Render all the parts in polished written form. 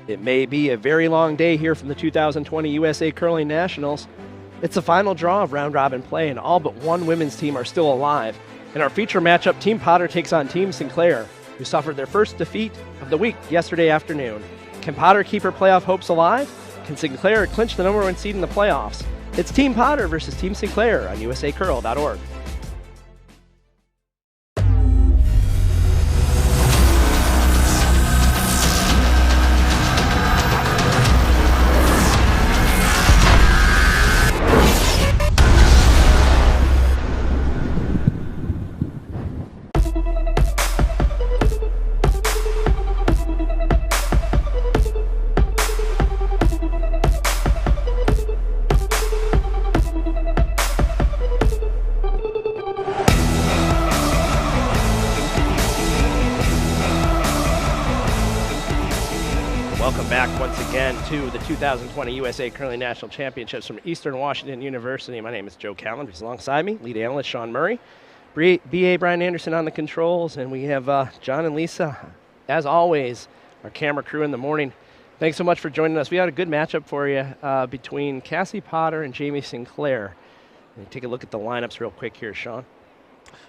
It may be a very long day here from the 2020 USA Curling Nationals. It's the final draw of round-robin play, and all but one women's team are still alive. In our feature matchup, Team Potter takes on Team Sinclair, who suffered their first defeat of the week yesterday afternoon. Can Potter keep her playoff hopes alive? Can Sinclair clinch the number one seed in the playoffs? It's Team Potter versus Team Sinclair on usacurl.org. Welcome back once again to the 2020 USA Curling National Championships from Eastern Washington University. My name is Joe Callan. Alongside me, lead analyst Sean Murray, BA Brian Anderson on the controls, and we have John and Lisa, as always, our camera crew in the morning. Thanks so much for joining us. We had a good matchup for you between Cassie Potter and Jamie Sinclair. Take a look at the lineups real quick here, Sean.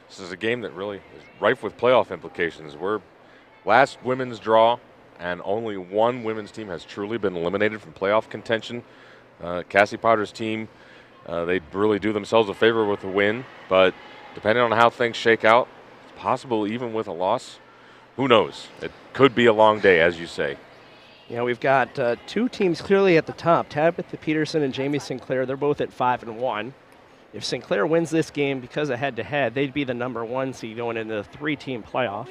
This is a game that really is rife with playoff implications. We're last women's draw, and only one women's team has truly been eliminated from playoff contention. Cassie Potter's team, they really do themselves a favor with a win, but depending on how things shake out, it's possible even with a loss. Who knows? It could be a long day, as you say. Yeah, we've got two teams clearly at the top, Tabitha Peterson and Jamie Sinclair. They're both at 5-1. If Sinclair wins this game because of head-to-head, they'd be the number one seed going into the three-team playoff.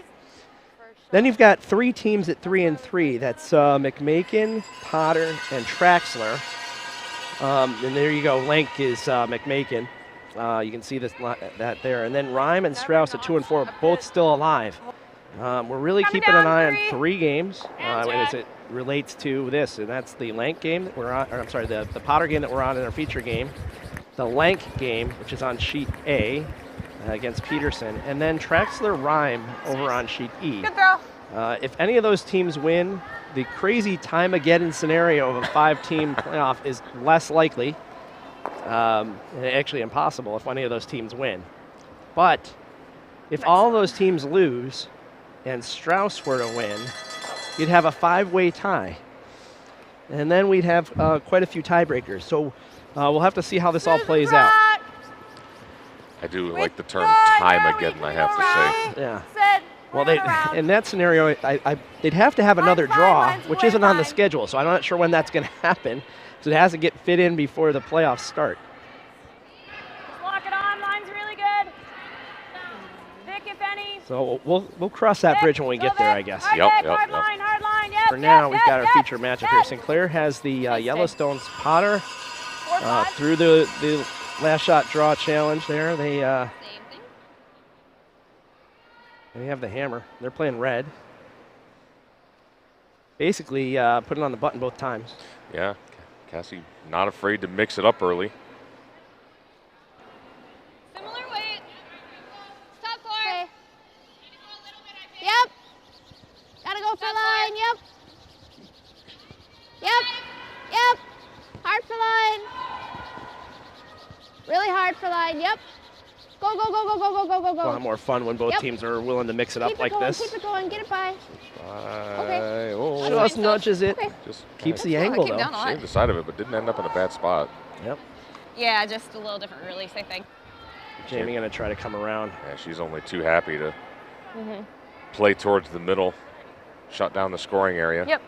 Then you've got three teams at 3-3. That's McMakin, Potter, and Traxler. And there you go. Lenk is McMakin. You can see that there. And then Rhyme and Strauss at 2-4, both still alive. We're really keeping an eye on three games as it relates to this, and that's the Lenk game that we're on. Or I'm sorry, the Potter game that we're on in our feature game, the Lenk game, which is on sheet A. Against Peterson, and then Traxler Rhyme over on sheet E. Good throw. If any of those teams win, the crazy time-again scenario of a five-team playoff is less likely, and actually impossible if any of those teams win. But if all those teams lose and Strauss were to win, you'd have a five-way tie. And then we'd have quite a few tiebreakers. So we'll have to see how this all plays out. I do like the term time again, I have to say. Yeah. Well, in that scenario, they'd have to have another draw, which isn't on the schedule, so I'm not sure when that's going to happen. So it has to get fit in before the playoffs start. Lock it on. Line's really good. Vic, if any. So we'll cross that bridge when we get there, I guess. Yep. Hard line. Yep. For now, we've got our feature matchup here. Sinclair has the Yellowstone's Potter through the last shot draw challenge there. They have the hammer. They're playing red. Basically putting on the button both times. Yeah, Cassie not afraid to mix it up early. Similar weight. Stop for. Okay. Yep. Gotta go for line. Yep. Hard for line. Really hard for line. Yep. Go. A lot more fun when both teams are willing to mix it up like this. Keep it going. Get it by. Okay. Just nudges it. Okay. Just keeps the angle, though. Saved the side of it, but didn't end up in a bad spot. Yep. Yeah, just a little different release, I think. Jamie going to try to come around. Yeah, she's only too happy to play towards the middle, shut down the scoring area. Yep.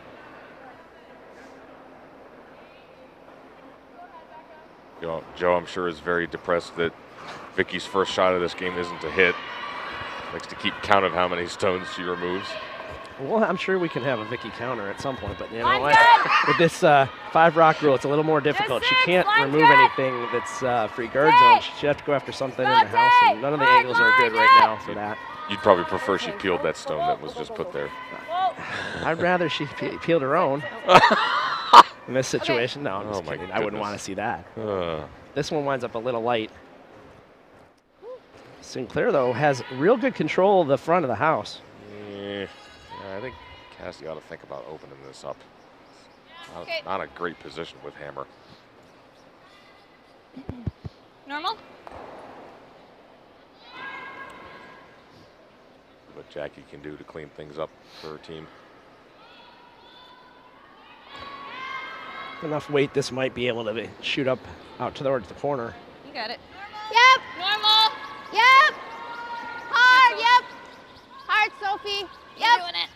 Joe, I'm sure, is very depressed that Vicky's first shot of this game isn't a hit. Likes to keep count of how many stones she removes. Well, I'm sure we can have a Vicky counter at some point, but you know what? With this 5-rock rule, it's a little more difficult. She can't remove anything that's free guard zone. She has to go after something in the house, and none of the angles are good right now for that. You'd probably prefer she peeled that stone that was just put there. I'd rather she peeled her own. In this situation, no, I'm just kidding. I wouldn't want to see that. This one winds up a little light. Sinclair, though, has real good control of the front of the house. Yeah, I think Cassie ought to think about opening this up. Not a great position with Hammer. Normal. What Jackie can do to clean things up for her team. Enough weight, this might be able to shoot up out towards the corner. You got it. Yep. Normal. Yep. Hard. Yep. Hard, Sophie. You're Yep. doing it.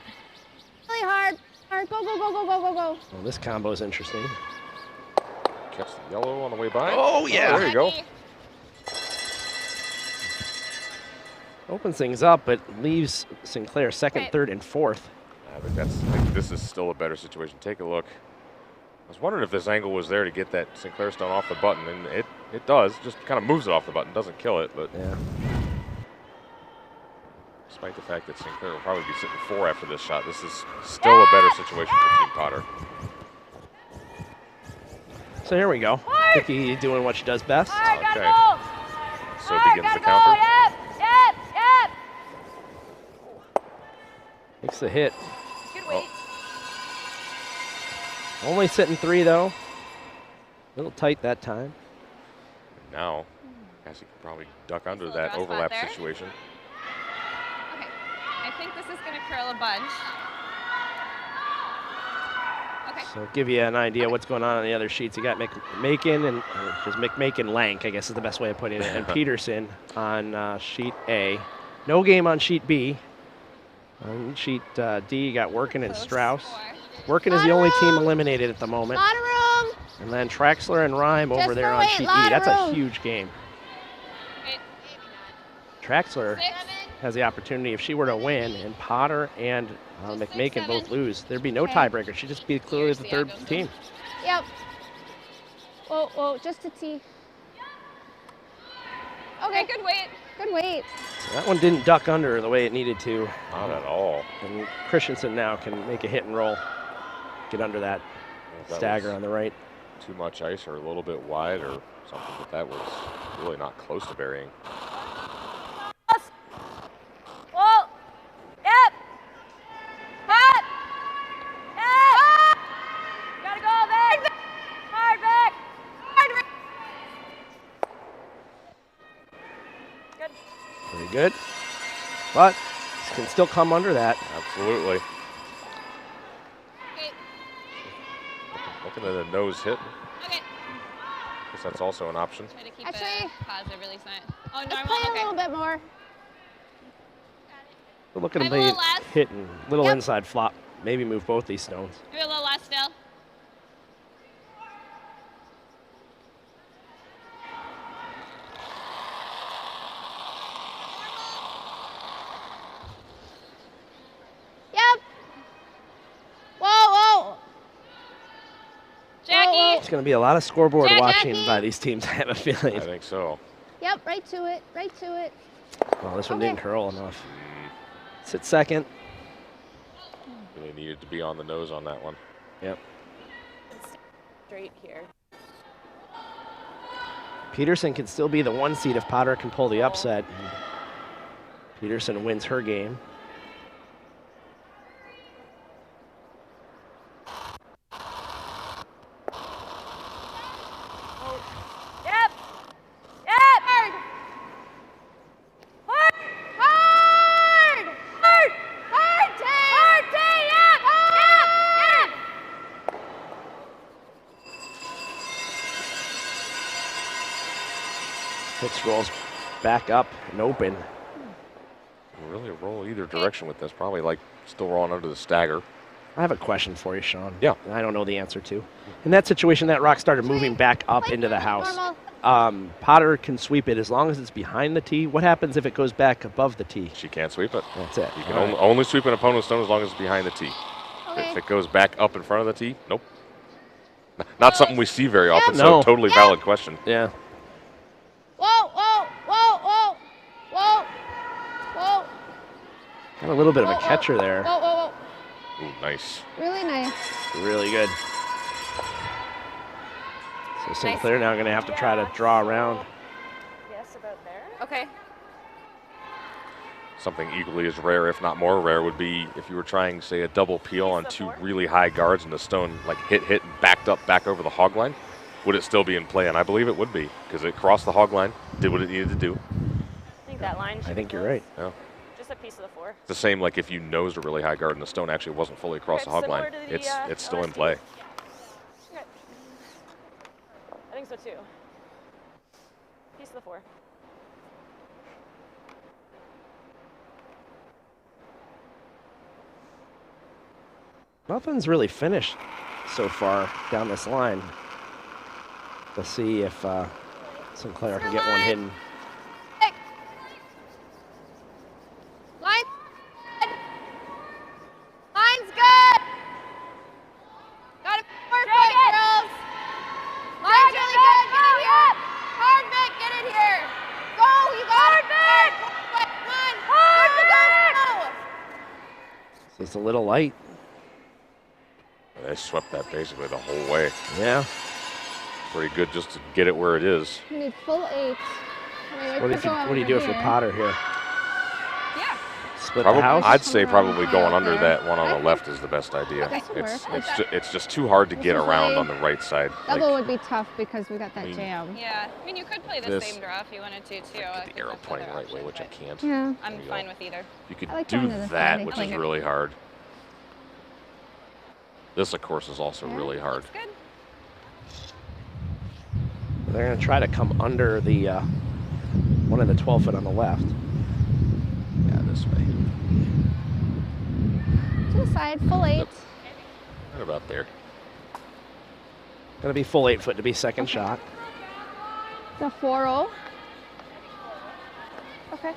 Really hard. Hard. Go, go, go, go, go, go, go. Well, this combo is interesting. Catch the yellow on the way by. Oh, yeah. There you go. Jackie. Opens things up, but leaves Sinclair second, Okay. third, and fourth. I think this is still a better situation. Take a look. I was wondering if this angle was there to get that Sinclair stone off the button, and it does. Just kind of moves it off the button, doesn't kill it, but Yeah. despite the fact that Sinclair will probably be sitting 4 after this shot, this is still a better situation for Team Potter. So here we go. Vicky doing what she does best. Hard, got Okay. goal. So Hard, begins the got goal. counter. Yep, yep, yep. Makes the hit. Good weight. Only sitting 3, though. A little tight that time. Now, Cassie could probably duck under Little that draw spot overlap there. situation. Okay. I think this is going to curl a bunch. Okay. So give you an idea what's going on the other sheets. You got McMakin and just McMakin Lank, I guess is the best way of putting it, and Peterson on sheet A. No game on sheet B. On sheet D, you got Workin and Close. Strauss. 4. Workin is the only team eliminated at the moment. Lot of room. And then Traxler and Rhyme Just over there for on weight, sheet E. lot of That's a room. huge game. 8. Traxler 6. has the opportunity, if she were to win, and Potter and McMakin both lose, there'd be no Okay. tiebreaker. She'd just be clearly Here's the the third outcome. team. Yep. Whoa, whoa, just a T. Okay, good weight. Good weight. So that one didn't duck under the way it needed to. Not at all. And Christensen now can make a hit and roll, get under that If that stagger was on the right. too much ice or a little bit wide or something, but that was really not close to burying. Whoa. Yep. Hot. Yep. Gotta go, Vic. Hard, Vic. Hard, Vic. Good. Very good. But can still come under that. Absolutely. Okay. Looking at a nose hit. Okay. Guess that's also an option. Try to keep Actually, a positive release on it. Oh, Let's normal. play a Okay. little bit more. But look at him I have a being little less. hit and little Yep. inside flop. Maybe move both these stones. Do a little less still. Yep. Whoa, whoa. Jackie. whoa. It's going to be a lot of scoreboard Jackie! watching by these teams, I have a feeling. I think so. Yep, right to it, right to it. Well, this one Okay. didn't curl enough. Sit second. Really needed to be on the nose on that one. Yep. Straight here. Peterson can still be the 1 seed if Potter can pull the upset. Peterson wins her game. Yep. Yep. Hard. Hard. Hard. Hard. Hard, Tay. Hard, Tay. Yep. Yep. Yep. Fitz rolls back up and open. Really roll either direction with this. Probably like still rolling under the stagger. I have a question for you, Sean. Yeah. I don't know the answer to. In that situation, that rock started moving back up into the house. Normal. Potter can sweep it as long as it's behind the tee. What happens if it goes back above the tee? She can't sweep it. That's it. You can All right. only sweep an opponent's stone as long as it's behind the tee. Okay. If it goes back up in front of the tee, nope. Not something we see very often, so No. totally Yeah. valid question. Yeah. Whoa, whoa, whoa, whoa, whoa, whoa. Got a little bit of a Whoa, whoa. catcher there. Whoa, whoa, whoa. Ooh, nice. Really nice. Really good. So Sinclair now going to have to try to draw around. Yes, about there. Okay. Something equally as rare, if not more rare, would be if you were trying, say, a double peel on two really high guards and the stone like hit and backed up back over the hog line. Would it still be in play? And I believe it would be because it crossed the hog line, did what it needed to do. I think that line should I think be you're close. right. Yeah. Just a piece of the 4. It's the same like if you nosed a really high guard and the stone actually wasn't fully across the hog Similar line. to the, It's still in LSD. play. Okay. I think so too. Piece of the 4. Nothing's really finished so far down this line. Let's see if Sinclair can get one hidden. Line's good. Line's good. Got it. Perfect, girls. Line's really good. Get it here. Hard, Vic. Get it here. Go. You got it. Vic. Come on. Hard, go. So it's a little light. They swept that basically the whole way. Yeah. Pretty good just to get it where it is. We need full 8. I mean, What do you do for Potter here? Yeah. Split Probably, the house? I'd say probably Yeah, going under okay. that one on the left is the best idea. That could work. It's just too hard to This get is around like- on the right side. Double Like, would be tough because we got that mean- jam. Yeah. I mean, you could play the This- same draw if you wanted to, too. get the arrow pointing the right way, which I can't. Yeah. I'm There you fine go. with either. You could I like do going to the that, side, which I is think. really hard. This, of course, is also Yeah. really hard. Looks good. They're going to try to come under the one of the 12-foot on the left. Yeah, this way. To the side, full 8. Yep. Right about there. Going to be full 8-foot to be second shot. The 4-0. Okay.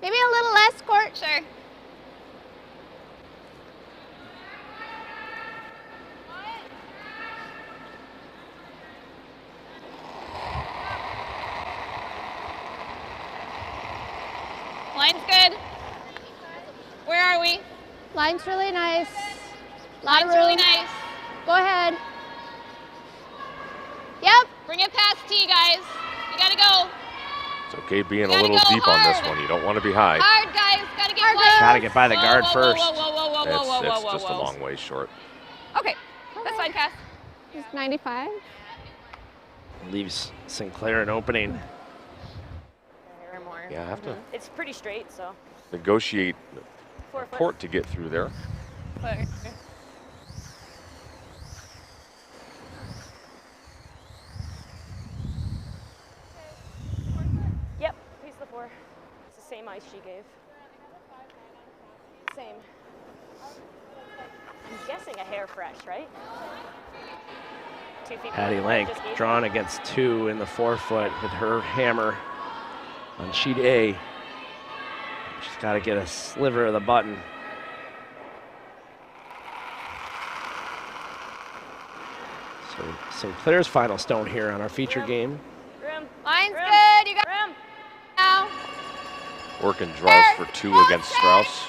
Maybe a little less court. Sure. Line's good. Where are we? Line's really nice. Lot of Line's really room. nice. Go ahead. Yep. Bring it past T, guys. You gotta go. It's okay being a Gotta little go deep on this hard. one. You don't want to be high. Hard, guys. Gotta get Hard, close. guys. Gotta get by the guard Whoa, first. Whoa, whoa, whoa, whoa, whoa, whoa, whoa, It's whoa, just a whoa. long way short. Okay. That's fine, Cass. It's 95. Leaves Sinclair an opening. Or more. Yeah, I have to It's pretty straight, so. negotiate 4 foot. port to get through there. Yep, piece of the 4. It's the same ice she gave. Same. I'm guessing a hair fresh, right? 2 feet. Patty below, Lank just gave drawn her. against 2 in the 4-foot with her hammer on sheet A. She's got to get a sliver of the button. So Sinclair's final stone here on our feature game. Room. Line's Room. good. You got Room. now. Working draws for 2 against Strauss.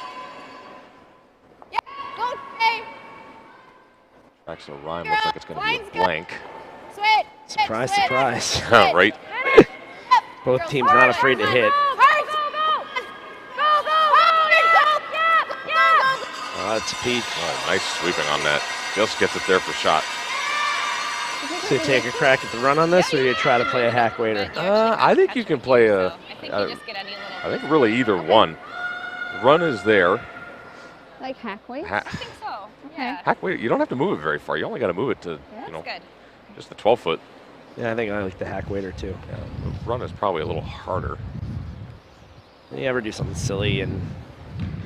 Yeah. Go, Jay. Tracks a rhyme. Looks like it's going to be Line's a good. blank. Switch. Surprise, switch. surprise. Right? Yep. Both Girls, teams hard, not afraid to hard, hit. hard. Go. Yeah. Oh, that's Pete. Oh, nice sweeping on that. Just gets it there for shot. So you take a crack at the run on this, or you try to play a hack waiter? I think you can play a. I think a- you just get any little. I think really either one. Run is there. Like hack weight. I think so. Yeah. Hack weight. You don't have to move it very far. You only got to move it to Yeah. you know That's good. just the 12-foot. Yeah, I think I like the hack waiter too. Yeah, the run is probably a little harder. You ever do something silly and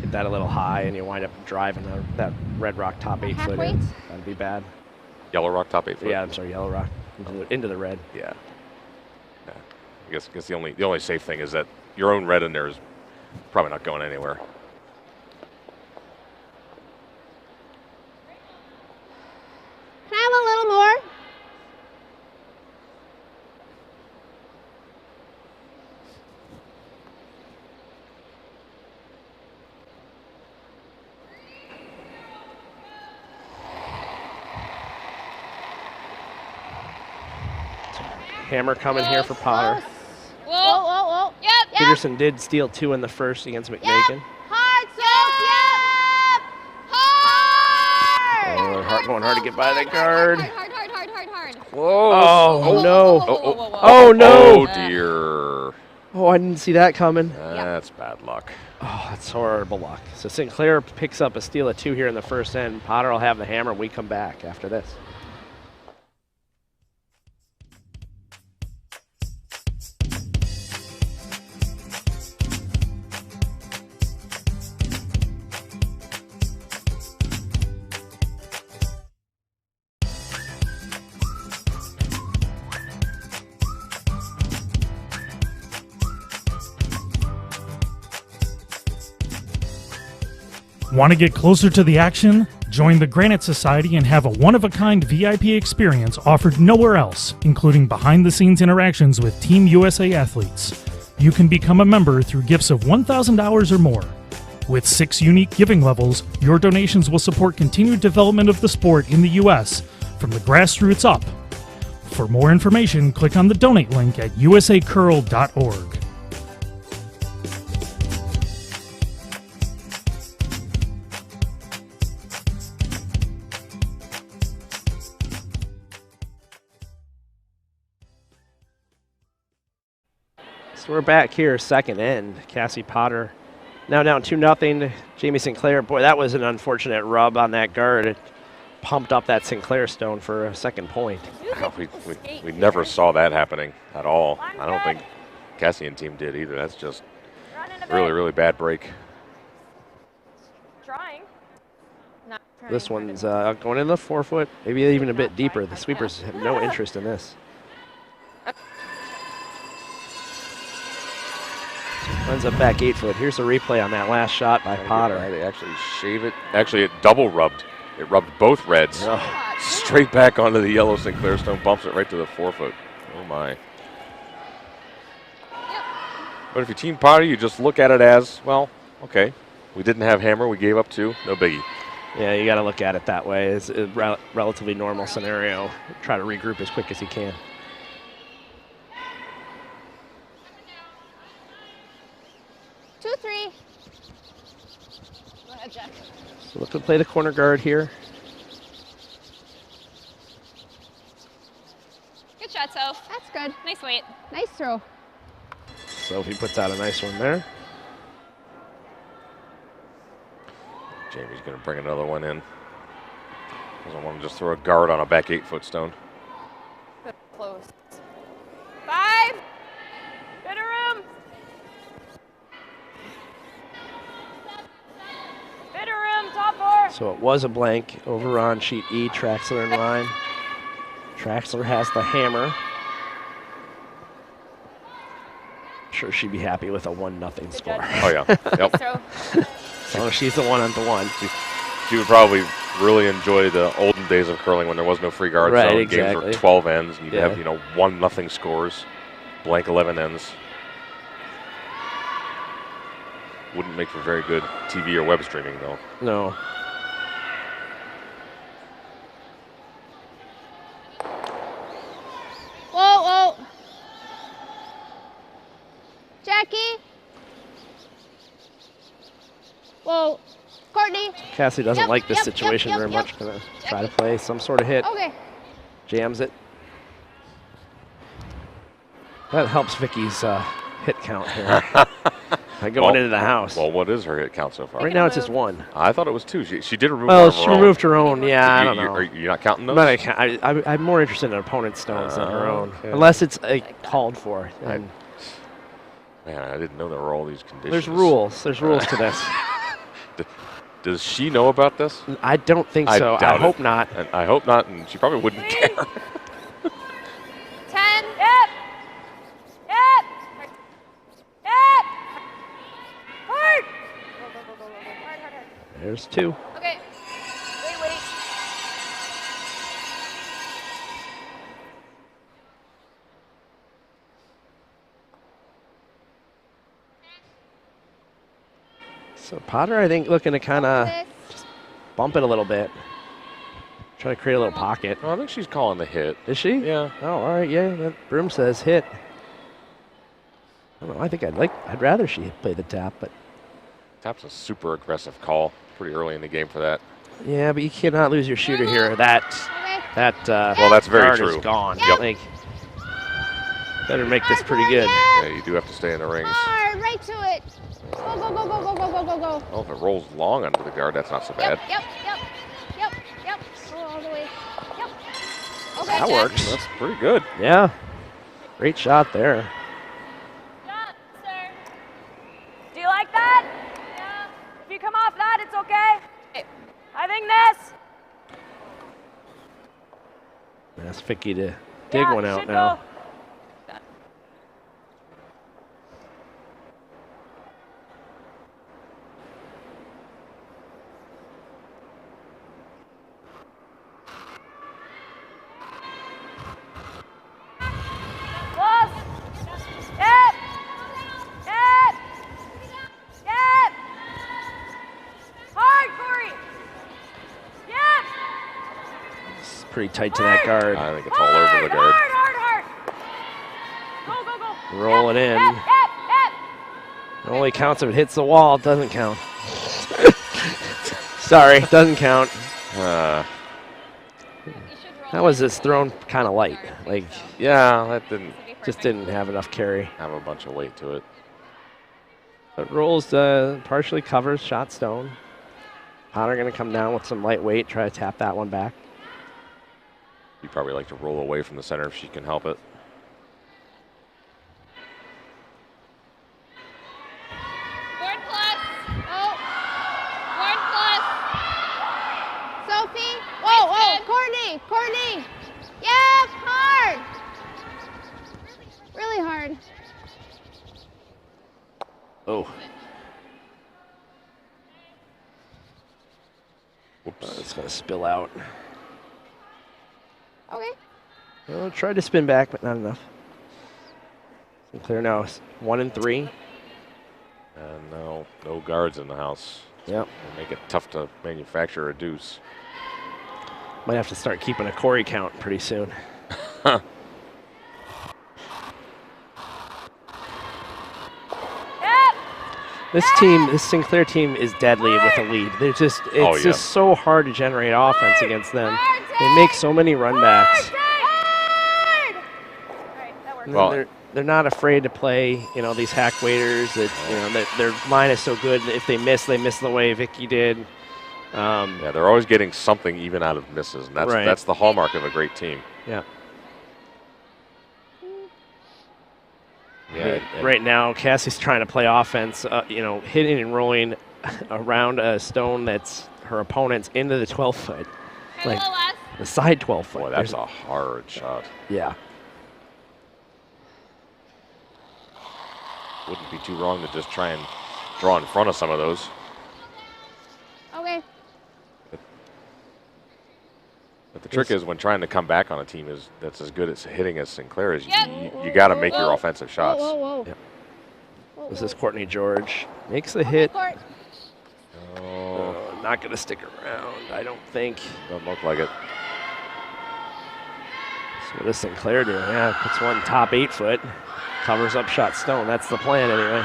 hit that a little high, and you wind up driving that Red Rock top 8-foot weight? in? That'd be bad. Yellow Rock top 8-foot. Yeah, I'm sorry, Yellow Rock into the red. Yeah. Yeah. I guess the only safe thing is that your own red in there is probably not going anywhere. Can I have a little more? Hammer coming here for Potter. Whoa, whoa, whoa. Yep. Peterson did steal 2 in the first against McMakin. Hard, yep. Hard. Going hard to get by the guard. Hard. Close. Oh, no. Oh, no. Dear. Oh, I didn't see that coming. That's bad luck. Oh, that's horrible luck. So Sinclair picks up a steal of 2 here in the first end. Potter will have the hammer. We come back after this. Want to get closer to the action? Join the Granite Society and have a one-of-a-kind VIP experience offered nowhere else, including behind-the-scenes interactions with Team USA athletes. You can become a member through gifts of $1,000 or more. With 6 unique giving levels, your donations will support continued development of the sport in the U.S., from the grassroots up. For more information, click on the donate link at usacurl.org. So we're back here, second end. Cassie Potter now down 2-0. Jamie Sinclair, boy, that was an unfortunate rub on that guard. It pumped up that Sinclair stone for a second point. We never saw that happening at all. I don't think Cassie and team did either. That's just really bad break. Trying. This one's going in the 4-foot, maybe even a bit deeper. The sweepers have no interest in this. Runs up back 8-foot. Here's a replay on that last shot by Potter. They actually shave it. Actually, it double rubbed. It rubbed both reds. Oh. Straight back onto the yellow Sinclair stone, bumps it right to the 4-foot. Oh my. But if you're Team Potter, you just look at it as, well, okay, we didn't have hammer, we gave up 2, no biggie. Yeah, you got to look at it that way. It's a relatively normal scenario. Try to regroup as quick as you can. Two, 3. Go ahead, Jack. So look to play the corner guard here. Good shot, Soph. That's good. Nice weight. Nice throw. Sophie puts out a nice one there. Jamie's going to bring another one in. Doesn't want to just throw a guard on a back 8-foot stone. Close. 5. Bit of room. Bit of room, top 4. So it was a blank over on sheet E, Traxler and Ryan. Traxler has the hammer. I'm sure she'd be happy with a 1-0 score. Oh, yeah. Yep. So, So she's the 1-on-1. She would probably really enjoy the olden days of curling when there was no free guard Right, zone. exactly. Games were 12 ends, and you'd Yeah. have 1-0 scores, blank 11 ends. Wouldn't make for very good TV or web streaming, though. No. Whoa. Jackie. Whoa. Courtney. Cassie doesn't like this yep, situation yep, very yep. much. Gonna try to play some sort of hit. Okay. Jams it. That helps Vicky's hit count here. Going into the house. Well, what is her hit count so far? Right now it's just 1. I thought it was 2. She did remove one Well, of her she own. removed her own. Yeah, I don't know. Are you not counting those? But I'm more interested in opponent's stones than her own. Okay. Unless it's called for. And Man, I didn't know there were all these conditions. there's rules. There's rules to this. Does she know about this? I don't think so. I doubt hope it. not. And I hope not, and she probably wouldn't care. 10. Yep. Hard. Hard. There's 2. Okay. Wait. So Potter, I think, looking to kind of bump it a little bit. Try to create a little pocket. Oh, I think she's calling the hit. Is she? Yeah. Oh, all right. Yeah, that Broom says hit. I don't know. I think I'd rather she play the tap, but Tap's a super aggressive call. Pretty early in the game for that. yeah, but you cannot lose your shooter here. That Well, that's very guard true. is gone. Yep. Like, better make this pretty good. Yeah, you do have to stay in the rings. Hard, right to it. Go, go, go, go, go, go, go, go, go. Oh, if it rolls long under the guard, that's not so bad. Yep. Go all the way. Yep. Okay. That works. That's pretty good. Yeah. Great shot there. Shot, sir. Do you like that? Yeah. If you come off that, it's okay. I think this. That's Vicky to dig Yeah, one out should now. go. Close. Yep. Yep. Yep. Hard, Corey. Yep. It's pretty tight to that guard. I think it's all over the guard. Hard. Go, go, go. Roll it in. Yep. It only counts if it hits the wall. It doesn't count. Sorry, doesn't count. That was just thrown kind of light. Like, Yeah, that didn't just didn't have enough carry. have a bunch of weight to it. But rolls partially covers shot stone. Potter going to come down with some lightweight, try to tap that one back. You'd probably like to roll away from the center if she can help it. Board plus. Oh. Board plus. Sophie. Whoa. Courtney. Yep. Hard. Really hard. Oh, Whoops. it's going to spill out. Okay. Well, tried to spin back, but not enough. Sinclair now is 1 and 3. And no guards in the house. Yep. It'll make it tough to manufacture a deuce. Might have to start keeping a Corey count pretty soon. Yep. This Sinclair team is deadly with a lead. They're just, it's yeah. just so hard to generate offense against them. They make so many runbacks. Hard. All right, that works. And Well- then they're not afraid to play, these hack waiters that, that their line is so good that if they miss the way Vicky did. Yeah, they're always getting something even out of misses, and Right. that's the hallmark of a great team. Yeah. Yeah, Right now, Cassie's trying to play offense, hitting and rolling around a stone that's her opponent's into the 12-foot. Like the side 12-foot. Boy, that's a hard shot. Yeah. Wouldn't be too wrong to just try and draw in front of some of those. Okay. But the trick is when trying to come back on a team that's as good at hitting as Sinclair is, you got to make your offensive shots. Whoa. Yep. This is Courtney George. Makes the hit. Court. Oh, Not going to stick around, I don't think. doesn't look like it. So what does Sinclair do? Yeah, puts one top 8-foot. Covers up shot stone. That's the plan anyway.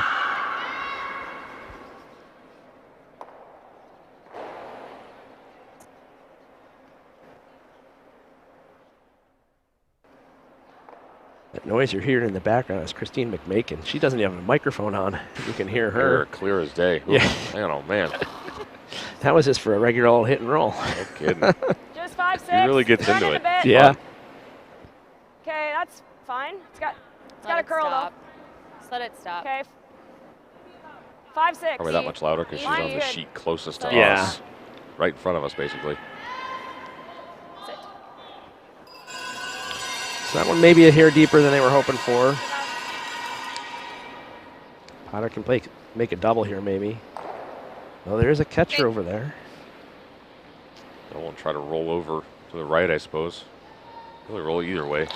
That noise you're hearing in the background is Christine McMakin. She doesn't even have a microphone on. You can hear her. Clear as day. Ooh, Yeah. Man, oh man. That was just for a regular old hit and roll. No kidding. Just 5-6. He really gets Turn into a it. bit. Yeah. Okay, that's fine. It's got Let a it curl stop. Just let it though. stop. Okay. 5-6. Probably that much louder because she's on the Line's good. sheet closest to Yeah. us. Right in front of us, basically. Sit. So that one may be a hair deeper than they were hoping for. Potter can make a double here, maybe. Oh, there's a catcher over there. I won't try to roll over to the right, I suppose. Really roll either way.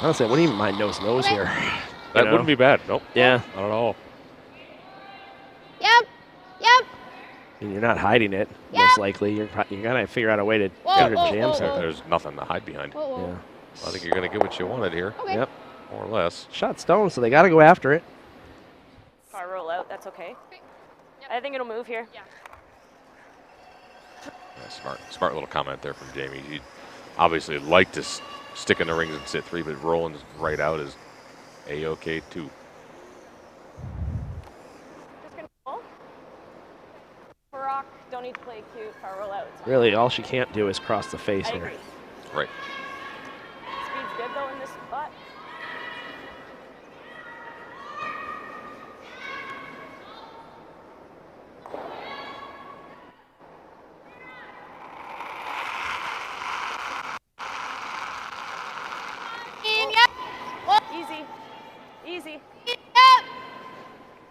Honestly, I wouldn't even mind nose here. That know? wouldn't be bad. Nope. Yeah. Not at all. Yep. And you're not hiding it, Yep. most likely. You're gonna figure out a way to Whoa, get her whoa, jam whoa, set. whoa. There's nothing to hide behind. Whoa, whoa. Yeah. I think you're going to get what you wanted here, Okay. Yep. more or less. Shot stone, so they got to go after it. Car roll out. That's okay. Yep. I think it'll move here. Yeah. Yeah, smart little comment there from Jamie. He'd obviously like to stick in the rings and sit 3, but rolling right out is A-OK too. Just control. Rock. Don't need to play cute. Car roll out. It's fine. Really, all she can't do is cross the face I here. agree. Right. Speed's good though in this spot. Yep. Whoa. Easy. Easy. Yep.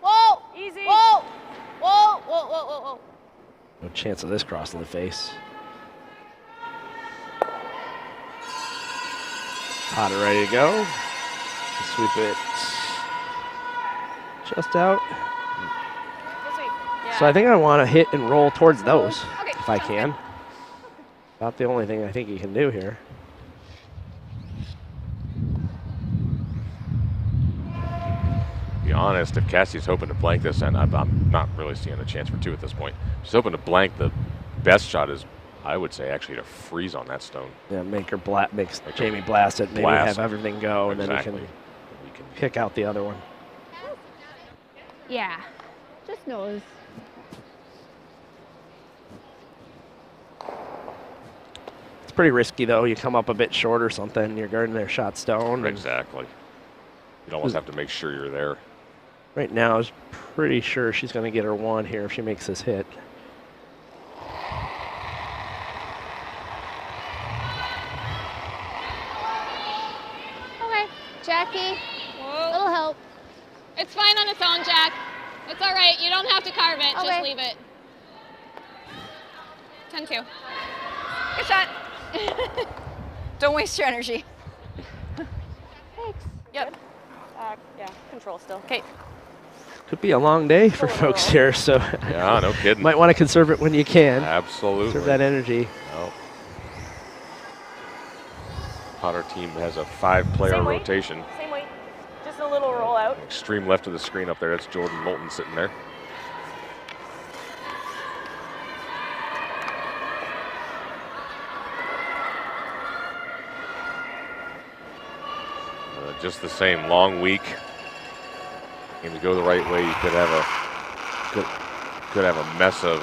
Whoa. Easy. Whoa. Whoa. Whoa. Whoa. Whoa. Whoa. No chance of this crossing the face. Potter ready to go. Sweep it just out. This week. Yeah. So I think I want to hit and roll towards those Okay, if I sounds can. About the only thing I think you can do here. Be honest, if Cassie's hoping to blank this, and I'm not really seeing a chance for 2 at this point. She's hoping to blank. The best shot is, I would say, actually to freeze on that stone. Yeah, make her makes Jamie blast it. Maybe blast. have everything go, and then Exactly. you can pick out the other one. Yeah. Just knows. It's pretty risky though. You come up a bit short or something, you're guarding their shot stone. and Exactly. You'd almost have to make sure you're there. Right now, I was pretty sure she's going to get her 1 here if she makes this hit. Okay. Jackie, Whoa. little help. It's fine on its own, Jack. It's all right. You don't have to carve it. Okay. Just leave it. 10-2. Good shot. Don't waste your energy. Thanks. Yep. Yeah. Control still. Okay. Could be a long day for Oh. folks here, so Yeah, no kidding. might want to conserve it when you can. Absolutely. Conserve that energy. No. Potter team has a 5-player Same weight. rotation. Same weight. Just a little roll out. Extreme left of the screen up there. That's Jordan Moulton sitting there. Just the same, long week. Game to go the right way. You could have a mess of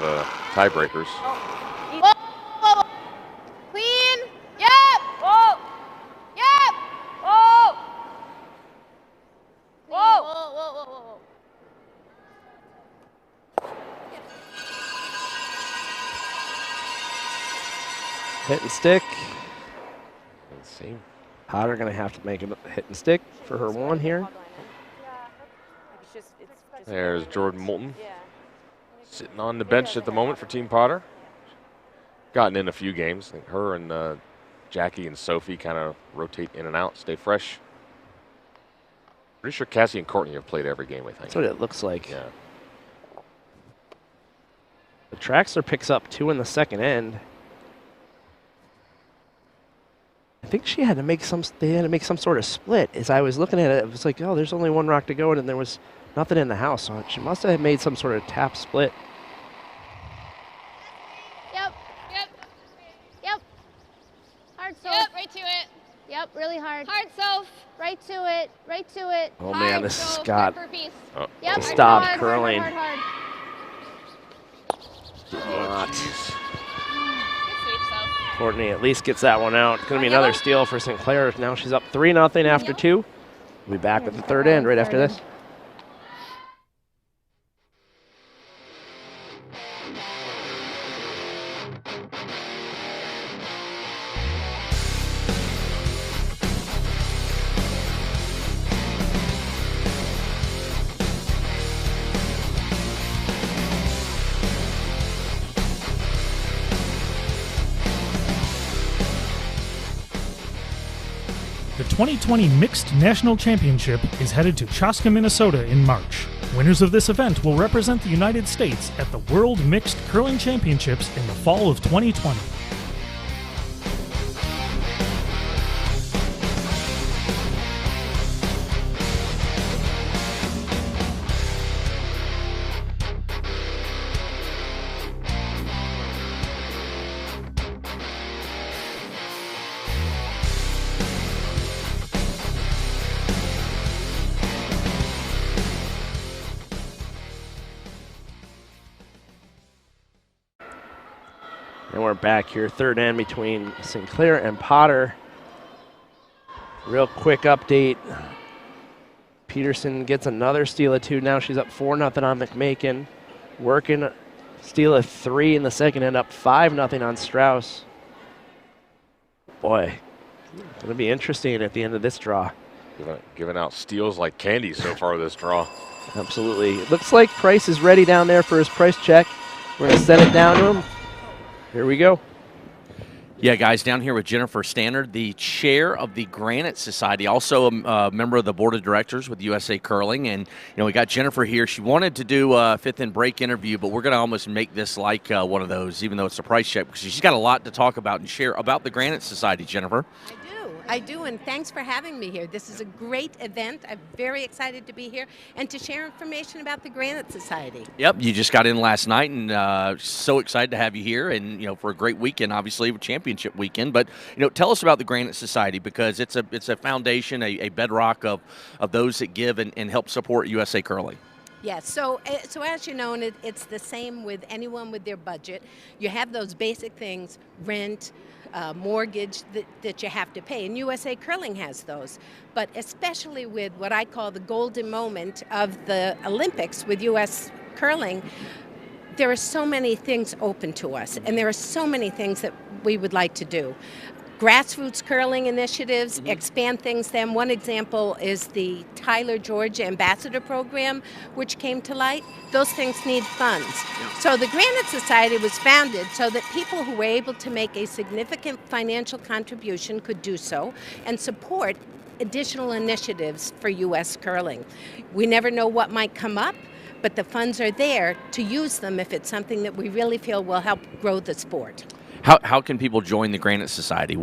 tiebreakers. Oh. Whoa. Whoa. Clean. Yep. Whoa. Yep. Whoa. Whoa. Whoa. Whoa. Whoa. Whoa. Whoa. Hit and stick. Let's see. Potter going to have to make a hit and stick for her 1 here. It's just There's Jordan Moulton Yeah. sitting on the bench at the moment for Team Potter. Gotten in a few games. I think her and Jackie and Sophie kind of rotate in and out, stay fresh. Pretty sure Cassie and Courtney have played every game, I think. That's what it looks like. Yeah. The Traxler picks up 2 in the second end. I think they had to make some sort of split. As I was looking at it, it was like, oh, there's only 1 rock to go, and there was nothing in the house. So she must have made some sort of tap split. Yep. Yep. Yep. Hard soap. Yep. Right to it. Yep. Really hard. Hard self. Right to it. Right to it. Oh man, this has got For a piece. Oh, Yep. to hard, stop hard, curling. Hard, hard, hard. not. Good sweep, Soph. Courtney at least gets that one out. It's going to be On another yellow. steal for Sinclair. Now she's up 3-0 after 2. We'll be back with the third end right after this. The 2020 Mixed National Championship is headed to Chaska, Minnesota in March. Winners of this event will represent the United States at the World Mixed Curling Championships in the fall of 2020. And we're back here, third end between Sinclair and Potter. Real quick update. Peterson gets another steal of 2. Now she's up 4-0 on McMakin. Working steal of 3 in the second and up 5-0 on Strauss. Boy, going to be interesting at the end of this draw. Giving out steals like candy so far this draw. Absolutely. It looks like Price is ready down there for his price check. We're going to send it down to him. Here we go. Yeah, guys, down here with Jennifer Stannard, the chair of the Granite Society, also a member of the board of directors with USA Curling. And, we got Jennifer here. She wanted to do a fifth and break interview, but we're going to almost make this like one of those, even though it's a price check, because she's got a lot to talk about and share about the Granite Society, Jennifer. I do, and thanks for having me here. This is a great event. I'm very excited to be here and to share information about the Granite Society. Yep, you just got in last night, and so excited to have you here, and for a great weekend, obviously a championship weekend. But tell us about the Granite Society, because it's a foundation, a bedrock of those that give and help support USA Curling. Yes, so as you know, and it's the same with anyone with their budget. You have those basic things: rent, mortgage that you have to pay, and USA Curling has those. But especially with what I call the golden moment of the Olympics with US Curling, there are so many things open to us, and there are so many things that we would like to do. Grassroots curling initiatives, expand things. Then one example is the Tyler, Georgia Ambassador Program, which came to light. Those things need funds. So the Granite Society was founded so that people who were able to make a significant financial contribution could do so and support additional initiatives for U.S. curling. We never know what might come up, but the funds are there to use them if it's something that we really feel will help grow the sport. How can people join the Granite Society?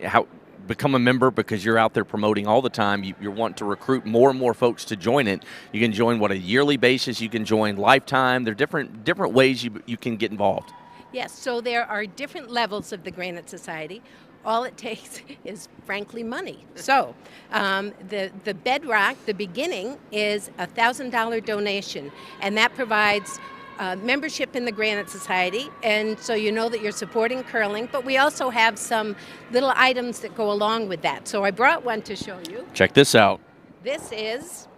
How become a member, because you're out there promoting all the time. You want to recruit more and more folks to join it. You can join a yearly basis. You can join lifetime. There are different ways you can get involved. Yes, so there are different levels of the Granite Society. All it takes is, frankly, money. So the bedrock, the beginning, is a $1,000 donation, and that provides membership in the Granite Society, and so you know that you're supporting curling, but we also have some little items that go along with that. So I brought one to show you. Check this out. This is,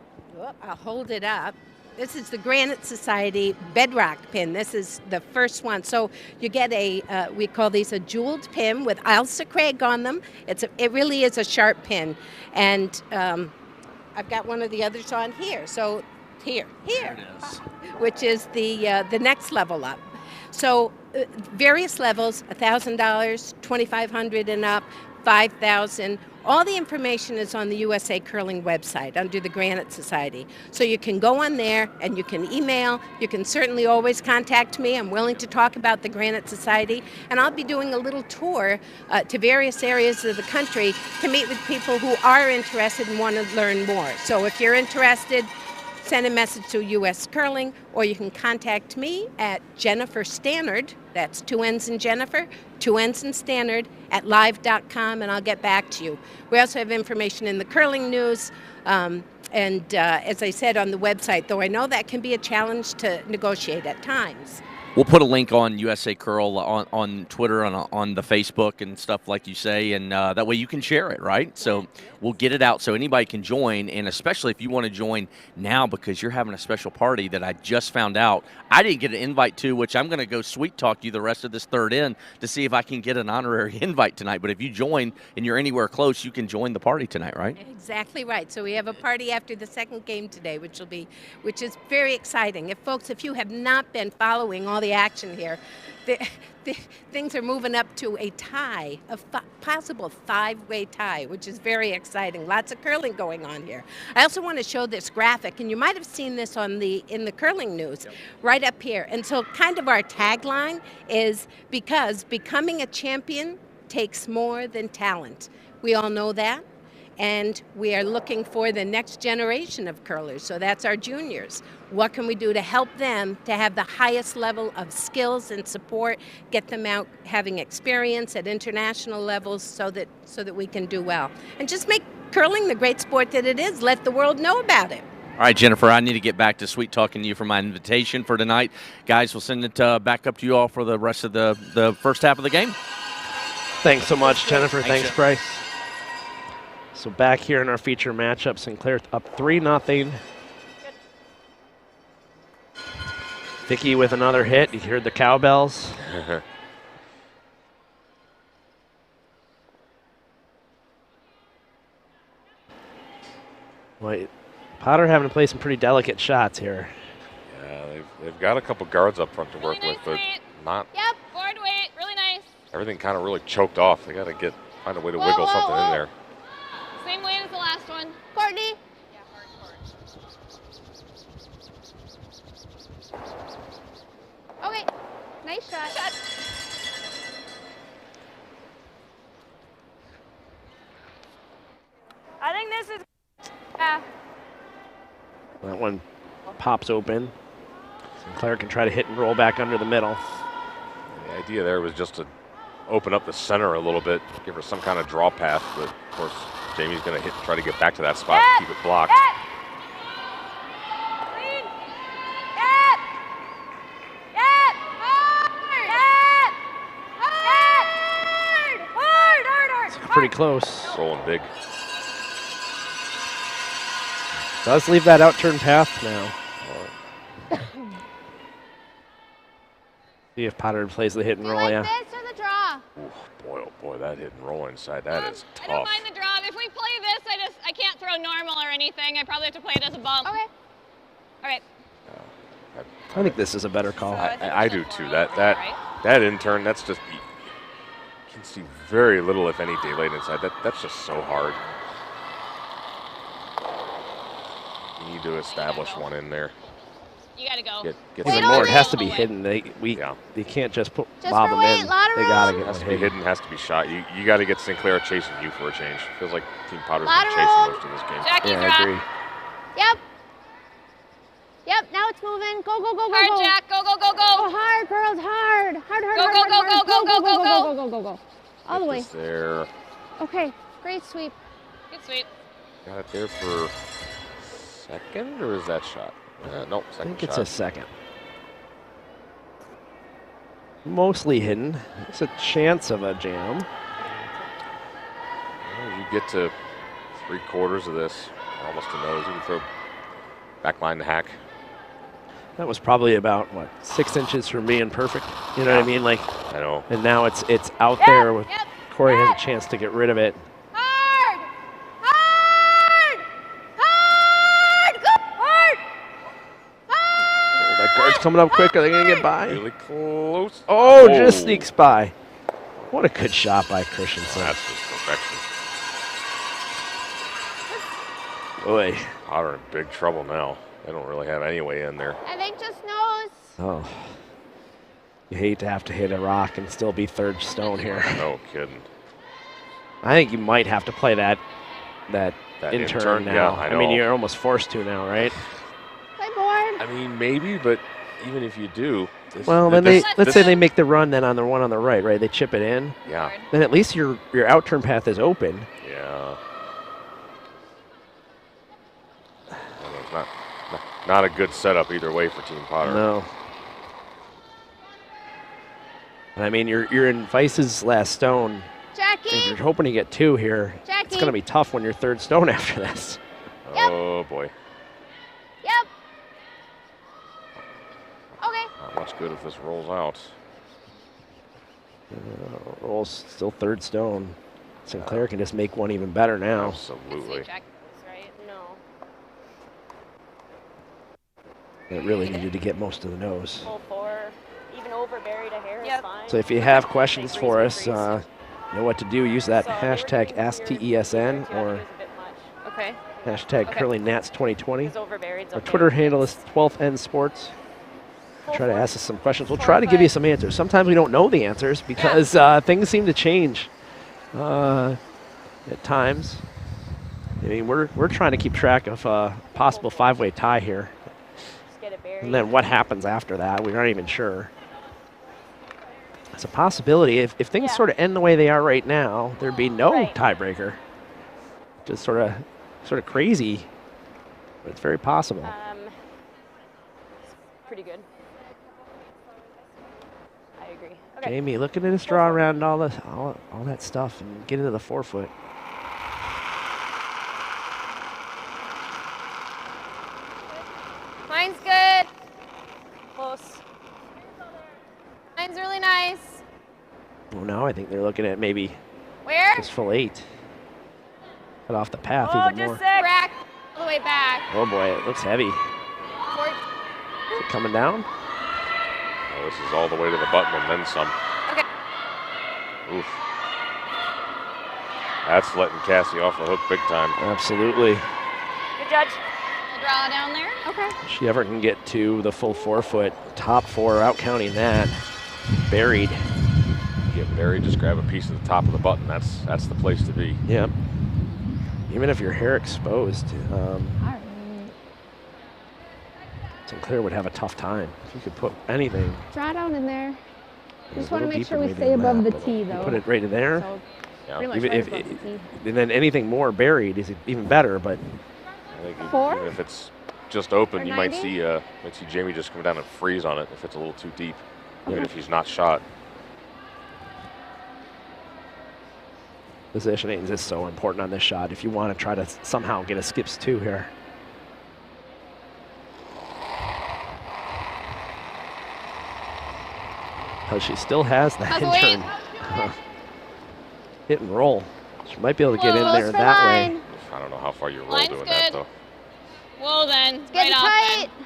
I'll hold it up. This is the Granite Society bedrock pin. This is the first one. So you get we call these a jeweled pin with Ailsa Craig on them. It really is a sharp pin. And I've got one of the others on here. So here. There it is. Which is the next level up. So various levels: $1,000, $2,500 and up, $5,000. All the information is on the USA Curling website under the Granite Society. So you can go on there and you can email. You can certainly always contact me. I'm willing to talk about the Granite Society. And I'll be doing a little tour to various areas of the country to meet with people who are interested and want to learn more. So if you're interested, send a message to US Curling, or you can contact me at Jennifer Stannard, that's 2 N's in Jennifer, 2 N's in Stannard, at live.com, and I'll get back to you. We also have information in the curling news, and as I said, on the website, though I know that can be a challenge to negotiate at times. We'll put a link on USA Curl on Twitter and on the Facebook and stuff like you say, and that way you can share it, right? So we'll get it out so anybody can join, and especially if you want to join now because you're having a special party that I just found out I didn't get an invite to, which I'm going to go sweet talk you the rest of this third in to see if I can get an honorary invite tonight. But if you join and you're anywhere close, you can join the party tonight, right? Exactly right. So we have a party after the second game today, which is very exciting. If you have not been following all the action here, things are moving up to a tie, a possible 5-way tie, which is very exciting. Lots of curling going on here. I also want to show this graphic, and you might have seen this in the curling news, right up here. And so kind of our tagline is, because becoming a champion takes more than talent. We all know that. And we are looking for the next generation of curlers, so that's our juniors. What can we do to help them to have the highest level of skills and support, get them out having experience at international levels so that we can do well? And just make curling the great sport that it is. Let the world know about it. All right, Jennifer, I need to get back to sweet talking to you for my invitation for tonight. Guys, we'll send it back up to you all for the rest of the first half of the game. Thanks so much, Jennifer. Thanks, Jennifer. Bryce. So back here in our feature matchup, Sinclair up 3-0. Vicky with another hit. You heard the cowbells. Well, Potter having to play some pretty delicate shots here. Yeah, they've got a couple guards up front to work with, but not. Yep, forward weight, really nice. Everything kind of really choked off. They got to find a way to Whoa, wiggle whoa, something whoa. in there. Same weight as the last one. Courtney. Yeah, hard. Okay, nice shot. I think this is. That one pops open. Sinclair can try to hit and roll back under the middle. The idea there was just to open up the center a little bit, give her some kind of draw path, but of course Jamie's going to try to get back to that spot and keep it blocked. Pretty close. Rolling big. Does leave that out-turn path now. See if Potter plays the hit and roll, yeah. This or the draw? Ooh, oh boy, that hit and roll inside, that is tough. I don't mind the draw. If we play this, I can't throw normal or anything. I probably have to play it as a bump. Okay. All right. I think this is a better call. I do too. That in-turn, that's just, you can see very little, if any, daylight inside. That's just so hard. You need to establish one in there. You got to go. Get Even some more, it has to be hidden. They can't just bob them in. Lateral. They got to It get has one to be hidden. hidden, has to be shot. You got to get Sinclair chasing you for a change. Feels like Team Potter's been Lateral. chasing most of this game. Jackie, Yeah, drop. I agree. Yep. Yep, now it's moving. Go, go, go, go, Hard, go. Jack. Go, go, go, Go go. hard, girls, hard. Hard, hard, Go, hard, go, hard, go, hard. go, go, go, go, go, go, go. All the Get way. this there. Okay, great sweep. Good sweep. Got it there for second, or is that shot? Nope, I second think it's shot. a second. Mostly hidden. It's a chance of a jam. Well, you get to 3/4 of this, almost a nose. You can throw back line to hack. That was probably about, 6 inches from being perfect. You know what I mean? Like, I know. and now it's out there. With Yep. Corey has a chance to get rid of it. Hard. Hard. Hard. Go hard. Oh, that guard's coming up quick. Are they going to get by? Really close. Oh, just sneaks by. What a good shot by Christensen. That's just perfection. Boy. Potter in big trouble now. They don't really have any way in there. I think just nose. Oh. You hate to have to hit a rock and still be third stone here. No kidding. I think you might have to play that in-turn in-turn, now. yeah, I mean, know. you're almost forced to now, right? Play board. I mean, maybe, but even if you do, Well, then let's say they make the run then on the one on the right, right? They chip it in. Yeah. Then at least your out-turn path is open. Yeah. It's not a good setup either way for Team Potter. No. And I mean, you're in Vice's last stone. Jackie. If you're hoping to get 2 here, it's Jackie. going to be tough when you're third stone after this. Yep. Oh boy. Yep. Okay. Not much good if this rolls out. Rolls still third stone. Sinclair can just make one even better now. Absolutely. Jack was right. No. It really needed to get most of the nose. Full 4, even over. over buried a hair is fine. So if you have questions for us, know what to do. Use that hashtag AskTESN or Okay. hashtag CurlingNats2020. Overburied's Our okay. Twitter handle is 12th End Sports. Try to ask us some questions. We'll try to give you some answers. Sometimes we don't know the answers because things seem to change at times. I mean, we're trying to keep track of a possible 5-way tie here. Just get it buried. And then what happens after that, we aren't even sure. It's a possibility. If things sort of end the way they are right now, there'd be no tiebreaker. Just sort of crazy, but it's very possible. It's pretty good. I agree. Okay. Jamie, looking at his draw around all that stuff and get into the 4-foot. Mine's good. Close. Mine's really nice. Well, now I think they're looking at maybe Where? just full 8. Cut off the path even more. Rack all the way back. Oh boy, it looks heavy. Is it coming down? Oh, this is all the way to the button and then some. Okay. Oof. That's letting Cassie off the hook big time. Absolutely. Good judge. We'll draw down there. Okay. If she ever can get to the full 4-foot, top 4, out counting that, buried. Get buried, just grab a piece of the top of the button. That's the place to be. Yep. Even if your hair exposed, Sinclair would have a tough time. If you could put anything. Draw down in there. Just want to make deeper sure we maybe stay than above that, the but tee, you though. put it right in there. So Yeah. pretty much Even right if above the tee. and then anything more buried is even better. But I think 4? even if it's just open, Or you might 90? see Jamie just come down and freeze on it if it's a little too deep, even if he's not shot. positioning is so important on this shot if you want to try to somehow get a skips 2 here. Because she still has that How's the in turn. Hit and roll. She might be able to get in there that way. I don't know how far you roll Line's doing that good. though. Whoa, then. It's getting right off tight. then.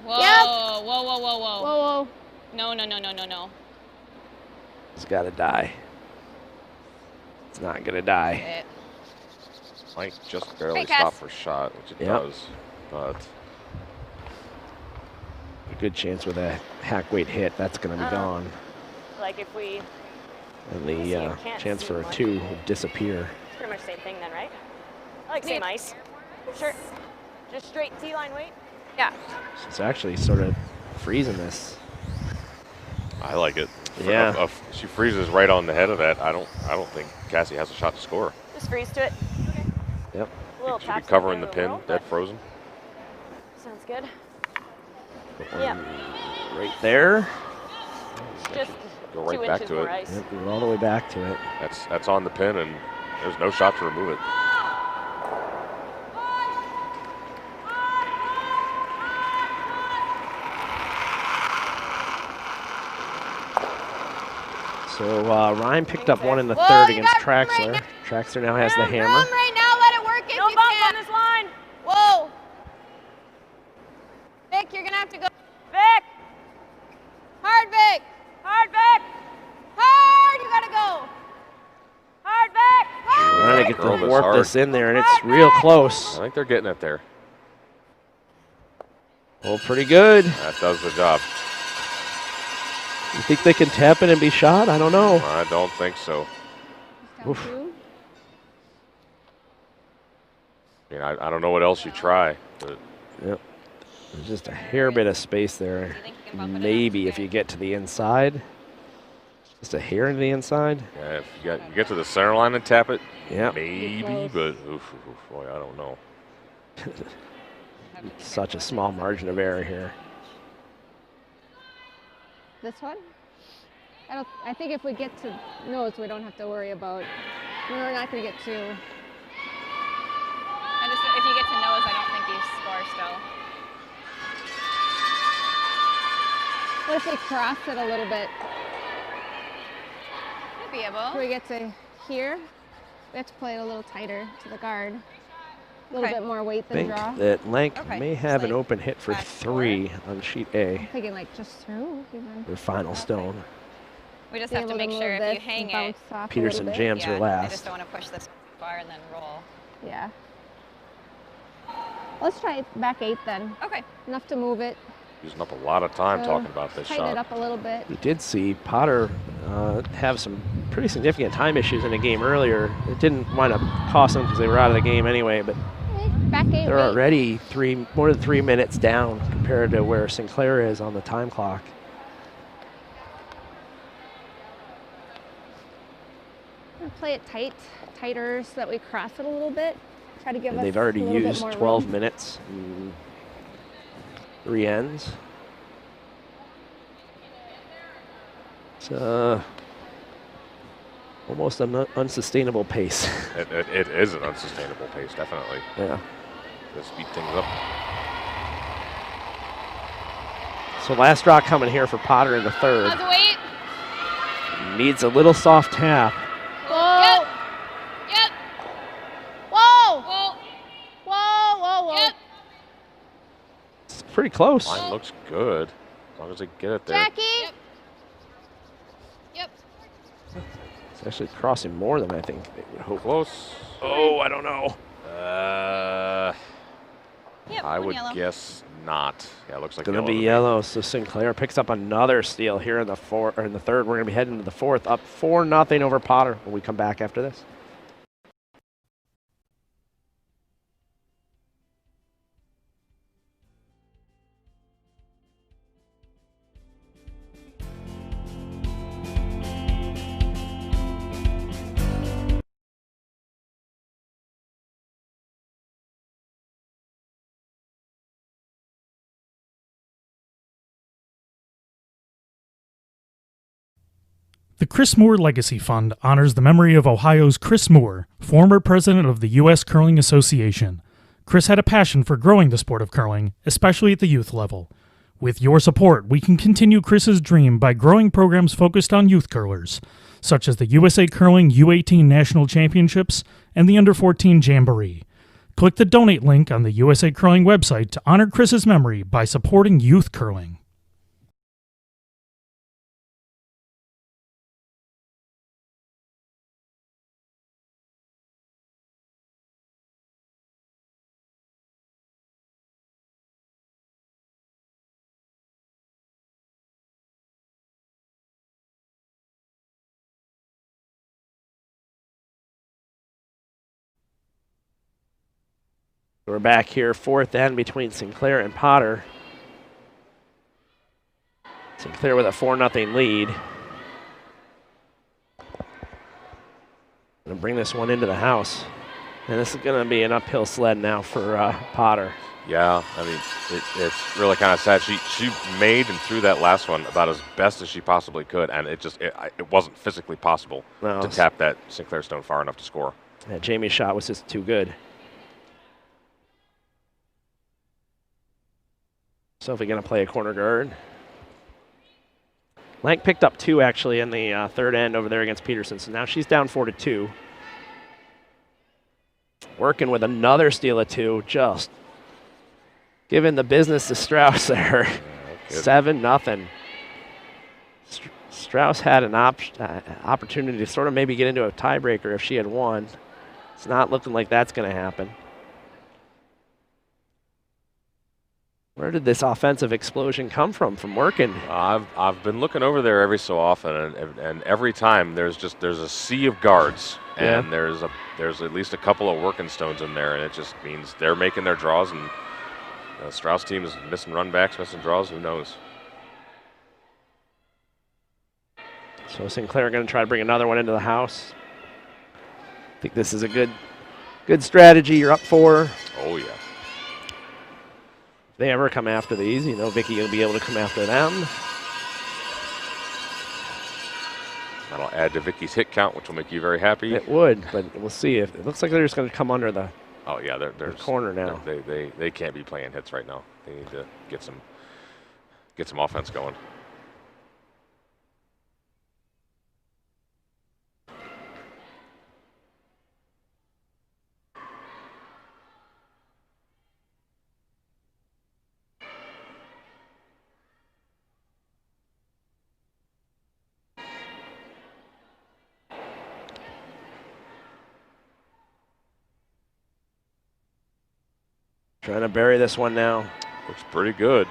Whoa, Yep. whoa, whoa, whoa, whoa. Whoa, whoa. No, no, no, no, no, no. It's got to die. It's not going to die. Might just barely Hey, Cass. stop her shot, which it Yep. does, but A good chance with a hack weight hit. That's going to be gone. Like if we, And see, the you can't chance see for a much. 2 would disappear. it's pretty much the same thing then, right? I like same ice. Sure. Just straight T-line weight? Yeah. It's actually sort of freezing this. I like it. Yeah. She freezes right on the head of that. I don't think Cassie has a shot to score. Just freeze to it. Yep. A little She'd be tap covering the in pin, roll, dead but frozen. Sounds good. Put one Yeah. right there. Just Go right 2 back inches to more it. ice. Yep, we're all the way back to it. That's on the pin, and there's no shot to remove it. So Ryan picked up one in the Whoa, third you against got room right Traxler. now. Traxler now has the Room hammer. right now, let it work if No you bump can. on this line. Whoa. Vic, you're gonna have to go. Vic! Hard, Vic. Hard, Vic! Hard, you gotta go. Hard, Vic! Hard. Trying to get Girl, to this warp hard. this in there, and it's real close. I think they're getting it there. Oh, pretty good. That does the job. You think they can tap it and be shot? I don't know. I don't think so. Oof. I mean, I don't know what else you try. But Yep. There's just a hair bit of space there. Maybe if you get to the inside. Just a hair into the inside. yeah, if you get to the center line and tap it, Yep. maybe, but oof, boy, I don't know. Such a small margin of error here. This one? I think if we get to nose, we don't have to worry about. We're not going to get to. If you get to nose, I don't think you score still. What if we cross it a little bit? Could be If able. we get to here, we have to play it a little tighter to the guard. A little bit more weight I than think draw. that Lank Okay, may have an like open hit for back 3 on sheet A. I'm thinking like just through even. Their final stone. We just Be have to able make move sure if this you hang and it, bounce off a Peterson little bit. jams her I last. just don't want to push this far and then roll. Yeah. Let's try back 8 then. Okay. Enough to move it. Using up a lot of time talking about this Tighten shot. it up a little bit. We did see Potter have some pretty significant time issues in the game earlier. It didn't wind up cost them because they were out of the game anyway, but Back 8 they're weight. already more than 3 minutes down compared to where Sinclair is on the time clock. I'm gonna play it tighter so that we cross it a little bit. Try to give And us they've already a little bit used more 12 room. minutes and 3 ends. It's almost an unsustainable pace. It is an unsustainable pace, definitely. Yeah. To speed things up. So last draw coming here for Potter in the third. How's the weight? Needs a little soft tap. Whoa! Yep. Whoa! Whoa. Whoa! Whoa! Whoa! Yep. It's pretty close. Line looks good, as long as they get it there. Jackie! Yep. Yep. It's actually crossing more than I think they would hope. Close. Oh, I don't know. Yep. I one would yellow. guess not. Yeah, it looks like Gonna yellow be to me. yellow. So Sinclair picks up another steal here in the in the third. We're gonna be heading to the fourth, up 4-0 over Potter when we come back after this. The Chris Moore Legacy Fund honors the memory of Ohio's Chris Moore, former president of the U.S. Curling Association. Chris had a passion for growing the sport of curling, especially at the youth level. With your support, we can continue Chris's dream by growing programs focused on youth curlers, such as the USA Curling U18 National Championships and the Under-14 Jamboree. Click the donate link on the USA Curling website to honor Chris's memory by supporting youth curling. We're back here, fourth end between Sinclair and Potter. Sinclair with a 4-0 lead. Gonna bring this one into the house. And this is gonna be an uphill sled now for Potter. Yeah, I mean, it's really kind of sad. She made and threw that last one about as best as she possibly could, and it wasn't physically possible to tap that Sinclair stone far enough to score. Yeah, Jamie's shot was just too good. Sophie gonna play a corner guard. Lank picked up 2 actually in the third end over there against Peterson, so now she's down 4-2. Working with another steal of 2, just giving the business to Strauss there. 7-0. Strauss had an opportunity to sort of maybe get into a tiebreaker if she had won. It's not looking like that's going to happen. Where did this offensive explosion come from working? I've been looking over there every so often, and every time there's a sea of guards, and there's at least a couple of working stones in there, and it just means they're making their draws, and the Strauss team is missing run backs, missing draws. Who knows? So Sinclair going to try to bring another one into the house. I think this is a good strategy. You're up 4. Oh yeah. If they ever come after these, you know Vicky will be able to come after them. That'll add to Vicky's hit count, which will make you very happy. It would, but we'll see. If it looks like they're just going to come under the Oh yeah, they're corner now. They can't be playing hits right now. They need to get some offense going. Trying to bury this one now. Looks pretty good.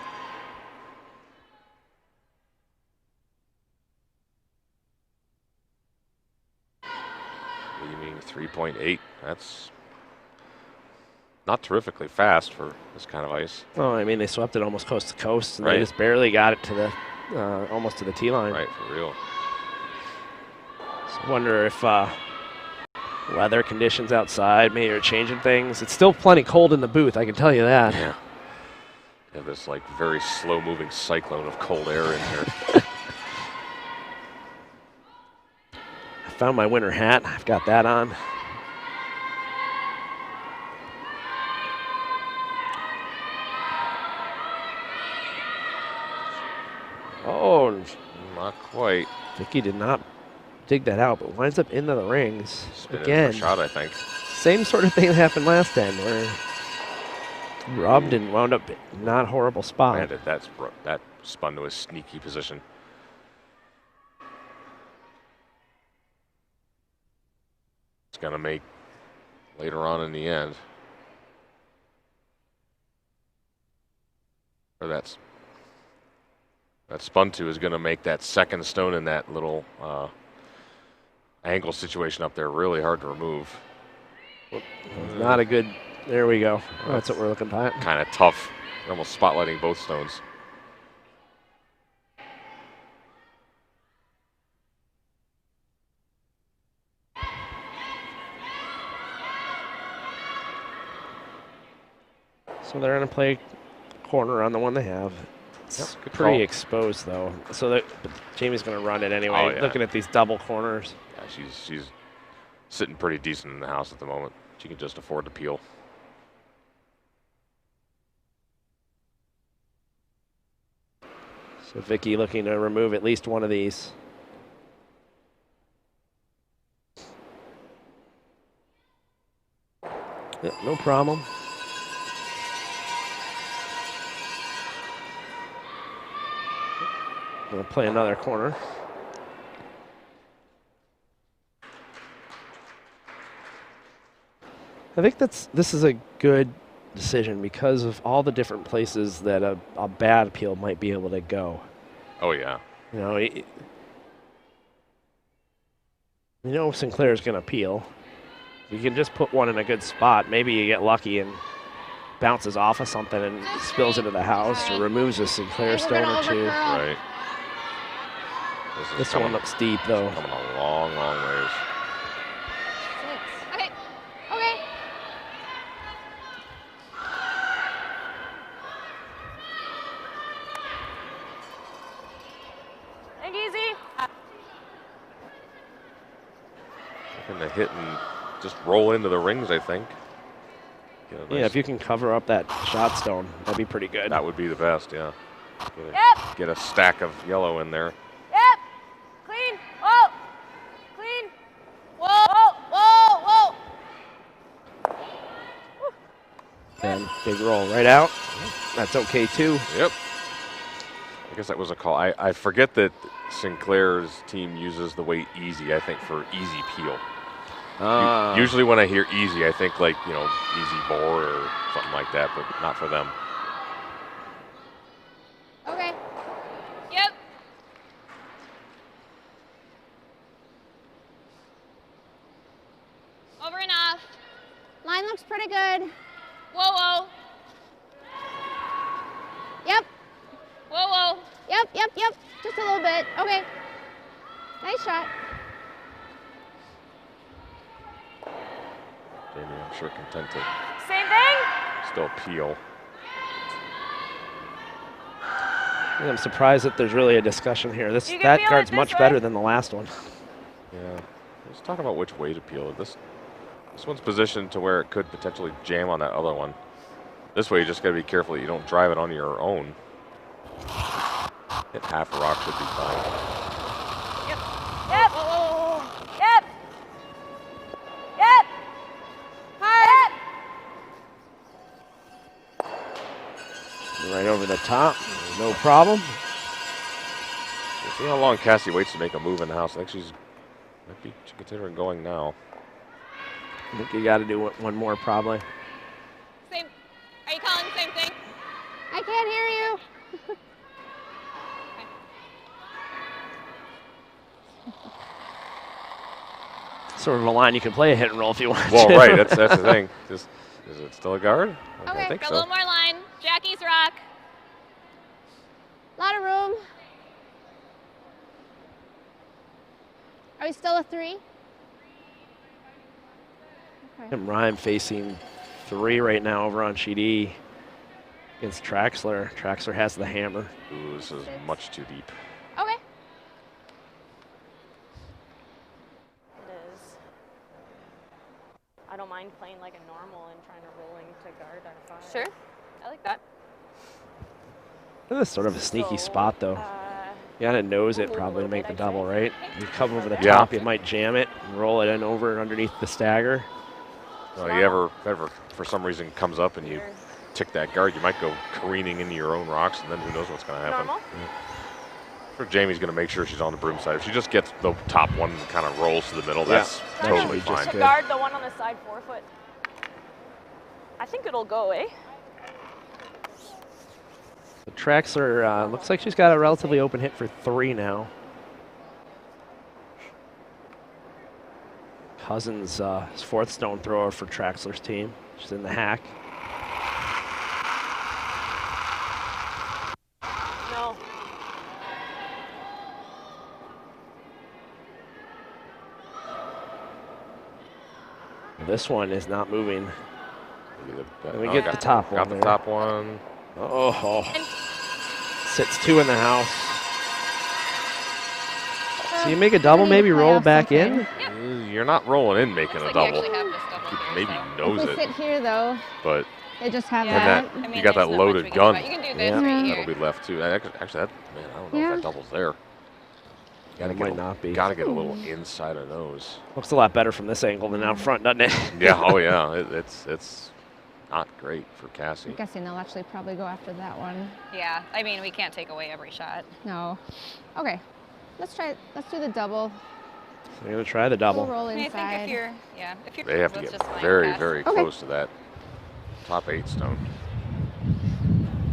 Leaving 3.8. That's not terrifically fast for this kind of ice. Oh, I mean, they swept it almost coast to coast, and Right. they just barely got it to the almost to the tee line. Right, for real. So I wonder if weather conditions outside maybe are changing things. It's still plenty cold in the booth, I can tell you that. Yeah. You have this like very slow-moving cyclone of cold air in here. I found my winter hat. I've got that on. Oh, Not quite. Vicky did not dig that out, but winds up into the rings Spin again. in for a shot, I think. Same sort of thing that happened last time, where rubbed and wound up not horrible spot. Man, that spun to a sneaky position. It's gonna make later on in the end. Or that spun to is gonna make that second stone in that little angle situation up there really hard to remove. Not a good. There we go. That's what we're looking at. Kind of tough. You're almost spotlighting both stones. So they're going to play corner on the one they have. It's Yep, good pretty call. exposed, though. So that, but Jamie's going to run it anyway, Oh, yeah. looking at these double corners. Yeah, she's sitting pretty decent in the house at the moment. She can just afford to peel. So Vicky looking to remove at least one of these. Yeah, no problem. Gonna play another corner. I think this is a good decision because of all the different places that a bad appeal might be able to go. Oh, yeah. You know Sinclair's going to appeal. You can just put one in a good spot. Maybe you get lucky and bounces off of something and spills into the house or removes a Sinclair stone or two. Right. This one looks deep, though. Coming a long, long ways. Okay. Okay. Think easy. Looking to hit and just roll into the rings, I think. Get a Yeah, nice- if you can cover up that shot stone, that'd be pretty good. That would be the best, yeah. Yep. Get a stack of yellow in there. Yep. Clean. Whoa. Clean. Whoa, whoa, whoa. And big roll right out. That's okay, too. Yep. I guess that was a call. I forget that Sinclair's team uses the weight easy, I think, for easy peel. Usually when I hear easy, I think like, easy bore or something like that, but not for them. Okay. Yep. Over and off. Line looks pretty good. Whoa, whoa. Yep. Whoa, whoa. Yep. Just a little bit. Okay. Nice shot. Jamie, I'm sure content to Same thing. still peel. I'm surprised that there's really a discussion here. You can That feel card's it this much way. better than the last one. Yeah. Let's talk about which way to peel. This one's positioned to where it could potentially jam on that other one. This way, you just got to be careful that you don't drive it on your own. Hit half a rock should be fine. Yep. Yep. Yep. Hard. Right over the top. No problem. We'll see how long Cassie waits to make a move in the house. I think might be considering going now. I think you got to do one more probably. Same. Are you calm? Sort of a line you can play a hit and roll if you want Well, to. right. That's the thing. Is it still a guard? Okay, I think got so. a little more line. Jackie's rock. Lot of room. Are we still a 3? Okay. And Ryan facing 3 right now over on sheet E against Traxler. Traxler has the hammer. Ooh, this is much too deep. Okay. It is. I don't mind playing like a normal and trying to rolling to guard at a 5. Sure. I like that. This is sort of a sneaky So, spot, though. You gotta nose it probably to make the double, right? You come over the Yeah. top, you might jam it and roll it in over underneath the stagger. Well, you ever for some reason comes up and you tick that guard, you might go careening into your own rocks, and then who knows what's going to happen. Normal. Sure, Jamie's going to make sure she's on the broom side. If she just gets the top one and kind of rolls to the middle, that's that should totally be just fine. To good. guard the one on the side 4-foot. I think it'll go, eh? The Traxler looks like she's got a relatively open hit for 3 now. Cousins is 4th stone thrower for Traxler's team. She's in the hack. No. This one is not moving. Let me Oh, get got the top one. Got the there. top one. Oh. Sits 2 in the house. So you make a double, maybe roll back in? You're not rolling in making a Looks like you double. actually have this double You here, maybe so. knows If we it, sit here, though, but they just have and that. that I mean, you got there's that not much we loaded can do gun. about it. You can do this Yeah. right here. That'll be left too. Actually, that man, I don't know Yeah. if that double's there. It might not be. Got to get a little inside of nose. Looks a lot better from this angle than out front, doesn't it? Yeah. Oh yeah. It's not great for Cassie. I'm guessing they'll actually probably go after that one. Yeah, I mean, we can't take away every shot. No. Okay. Let's do the double. So we're going to try the We'll double. roll I think inside. if you're, yeah, if you're They have to that's get just fine, very, pass. very Okay. close to that top 8 stone.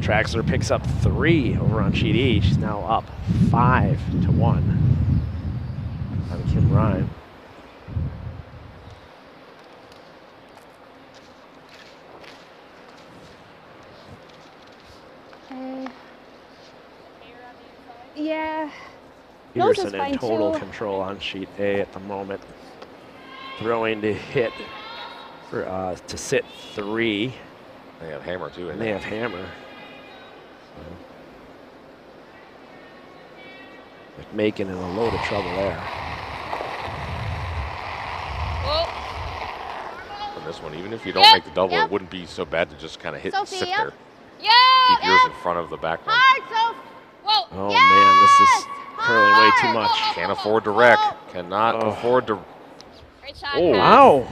Traxler picks up 3 over on sheet E. She's now up 5-1 on Kim Ryan. Okay. Yeah. Nose is Peterson in fine, total too. control on sheet A at the moment. Throwing to hit for to sit 3, They have hammer too. and they have hammer. So making in a load of trouble there. Whoa. For this one, even if you don't Yep, make the double, yep. it wouldn't be so bad to just kind of hit and Sophie, sit yep. there. Yeah. Keep yours in front of the back one. Hard, Soph. Whoa. Oh man, this is curling way too much. Can't afford to wreck. Cannot Oh. afford to. Great shot. Oh, Cass. Wow.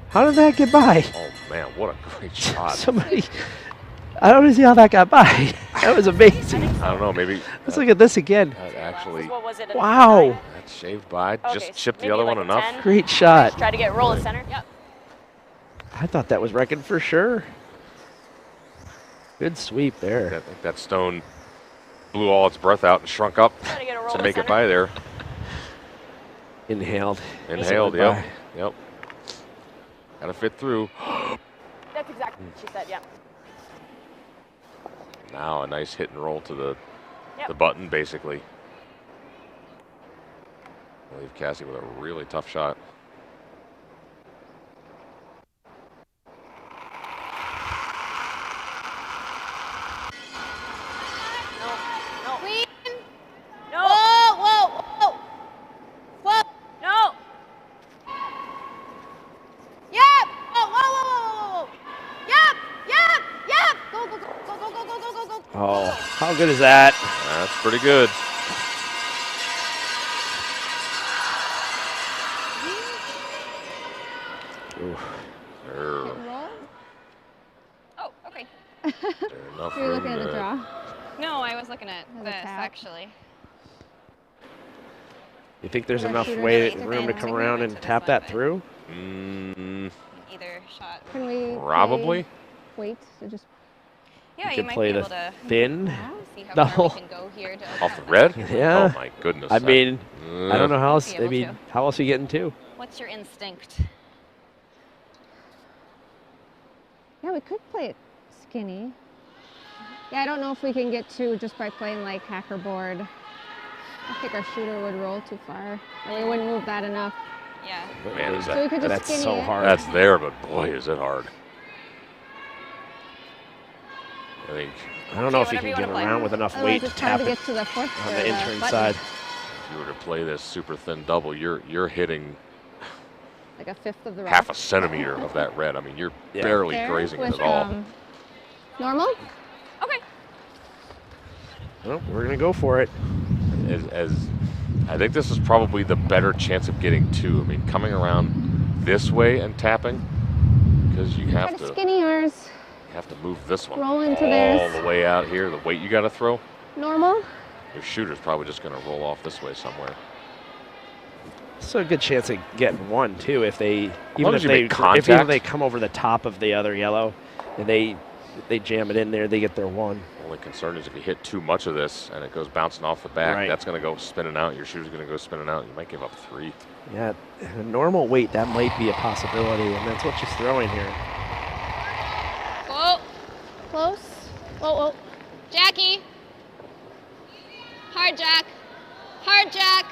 How did that get by? Oh man, what a great shot! Somebody, I don't see how that got by. That was amazing. I don't know. Maybe Let's look at this again. that actually What was it? a Wow. 9? that shaved by. Okay, Just so chipped the maybe other like one a enough. 10. Great shot. Try to get roll at center. Yep. I thought that was wrecking for sure. Good sweep there. I think that stone blew all its breath out and shrunk up Try to get a roll to at make it center. by there. Inhaled. Inhaled. Easily Yep. Yep. Got to fit through. That's exactly what she said, yeah. Now a nice hit and roll to the Yep. button, basically. I'll leave Cassie with a really tough shot. No. Queen. No. Whoa, whoa, whoa. Whoa. No. Yep. Whoa, whoa, whoa, whoa, whoa. Yep, yep, yep. Go, go, go, go, go, go, go, go, go, go. Oh, how good is that? That's pretty good. Ooh. There, Roll. Oh, okay. there enough You're room looking at the to- draw. No, I was looking at As a this tap. actually. You think there's Our enough shooter way doesn't room to fit come in. around To and this tap one, that but- through? Either shot. would- Can we Probably. wait to just Yeah, You you could might play be the able to thin. see how double. far we can go here to Off the open red? that. Yeah. Oh my goodness. I mean, I don't know how else. Be I able mean, to. how else are you getting 2? What's your instinct? Yeah, we could play it skinny. Yeah, I don't know if we can get to just by playing like hacker board. I think our shooter would roll too far. Or we wouldn't move that enough. Yeah. Man, is So we could just That's skinny so it. hard. that's there, but boy, is it hard. I think I don't know if you whatever can you get wanna play. around with enough Otherwise weight to it's hard tap to it get to the fourth on or the intern button. side. if you were to play this super thin double, you're hitting Like a fifth of the half a rest. centimeter of that red. I mean, you're Yeah. barely There grazing it with, at all. Normal? Okay. Well, we're going to go for it. As I think this is probably the better chance of getting two. I mean, coming around this way and tapping, because you Try have to to skinny ours. move this one Roll into all theirs. the way out here. The weight you got to throw, Normal? your shooter's probably just going to roll off this way somewhere. So a good chance of getting one too if they long as you make if contact. they come over the top of the other yellow and they jam it in there, they get their one. Only concern is if you hit too much of this and it goes bouncing off the back, Right. that's going to go spinning out. Your shooter's going to go spinning out. You might give up three. Yeah, a normal weight that might be a possibility, and that's what she's throwing here. Whoa. Close. Whoa, whoa. Jackie. Hard Jack. Hard Jack.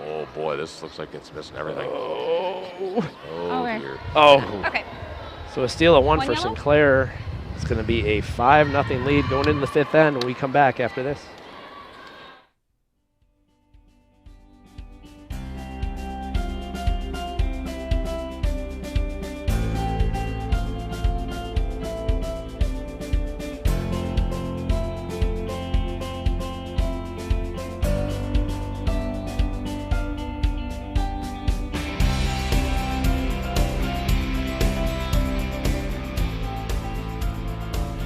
Oh boy, this looks like it's missing everything. Oh, Oh Okay. dear. Okay. So a steal of one One for yellow? Sinclair. It's going to be a 5-0 lead going into the fifth end when we come back after this.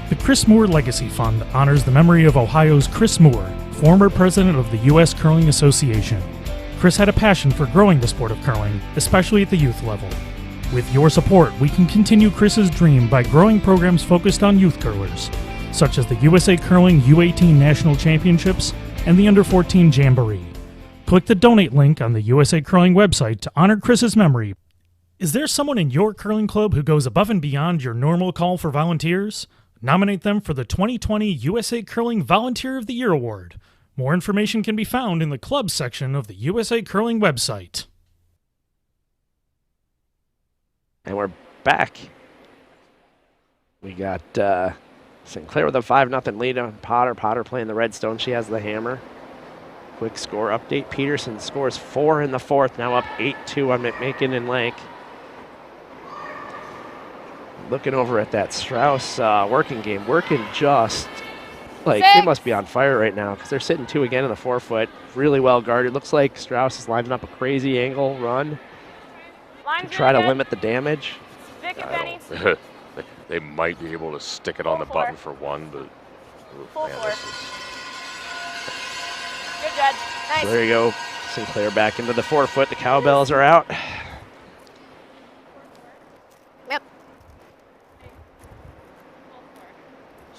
The Chris Moore Legacy Fund honors the memory of Ohio's Chris Moore, former president of the U.S. Curling Association. Chris had a passion for growing the sport of curling, especially at the youth level. With your support, we can continue Chris's dream by growing programs focused on youth curlers, such as the USA Curling U18 National Championships and the Under 14 Jamboree. Click the donate link on the USA Curling website to honor Chris's memory. Is there someone in your curling club who goes above and beyond your normal call for volunteers? Nominate them for the 2020 USA Curling Volunteer of the Year Award. More information can be found in the club section of the USA Curling website. And we're back. We got Sinclair with a 5-0 lead on Potter. Potter playing the Redstone. She has the hammer. Quick score update. Peterson scores 4 in the fourth. Now up 8-2 on McMakin and Lank. Looking over at that Strauss working game. Working just like they must be on fire right now because they're sitting 2 again in the 4-foot. Really well guarded. Looks like Strauss is lining up a crazy angle run to try to limit the damage. Vic and Benny. They might be able to stick it on the button for one, but Full man, four. this is Good, Jed. Nice. So there you go. Sinclair back into the 4-foot. The cowbells are out. Yep.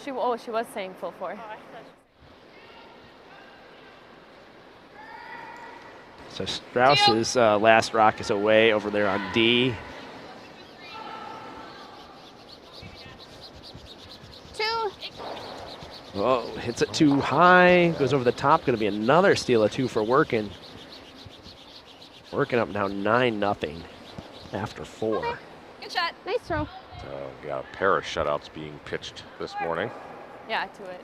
She was saying full four. So Strauss's last rock is away over there on D. 2. Oh, hits it too high. Goes over the top. Going to be another steal of 2 for Workin. Working up now 9-0 after 4. Good shot. Nice throw. we got a pair of shutouts being pitched this morning. Yeah, to it.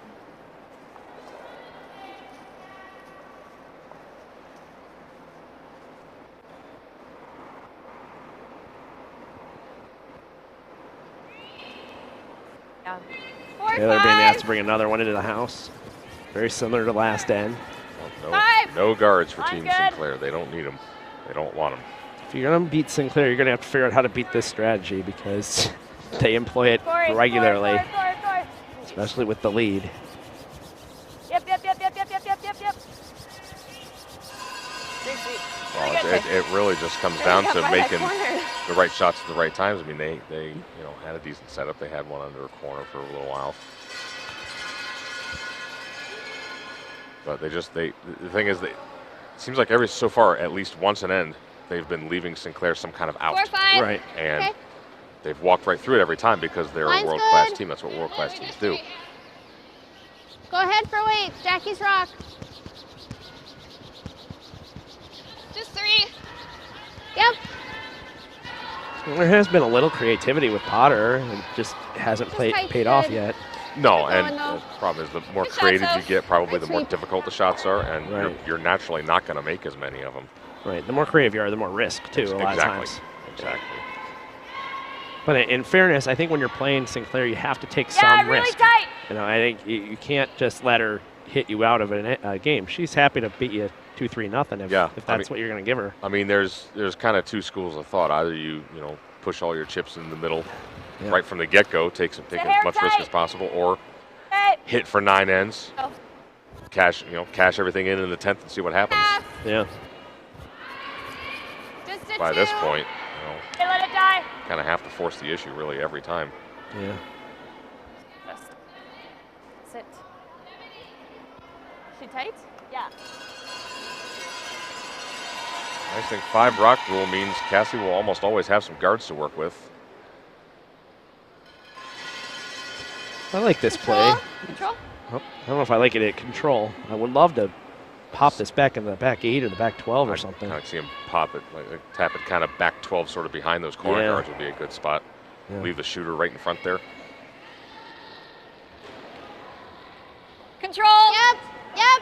Yeah. 4, Taylor being 5. asked to bring another one into the house. Very similar to last end. No, 5. no guards for Line's Team good. Sinclair. They don't need them. They don't want them. If you're going to beat Sinclair, you're going to have to figure out how to beat this strategy because they employ it Corey, regularly, Corey. especially with the lead. Yep. Big sweep. Well, Very good. it really just comes There down you to go, right making that corner. the right shots at the right times. I mean, they had a decent setup. They had one under a corner for a little while. But the thing is, it seems like so far, at least once an end, they've been leaving Sinclair some kind of out. 4-5. Right. And Okay. they've walked right through it every time because they're Line's a world-class good. team. That's what world-class teams do. Go ahead for weights. Jackie's rock. Just 3. Yep. There has been a little creativity with Potter, and just hasn't height paid off good. yet. No, Keep and going, though. the problem is the more Good shot, creative you Soph. get, probably the Nice more sweep. difficult the shots are, and Right. you're naturally not going to make as many of them. Right. The more creative you are, the more risk too. A lot of times. Exactly. But in fairness, I think when you're playing Sinclair, you have to take Yeah, some really risk. tight. You know, I think you can't just let her hit you out of a game. She's happy to beat you 2-3-0 if, Yeah, if I that's mean- what you're going to give her. I mean, there's kind of two schools of thought. Either you push all your chips in the middle Yeah. right from the get-go, take as hair much risk tight. as possible, or Hey. hit for 9 ends, Oh. cash everything in the 10th and see what happens. Yeah. Just a By 2. this point, Hey, let it die. kind of have to force the issue really every time. Yeah. Just sit. She tight? Yeah. I think 5 rock rule means Cassie will almost always have some guards to work with. I like this play. Control. Oh, I don't know if I like it at control. I would love to pop this back in the back 8 or the back 12 or something. I see him pop it, like tap it kind of back 12, sort of behind those corner Yeah. guards would be a good spot. Yeah. Leave the shooter right in front there. Control. Yep. Yep.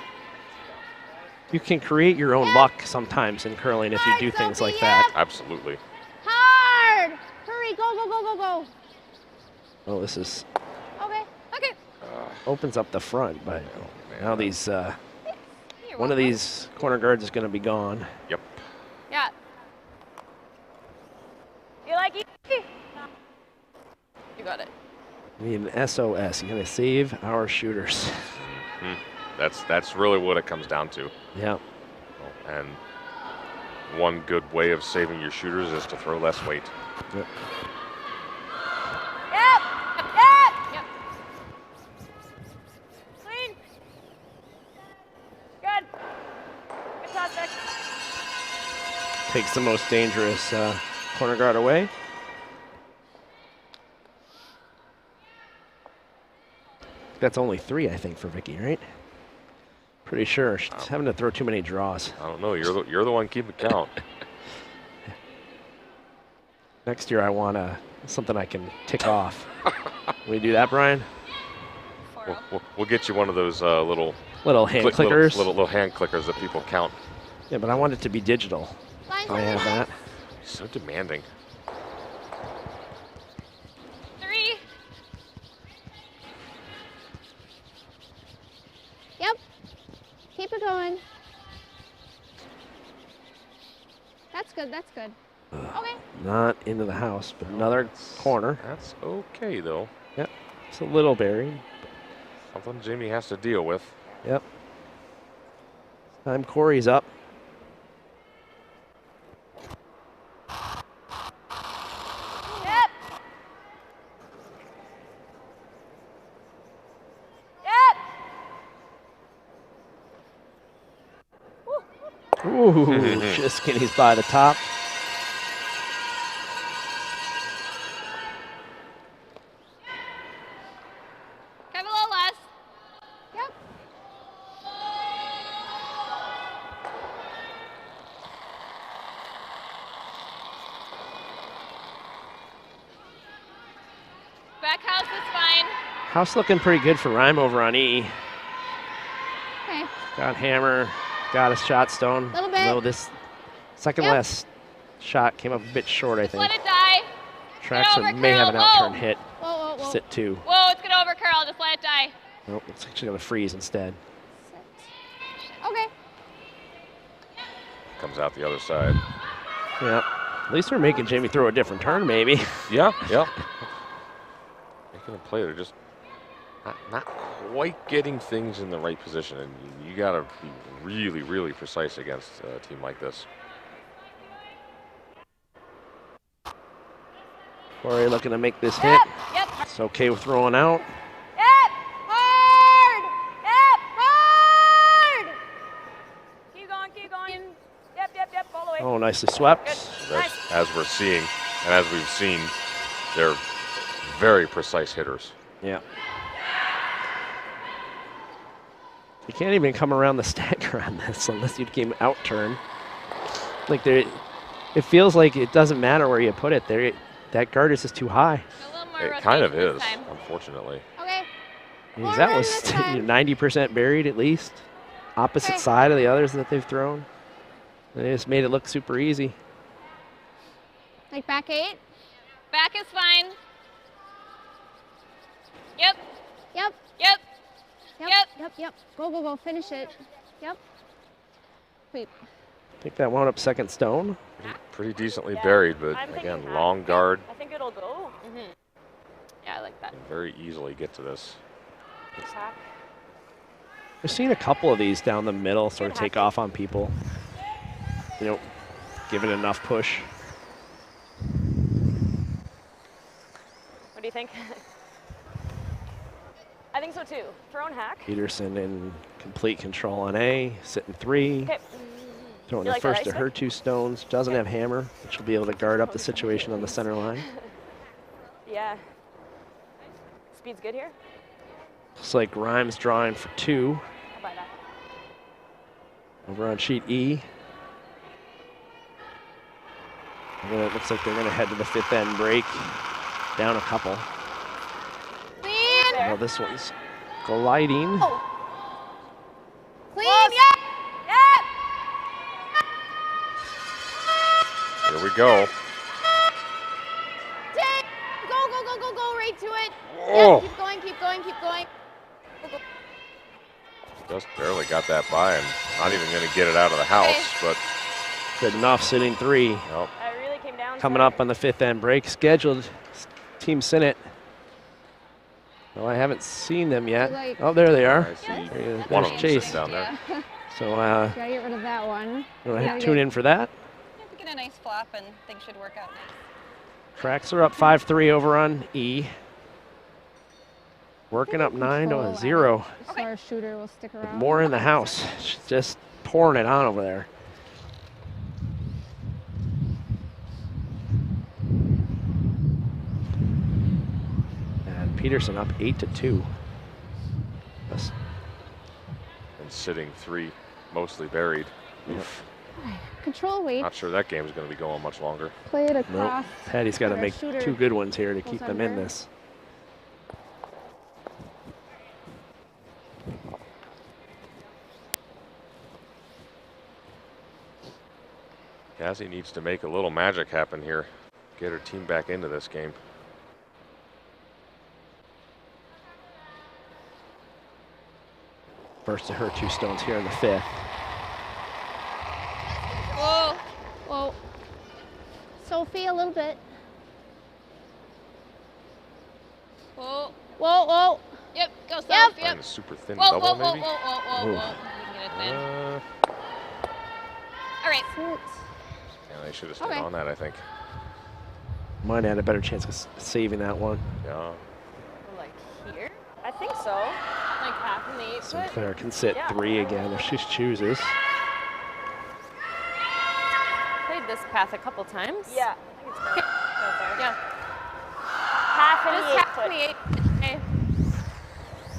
You can create your own luck sometimes in curling if you do things like that. Absolutely. Hard. Hurry. Go, go, go, go, go. Oh, this is Okay. Okay. opens up the front, but Man, now these You're one of welcome. these corner guards is going to be gone. Yep. Yeah. You like it? You got it. We need an SOS. You're going to save our shooters. That's really what it comes down to. Yeah. And one good way of saving your shooters is to throw less weight. Yep. Yep. Yep. Yep. Clean. Good. Good toss, Vic. Takes the most dangerous corner guard away. That's only 3, I think, for Vicky, right? Pretty sure. She's having to throw too many draws. I don't know. You're the one keeping count. Next year, I want something I can tick off. We do that, Brian? We'll get you one of those little Little hand clickers. little hand clickers that people count. Yeah, but I want it to be digital. Line's I have that. So demanding. 3. Yep. Keep it going. That's good. That's good. Okay. Not into the house, but another corner. That's okay though. Yep. It's a little buried. Something Jamie has to deal with. Yep. Time Corey's up. Yep. Yep. Ooh, just skinnies by the top. Have a little less. Yep. Back house is fine. House looking pretty good for Rhyme over on E. Okay. Got hammer, got a shot stone. Little bit. No, this second Yep. last shot came up a bit short, I Just think. let it die. Traxon over, may have an Carol. outturn Whoa. hit. Whoa, whoa, whoa. Sit 2. Whoa, it's gonna overcurl. Just let it die. Nope, it's actually going to freeze instead. Okay. Comes out the other side. Yeah. At least we're making Jamie throw a different turn, maybe. Yeah. Making a play, they're just not quite getting things in the right position, and you got to be really, really precise against a team like this. Corey looking to make this hit. Yep. Yep. It's okay with throwing out. Yep. Hard. Yep. Hard. Keep going. Keep going. Yep. Yep. Yep. All the way. Oh, Oh, nicely swept. As we're seeing, and as we've seen, they're very precise hitters. Yeah. You can't even come around the stagger on this unless you came out turn. Like it feels like it doesn't matter where you put it. There, that guard is just too high. It kind of is, unfortunately. Okay. That was 90% buried at least. Opposite side of the others that they've thrown. They just made it look super easy. Like back 8? Back is fine. Yep. Yep. Yep. Yep. Go. Finish it. Yep. Wait. I think that wound up second stone. Pretty decently buried, but again, long guard. I think it'll go. Yeah, I like that. Can very easily get to this. We've seen a couple of these down the middle sort of take off on people. You know, give it enough push. What do you think? I think so too. Thrown hack. Peterson in complete control on A, sitting 3. Okay. Throwing the first to her 2 stones. Doesn't have hammer, but she'll be able to guard up the situation on the center line. Yeah. Speed's good here. Looks like Rhymes drawing for 2. I'll buy that. Over on sheet E. And then it looks like they're going to head to the 5th end break. Down a couple. Clean. Well, this one's gliding. Oh. Clean. Yep. Here we go. Go right to it. Oh. Yep, keep going. Go. Just barely got that by and not even going to get it out of the house, but Good enough, sitting 3. nope. I really came down. Coming up on the 5th end break. Scheduled Team Senate. No, I haven't seen them yet. Like- Oh, there they are. I see There's one of them Chase. sitting down there. So Gotta get rid of that one. tune in for that. You have to get a nice flop and things should work out nice. Cracks are up 5-3 over on E. Working up 9 to Control, a 0. So our shooter will stick around. More in the house. She's just pouring it on over there. And Peterson up 8-2. That's And sitting 3, mostly buried. Oof. Control weight. Not sure that game's going to be going much longer. Play it Nope. across. Patty's got to Our make shooter 2 good ones here to goes keep them in under. this. Cassie needs to make a little magic happen here. Get her team back into this game. First to her 2 stones here in the 5th. Whoa. Sophie, a little bit. Whoa. Yep, go Soph. Yep. Playing a super thin Whoa. double, maybe? You can get it thin. All right. Sit. Yeah, they should have stayed Okay. on that, I think. Mine had a better chance of saving that one. Yeah. Like here? I think so. Like half an 8 foot. Sinclair can sit Yeah. 3 again if she chooses. Played this path a couple times. Yeah. I think it's good. Go there. Yeah. Half an Just 8 half foot. the 8. Okay.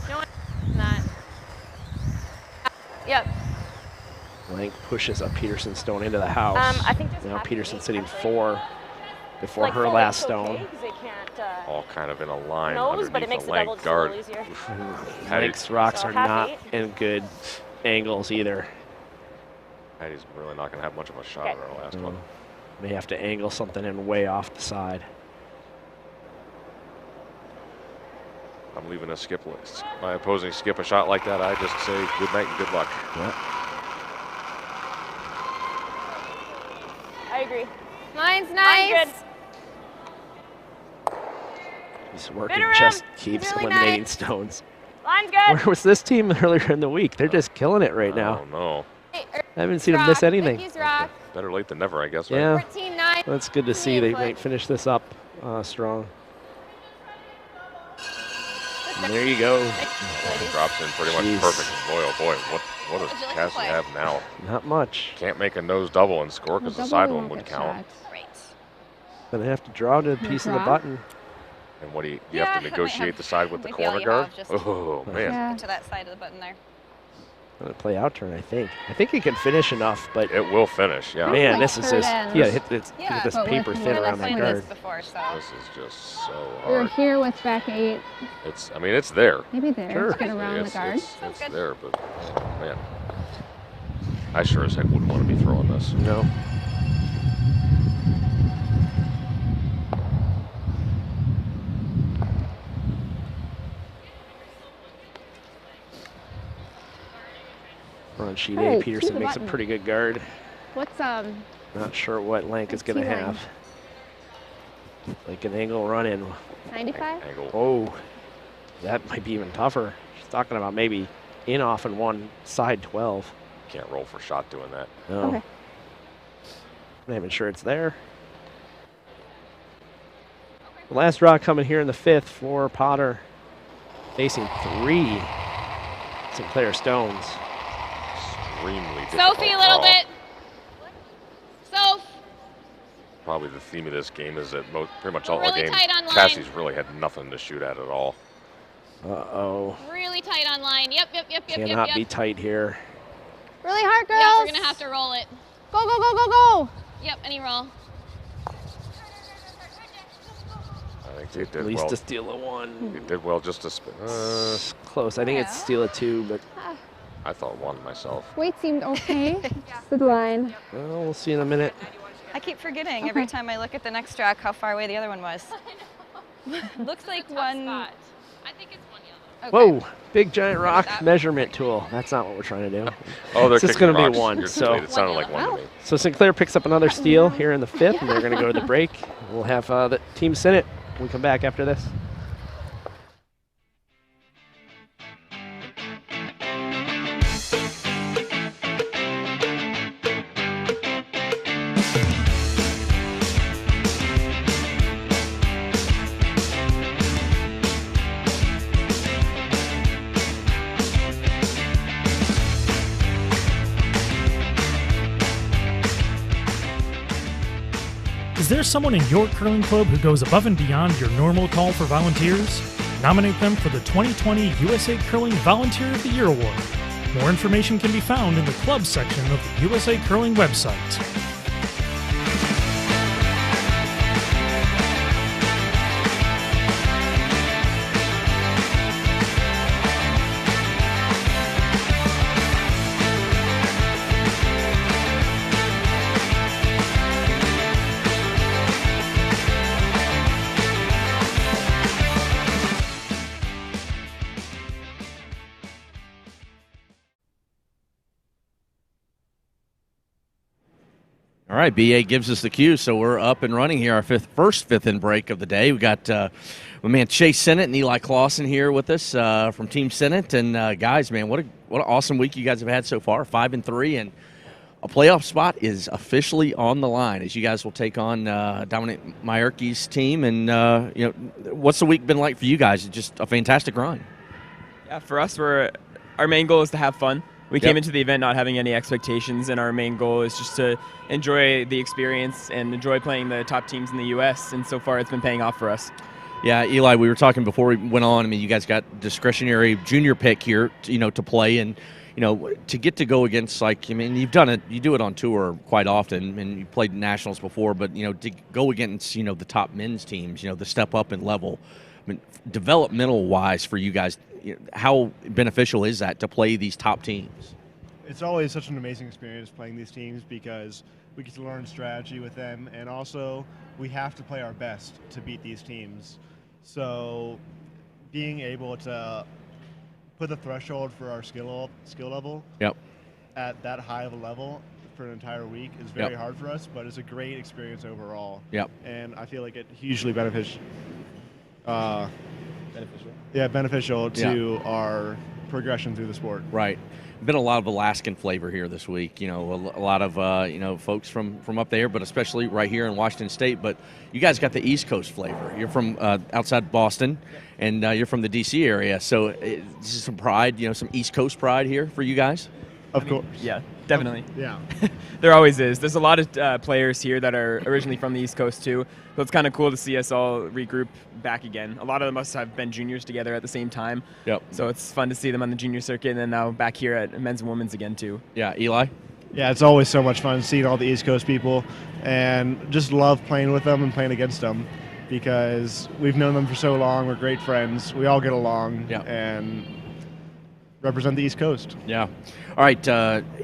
No one. That. Yep. Blank pushes up Peterson stone into the house. I think just now half an Peterson 8, sitting actually. 4 before Like her full last eight's okay, stone. 'cause they can't, All kind of in a line nose, but it underneath makes the the lank double just a guard. little easier. Blank's rocks So are half not 8. in good angles either. Patty's really not going to have much of a shot Okay. on her last So one. may have to angle something in way off the side. I'm leaving my opposing skip a shot like that. I just say good night and good luck. Yep. I agree. Mine's I'm nice. good. He's working, Spin around. just keeps Really eliminating nice. stones. Line's good. Where was this team earlier in the week? They're just killing it right now. Oh, no. Hey, I haven't seen them miss anything. Vicky's rock. Better late than never, I guess, right? Yeah, 14-9. that's good to see. They 8 might foot. finish this up strong. And there you go. Drops in pretty much Jeez. perfect. Boy, oh boy, what What does Cassie have now? Not much. Can't make a nose double and score because the side one would count. Great. Gonna have to draw to a piece of the button. And what do you have to negotiate the side with the maybe all corner you guard? have, just Oh, man. Yeah. To that side of the button there. Gonna play out turn, I think. I think he can finish enough, but It will finish, yeah. man, like this is third just ends. hit this but paper with thin more around than that Played guard. this before, so. This is just so We were hard. here with back 8. I mean, it's there. Maybe there. Sure. Let's get around the It's, guard. it's there, but oh, man. I sure as heck wouldn't want to be throwing this. No. We're on sheet All A. right, Peterson to the makes a button. pretty good guard. What's Not sure what Lank is What's going to T-line? have. Like an angle run in. 95? Angle. Oh, that might be even tougher. She's talking about maybe in off and one side 12. Can't roll for shot doing that. No. Okay. Not even sure it's there. The last draw coming here in the 5th for Potter. Facing 3 Sinclair Stones. Extremely difficult Sophie, a little draw. bit. Soph. Probably the theme of this game is that pretty much all Really game, tight on line. Cassie's really had nothing to shoot at all. Uh-oh. Really tight on line. Yep. Cannot be tight here. Really hard, girls. Yeah, we're going to have to roll it. Go, go, go, go, go. Yep, any roll. I think they At did least well. to steal a 1. They did well just to spin. Close. I think it's steal a 2, but I thought one myself. Weight seemed okay. Just the line. well, we'll see in a minute. I keep forgetting every time I look at the next track how far away the other one was. Looks like one. I think it's one yellow. Whoa, big giant rock measurement tool. That's not what we're trying to do. Oh, they're It's just kicking gonna be rocks. 1, You're so- It sounded like one to me. So Sinclair picks up another steal here in the 5th, and they're going to go to the break. We'll have the Team Senate when we come back after this. Is there someone in your curling club who goes above and beyond your normal call for volunteers? Nominate them for the 2020 USA Curling Volunteer of the Year Award. More information can be found in the club section of the USA Curling website. All right, BA gives us the cue, so we're up and running here. Our first fifth in break of the day. We got my man Chase Sennett and Eli Clausen here with us from Team Sennett. And guys, man, what an awesome week you guys have had so far. 5-3, and a playoff spot is officially on the line as you guys will take on Dominic Myerke's team. And what's the week been like for you guys? It's just a fantastic run. Yeah, for us, our main goal is to have fun. We came into the event not having any expectations, and our main goal is just to enjoy the experience and enjoy playing the top teams in the U.S., and so far it's been paying off for us. Yeah, Eli, we were talking before we went on. I mean, you guys got discretionary junior pick here, to play, and to get to go against, you've done it. You do it on tour quite often, and you played nationals before. But to go against the top men's teams, the step up in level. I mean, developmental wise for you guys, how beneficial is that to play these top teams? It's always such an amazing experience playing these teams because we get to learn strategy with them, and also we have to play our best to beat these teams. So being able to put the threshold for our skill level at that high of a level for an entire week is very hard for us, but it's a great experience overall. And I feel like it hugely beneficial to our progression through the sport. Right. Been a lot of Alaskan flavor here this week. A lot of folks from up there, but especially right here in Washington State. But you guys got the East Coast flavor. You're from outside Boston, and you're from the D.C. area. So this is some pride, some East Coast pride here for you guys. Of course. Yeah, definitely. Yeah. There always is. There's a lot of players here that are originally from the East Coast too, so it's kind of cool to see us all regroup back again. A lot of them must have been juniors together at the same time. Yep. So it's fun to see them on the junior circuit, and then now back here at men's and women's again too. Yeah, Eli? Yeah, it's always so much fun seeing all the East Coast people, and just love playing with them and playing against them because we've known them for so long. We're great friends. We all get along and represent the East Coast. Yeah. All right,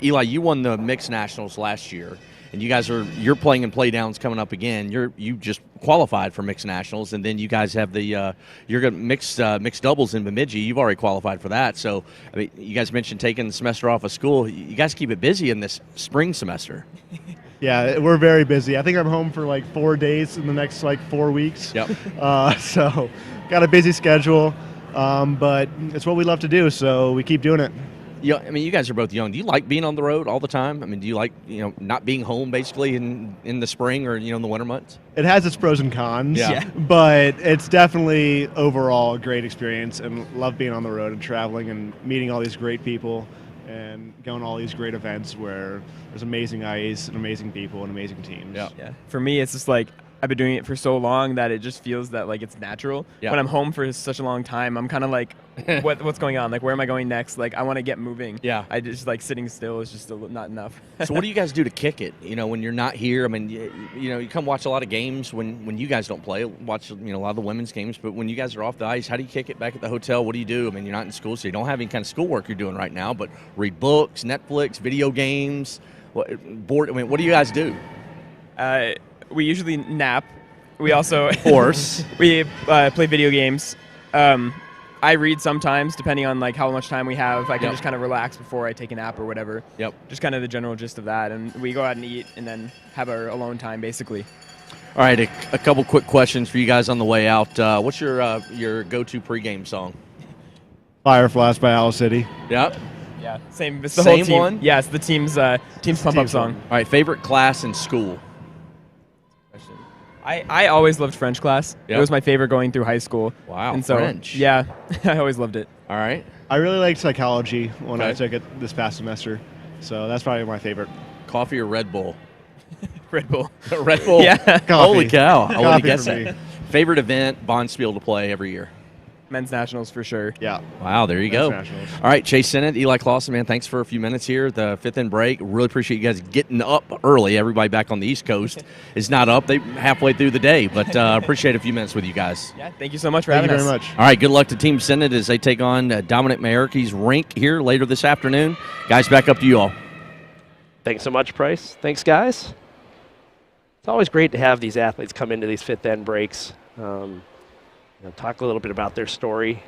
Eli, you won the mixed nationals last year, and you're playing in play downs coming up again. You just qualified for mixed nationals, and then you guys have the you're going to mixed doubles in Bemidji. You've already qualified for that. So I mean, you guys mentioned taking the semester off of school. You guys keep it busy in this spring semester. Yeah, we're very busy. I think I'm home for like 4 days in the next like 4 weeks. Yep. So got a busy schedule, but it's what we love to do, so we keep doing it. Yeah, I mean, you guys are both young. Do you like being on the road all the time? I mean, do you like not being home basically in the spring or in the winter months? It has its pros and cons, but it's definitely overall a great experience, and love being on the road and traveling and meeting all these great people and going to all these great events where there's amazing ice and amazing people and amazing teams. Yeah. For me, it's just like I've been doing it for so long that it just feels that like it's natural. Yeah. When I'm home for such a long time, I'm kind of like, what's going on? Like, where am I going next? Like, I want to get moving. Yeah. I just like sitting still is just not enough. So what do you guys do to kick it? When you're not here, I mean, you come watch a lot of games when you guys don't play. Watch a lot of the women's games, but when you guys are off the ice, how do you kick it back at the hotel? What do you do? I mean, you're not in school, so you don't have any kind of schoolwork you're doing right now. But read books, Netflix, video games, what do you guys do? We usually nap. We also, of course, we play video games. I read sometimes, depending on like how much time we have. I can just kind of relax before I take a nap or whatever. Yep. Just kind of the general gist of that, and we go out and eat, and then have our alone time, basically. All right, a couple quick questions for you guys on the way out. What's your go-to pregame song? Fireflies by Owl City. Yep. Yeah, same. It's the Same whole team. one? Yeah, it's the team's pump up song. All right, favorite class in school? I always loved French class. Yep. It was my favorite going through high school. Wow, and so, French. Yeah, I always loved it. All right. I really liked psychology when I took it this past semester, so that's probably my favorite. Coffee or Red Bull? Red Bull. Red Bull? Yeah. Coffee. Holy cow. I wouldn't Coffee guess for me. that. Favorite event, Bonspiel to play every year? Men's nationals for sure. Yeah. Wow, there you go. Nationals. All right, Chase Sennett, Eli Clausen, man, thanks for a few minutes here. The fifth end break. Really appreciate you guys getting up early. Everybody back on the East Coast is not up. They halfway through the day, but appreciate a few minutes with you guys. Yeah, thank you so much for having us. Thank you very much. All right, good luck to Team Sennett as they take on Dominic Mayorki's rink here later this afternoon. Guys, back up to you all. Thanks so much, Price. Thanks, guys. It's always great to have these athletes come into these fifth end breaks. Talk a little bit about their story.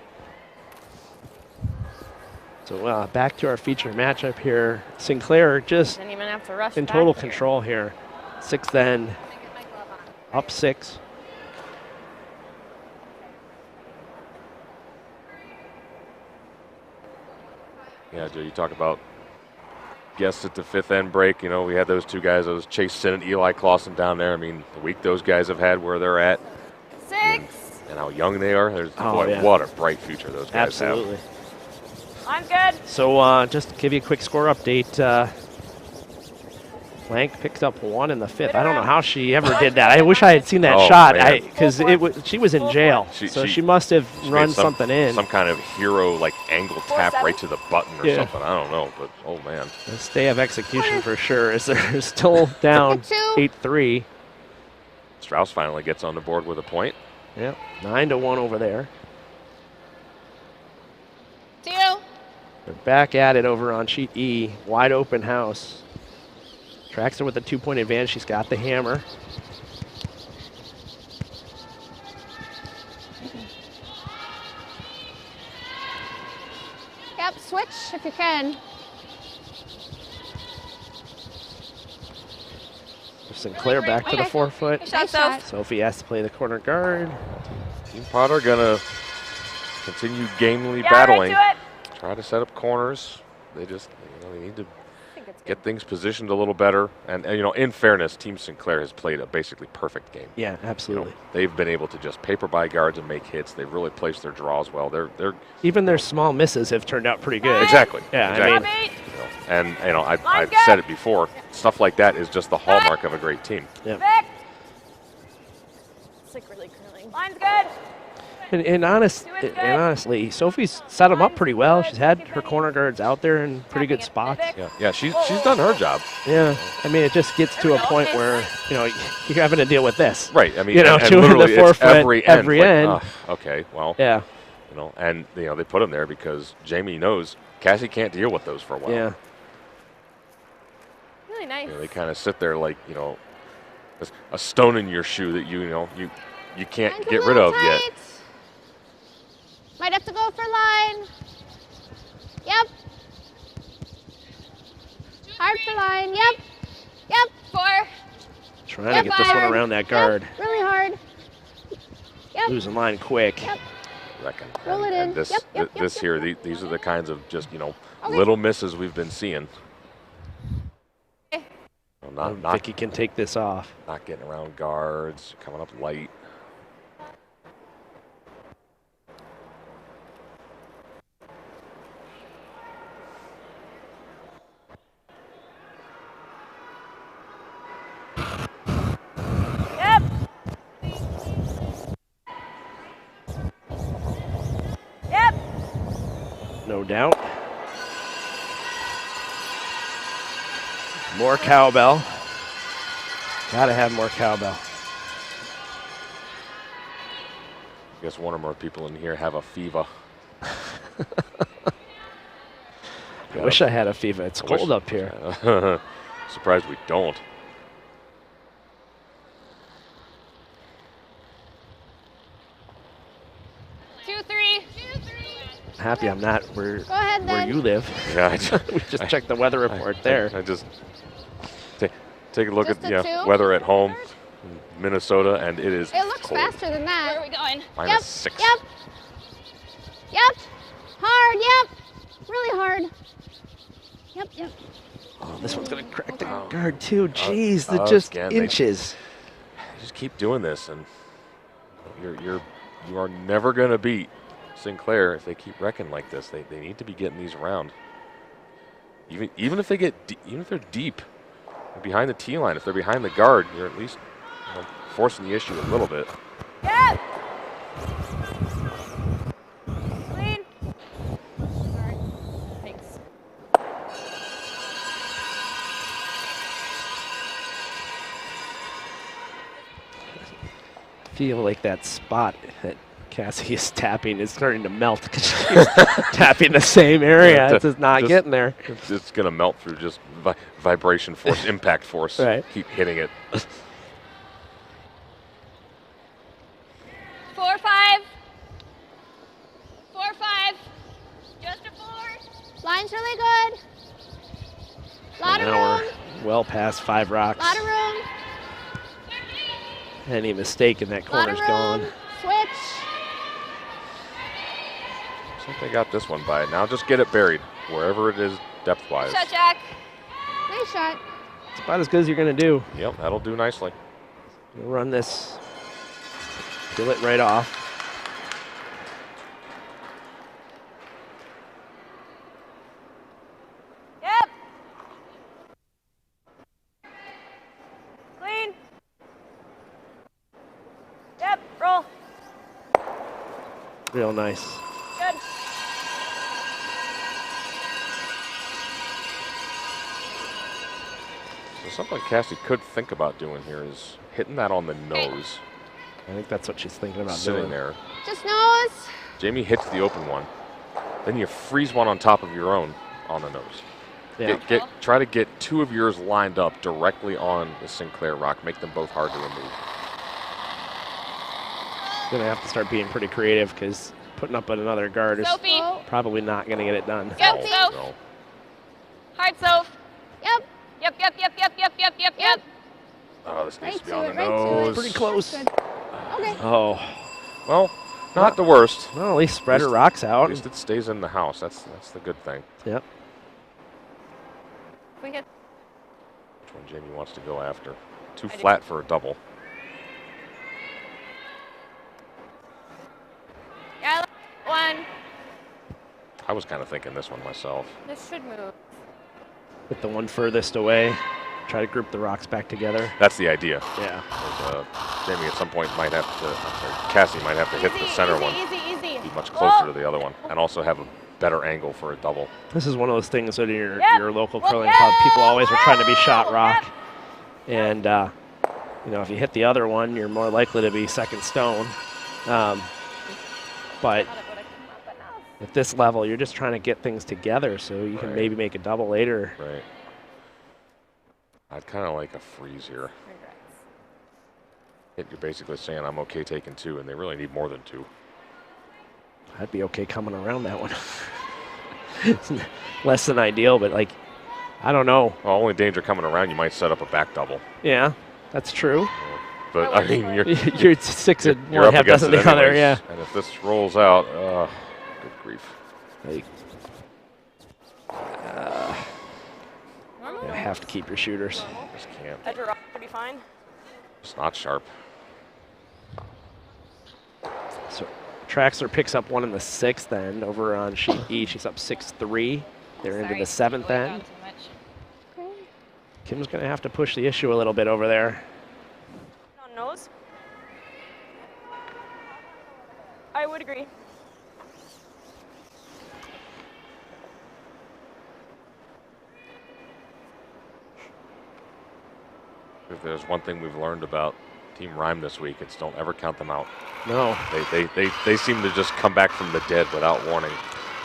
So back to our feature matchup here. Sinclair just Didn't even have to rush in back total here. control here. Sixth end, up 6. Yeah, Joe, you talk about guests at the fifth end break. We had those two guys, those Chase Sennett, Eli Clausen down there. I mean, the week those guys have had where they're at. 6. And how young they are. Yeah. What a bright future those guys Absolutely. have. I'm good. So just to give you a quick score update, Blank picked up 1 in the 5th. I don't know how she ever did that. I wish I had seen that shot because she was in jail. She must have run something in. Some kind of hero angle tap right to the button or something. I don't know, but oh man. This day of execution for sure as they're still down 8-3. Strauss finally gets on the board with a point. Yep, 9-1 over there. 2. They're back at it over on sheet E. Wide open house. Tracks her with a 2-point advantage. She's got the hammer. Yep, switch if you can. Sinclair back to the forefoot. Nice shot. Sophie has to play the corner guard. Team Potter gonna continue gamely Yeah, battling. right to it. Try to set up corners. They just they need to get things positioned a little better. And in fairness, Team Sinclair has played a basically perfect game. Yeah, absolutely. They've been able to just paper by guards and make hits. They've really placed their draws well. They're Even their small misses have turned out pretty good. exactly. Yeah, exactly. I mean, And you know, I've Line's said good. it before. Stuff like that is just the hallmark of a great team. Yeah. Vic. It's like really curling. Line's good. And honestly, Sophie's set them up pretty well. She's had her corner guards out there in pretty good spots. Yeah, she's done her job. Yeah, I mean, it just gets to a point where you're having to deal with this. Right. I mean, and and literally the forefront every end. end. Okay, well. Yeah. You know, and they put him there because Jamie knows Cassie can't deal with those for a while. Yeah. Really nice. They kind of sit there like a stone in your shoe that you can't Line's a get rid little of yet. tight. Might have to go for line. Yep. Hard for line. Yep. Yep. 4. Trying to get this one around that guard. Yep. Really hard. Yep. Losing line quick. Yep. Reckon. Roll it And in. this, Yep, this here, these are the kinds of just Okay. little misses we've been seeing. Well, not Vicky can take this off. not getting around guards, coming up light. Yep. Yep. No doubt. More cowbell. Gotta have more cowbell. I guess one or more people in here have a fever. I wish I had a fever. It's cold up here. Surprised we don't. Two, three. Happy I'm not where ahead, where then. you live. Yeah, We just checked the weather report there. I just take a look Just at a 2? weather at home, in Minnesota, and it is It looks cold. faster than that. Where are we going? Minus 6. Yep. Yep. Hard. Yep. Really hard. Yep. Yep. Oh, this one's gonna crack the guard too. Jeez, Oh, just again, they- inches. Just keep doing this, and you are never going to beat Sinclair if they keep wrecking like this. They need to be getting these around. Even if they get even if they're deep behind the tee line, if they're behind the guard, you're at least forcing the issue a little bit. Yep. Clean. Sorry. Thanks. Feel like that spot that Cassie is tapping is starting to melt because she's tapping the same area. It's just not getting there. It's going to melt through just vibration force, impact force. Right. Keep hitting it. 4, 5. 4, 5. Just a 4. Line's really good. Lot of Now room. we're well past 5 rocks. Lot of room. Any mistake and that Lot corner's of gone. room. Switch. I think they got this one by now. Just get it buried wherever it is depth-wise. Shot, Jack. Nice shot. It's about as good as you're gonna do. Yep, that'll do nicely. Run this. Peel it right off. Yep. Clean. Yep. Roll. Real nice. Good. So something Cassie could think about doing here is hitting that on the nose. I think that's what she's thinking about Sitting doing. there. Just nose. Jamie hits the open one. Then you freeze one on top of your own on the nose. Yeah. Try to get 2 of yours lined up directly on the Sinclair rock. Make them both hard to remove. Gonna have to start being pretty creative because putting up another guard is Sophie. probably not gonna get it done. Yep, No, Soph. no. Hard, Soph. Yep. Yep, yep, yep, yep, yep, yep, yep, yep. Oh, this needs Right to be to on it, the right to it. nose. Pretty close. Good. Okay. Oh, Well, not the worst. well, at least spread her rocks At out. least it stays in the house. That's the good thing. Yep. We get Which one Jamie wants to go after? Too flat for a double. yeah, 1. I was kind of thinking this one myself. This should move. With the one furthest away, try to group the rocks back together. That's the idea. Yeah. And, Jamie at some point might have to, Cassie might have to hit the center one. Easy. Be much closer to the other one, and also have a better angle for a double. This is one of those things that in your local curling club, people always are trying to be shot rock. And, you know, if you hit the other one, you're more likely to be second stone. But at this level, you're just trying to get things together so you can maybe make a double later. Right. I'd kind of like a freeze here. You're basically saying I'm okay taking 2, and they really need more than 2. I'd be okay coming around that one. It's less than ideal, but like, I don't know. Well, only danger coming around, you might set up a back double. Yeah, that's true. But I mean, you're 6 and you're 1 half against dozen it the other, anyways. yeah. And if this rolls out, good grief. Like, you have to keep your shooters. Just can't. Edge of rock should be fine. It's not sharp. So Traxler picks up 1 in the 6th end over on sheet E. She's up 6-3. They're into the 7th end. Kim's going to have to push the issue a little bit over there. On nose. I would agree. If there's one thing we've learned about Team Rhyme this week, it's don't ever count them out. No. They seem to just come back from the dead without warning.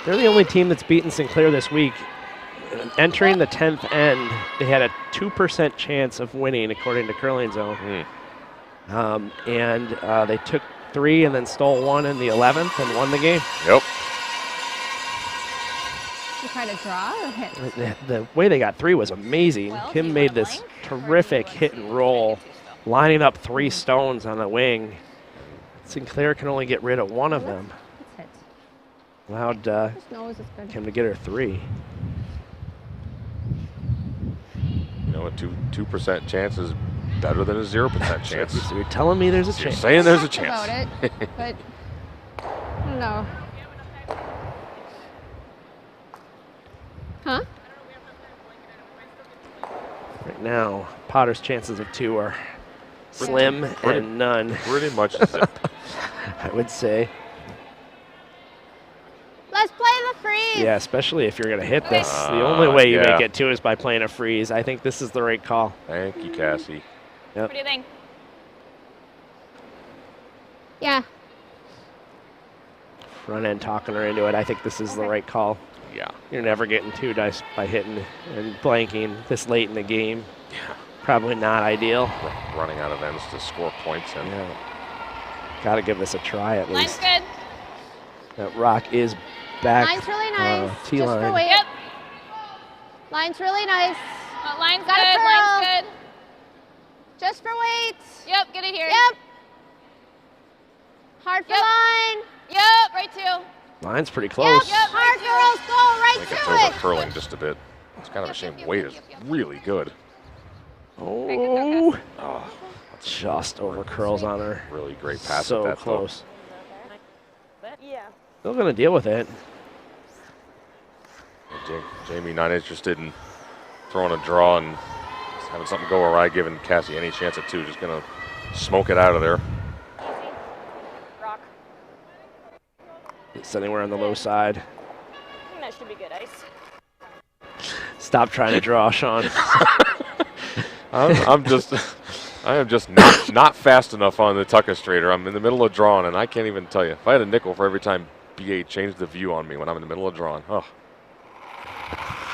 They're the only team that's beaten Sinclair this week. Entering the 10th end, they had a 2% chance of winning, according to Curling Zone. And they took 3 and then stole 1 in the 11th and won the game. Yep. You try to draw or hit? The way they got 3 was amazing. Kim made this terrific hit and roll, lining up 3 stones on the wing. Sinclair can only get rid of 1 of them. Allowed Kim to get her 3. You know, a 2% chance is better than a 0% chance. So you're telling me there's a You're chance. saying there's a chance. About it, but I don't know. Huh? Right now, Potter's chances of 2 are slim and none. Pretty much zip. I would say. Let's play the freeze. Yeah, especially if you're going to hit this. The only way you make it 2 is by playing a freeze. I think this is the right call. Thank you, Cassie. Yep. What do you think? Yeah. Front end talking her into it. I think this is the right call. Yeah. You're never getting 2 dice by hitting and blanking this late in the game. Yeah. Probably not ideal. Running out of ends to score points. And yeah. Got to give this a try at Line's least. good. That rock is back. Line's really nice. Just for T-line. weight. Yep. Line's really nice. Line's Got a good. curl. Line's good. Just for weight. Yep, get it here. Yep. Hard for line. Yep, right to. Line's pretty close. Yep, Hard right girls, go right I think it's to it. over curling just a bit. It's kind of a shame. Weight is really good. Oh, just over curls on her. Really great pass So at that close. Yeah. Still going to deal with it. Jamie not interested in throwing a draw and having something go awry, giving Cassie any chance at 2. Just going to smoke it out of there. Rock. It's anywhere on the low side. I think that should be good ice. Stop trying to draw, Sean. I am just not fast enough on the Tucker Straighter. I'm in the middle of drawing, and I can't even tell you. If I had a nickel for every time BA changed the view on me when I'm in the middle of drawing,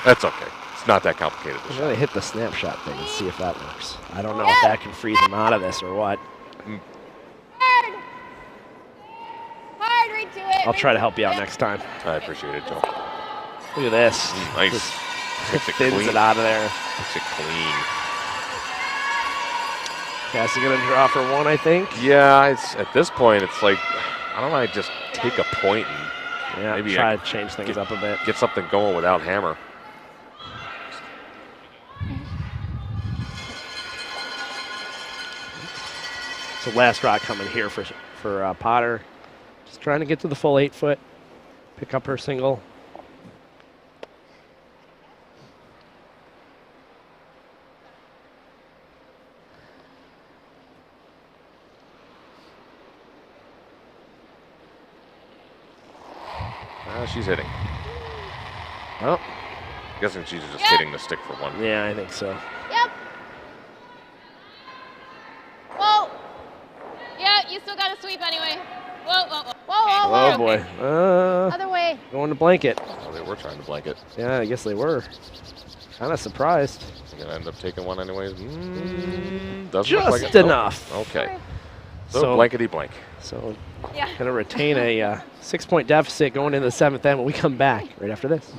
that's okay. It's not that complicated. I'm going to hit the snapshot thing and see if that works. I don't know if that can freeze him out of this or what. Hard. Hard, right to it. I'll try to help you out next time. I appreciate it, Joe. Look at this. Nice. Just Makes it thins clean. it out of there. Makes it clean. Cassie going to draw for 1, I think. Yeah, it's at this point, it's like, I don't know, I just take a point and Yeah, maybe try I to change things up a bit. get something going without hammer. So last rock coming here for Potter. Just trying to get to the full 8 foot. Pick up her single. She's hitting. Oh. Guessing she's just hitting the stick for one. Yeah, I think so. Yep. Whoa. Yeah, you still got to sweep anyway. Whoa, whoa, whoa. Whoa, whoa, Oh, boy. Other way. Going to blanket. Oh, they were trying to blanket. Yeah, I guess they were. Kind of surprised. They're going to end up taking one anyways. Doesn't Just look like it. enough. Nope. Okay. So blankety blank. So going to retain a 6-point deficit going into the 7th end when we come back right after this.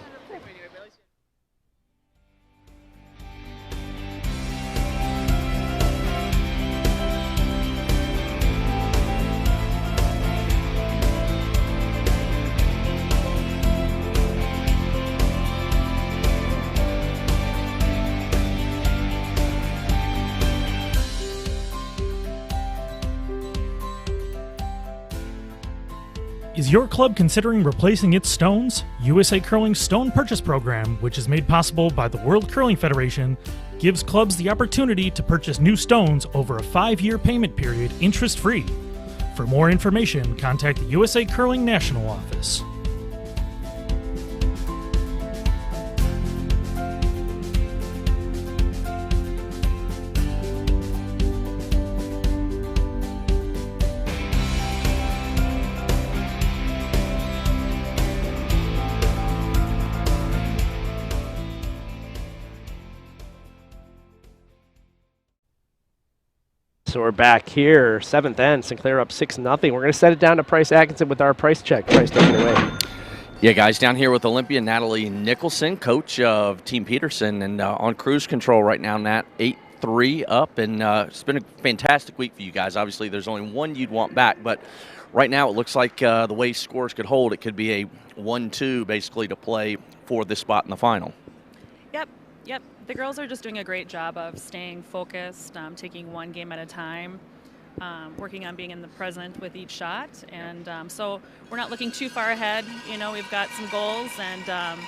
Is your club considering replacing its stones? USA Curling's Stone Purchase Program, which is made possible by the World Curling Federation, gives clubs the opportunity to purchase new stones over a 5-year payment period interest-free. For more information, contact the USA Curling National Office. So we're back here, 7th end, Sinclair up 6-0. We're going to set it down to Price Atkinson with our price check. Price, take it away. Yeah, guys, down here with Olympia Natalie Nicholson, coach of Team Peterson, and on cruise control right now, Nat, 8-3 up, and it's been a fantastic week for you guys. Obviously, there's only one you'd want back, but right now it looks like the way scores could hold, it could be a 1-2 basically to play for this spot in the final. Yep. The girls are just doing a great job of staying focused, taking one game at a time, working on being in the present with each shot. And so we're not looking too far ahead. You know, we've got some goals and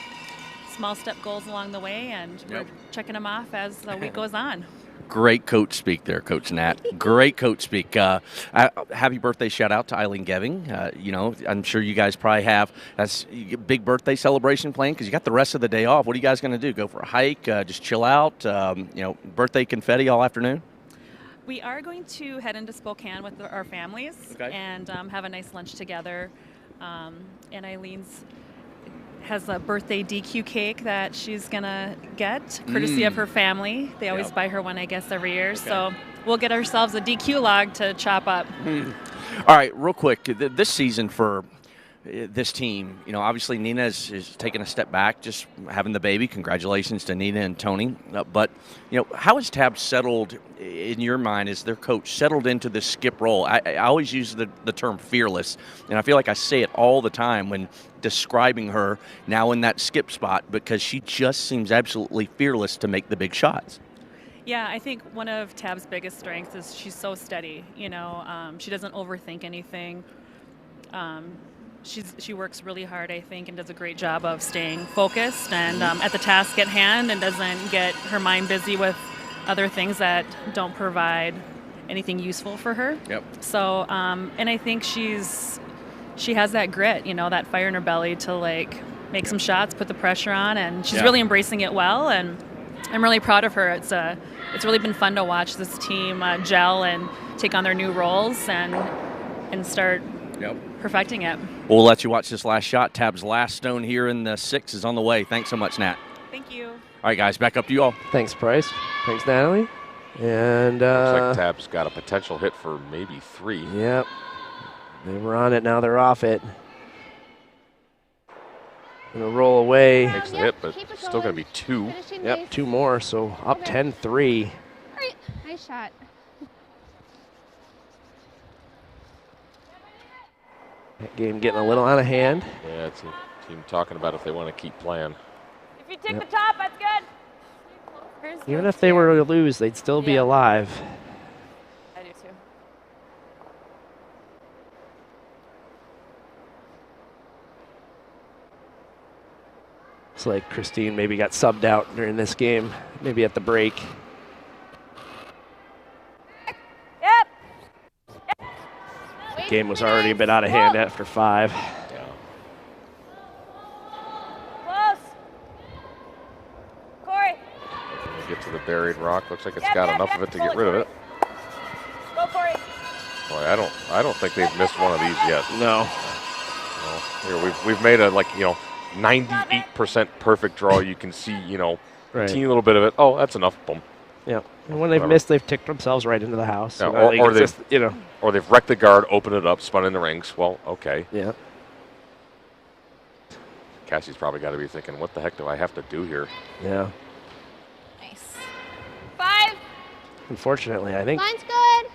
small step goals along the way, and we're checking them off as the week goes on. Great coach speak there, Coach Nat. Great coach speak. Happy birthday shout out to Eileen Geving. You know, I'm sure you guys probably have that's a big birthday celebration planned because you got the rest of the day off. What are you guys going to do? Go for a hike? Just chill out? You know, birthday confetti all afternoon? We are going to head into Spokane with our families and have a nice lunch together. And Eileen's has a birthday DQ cake that she's going to get, courtesy of her family. They always buy her one, I guess, every year. So we'll get ourselves a DQ log to chop up. All right, real quick, this season for this team, you know, obviously Nina is taking a step back, just having the baby. Congratulations to Nina and Tony. But, you know, how has Tab settled, in your mind, as their coach, settled into this skip role? I always use the term fearless, and I feel like I say it all the time when describing her now in that skip spot because she just seems absolutely fearless to make the big shots. Yeah, I think one of Tab's biggest strengths is she's so steady. You know, she doesn't overthink anything. She works really hard, I think, and does a great job of staying focused and at the task at hand, and doesn't get her mind busy with other things that don't provide anything useful for her. So, and I think she has that grit, you know, that fire in her belly to like make some shots, put the pressure on, and she's really embracing it well. And I'm really proud of her. It's really been fun to watch this team gel and take on their new roles and start perfecting it. We'll let you watch this last shot. Tab's last stone here in the 6 is on the way. Thanks so much, Nat. Thank you. All right, guys, back up to you all. Thanks, Price. Thanks, Natalie. And looks like Tab's got a potential hit for maybe 3. Yep. They were on it, now they're off it. Gonna roll away. Makes the hit, but still gonna be 2. Yep, 2 more, so up 10-3. Nice shot. That game getting a little out of hand. Yeah, it's a team talking about if they want to keep playing. If you take the top, that's good. Even if they were to lose, they'd still be alive. I do too. Looks like Christine maybe got subbed out during this game, maybe at the break. Yep. Game was already a bit out of hand after 5. buried rock. Looks like it's got enough of it to get rid of it. Go for it. Boy, I don't think they've missed one of these yet. No. Here we've made a 98% perfect draw. You can see Right. teeny little bit of it. Oh, that's enough. Boom. Yeah. And when they've missed, they've ticked themselves right into the house. Yeah, or they've or they've wrecked the guard, opened it up, spun in the rings. Well, okay. Yeah. Cassie's probably got to be thinking, what the heck do I have to do here? Yeah. Nice. 5. Unfortunately, I think Line's good.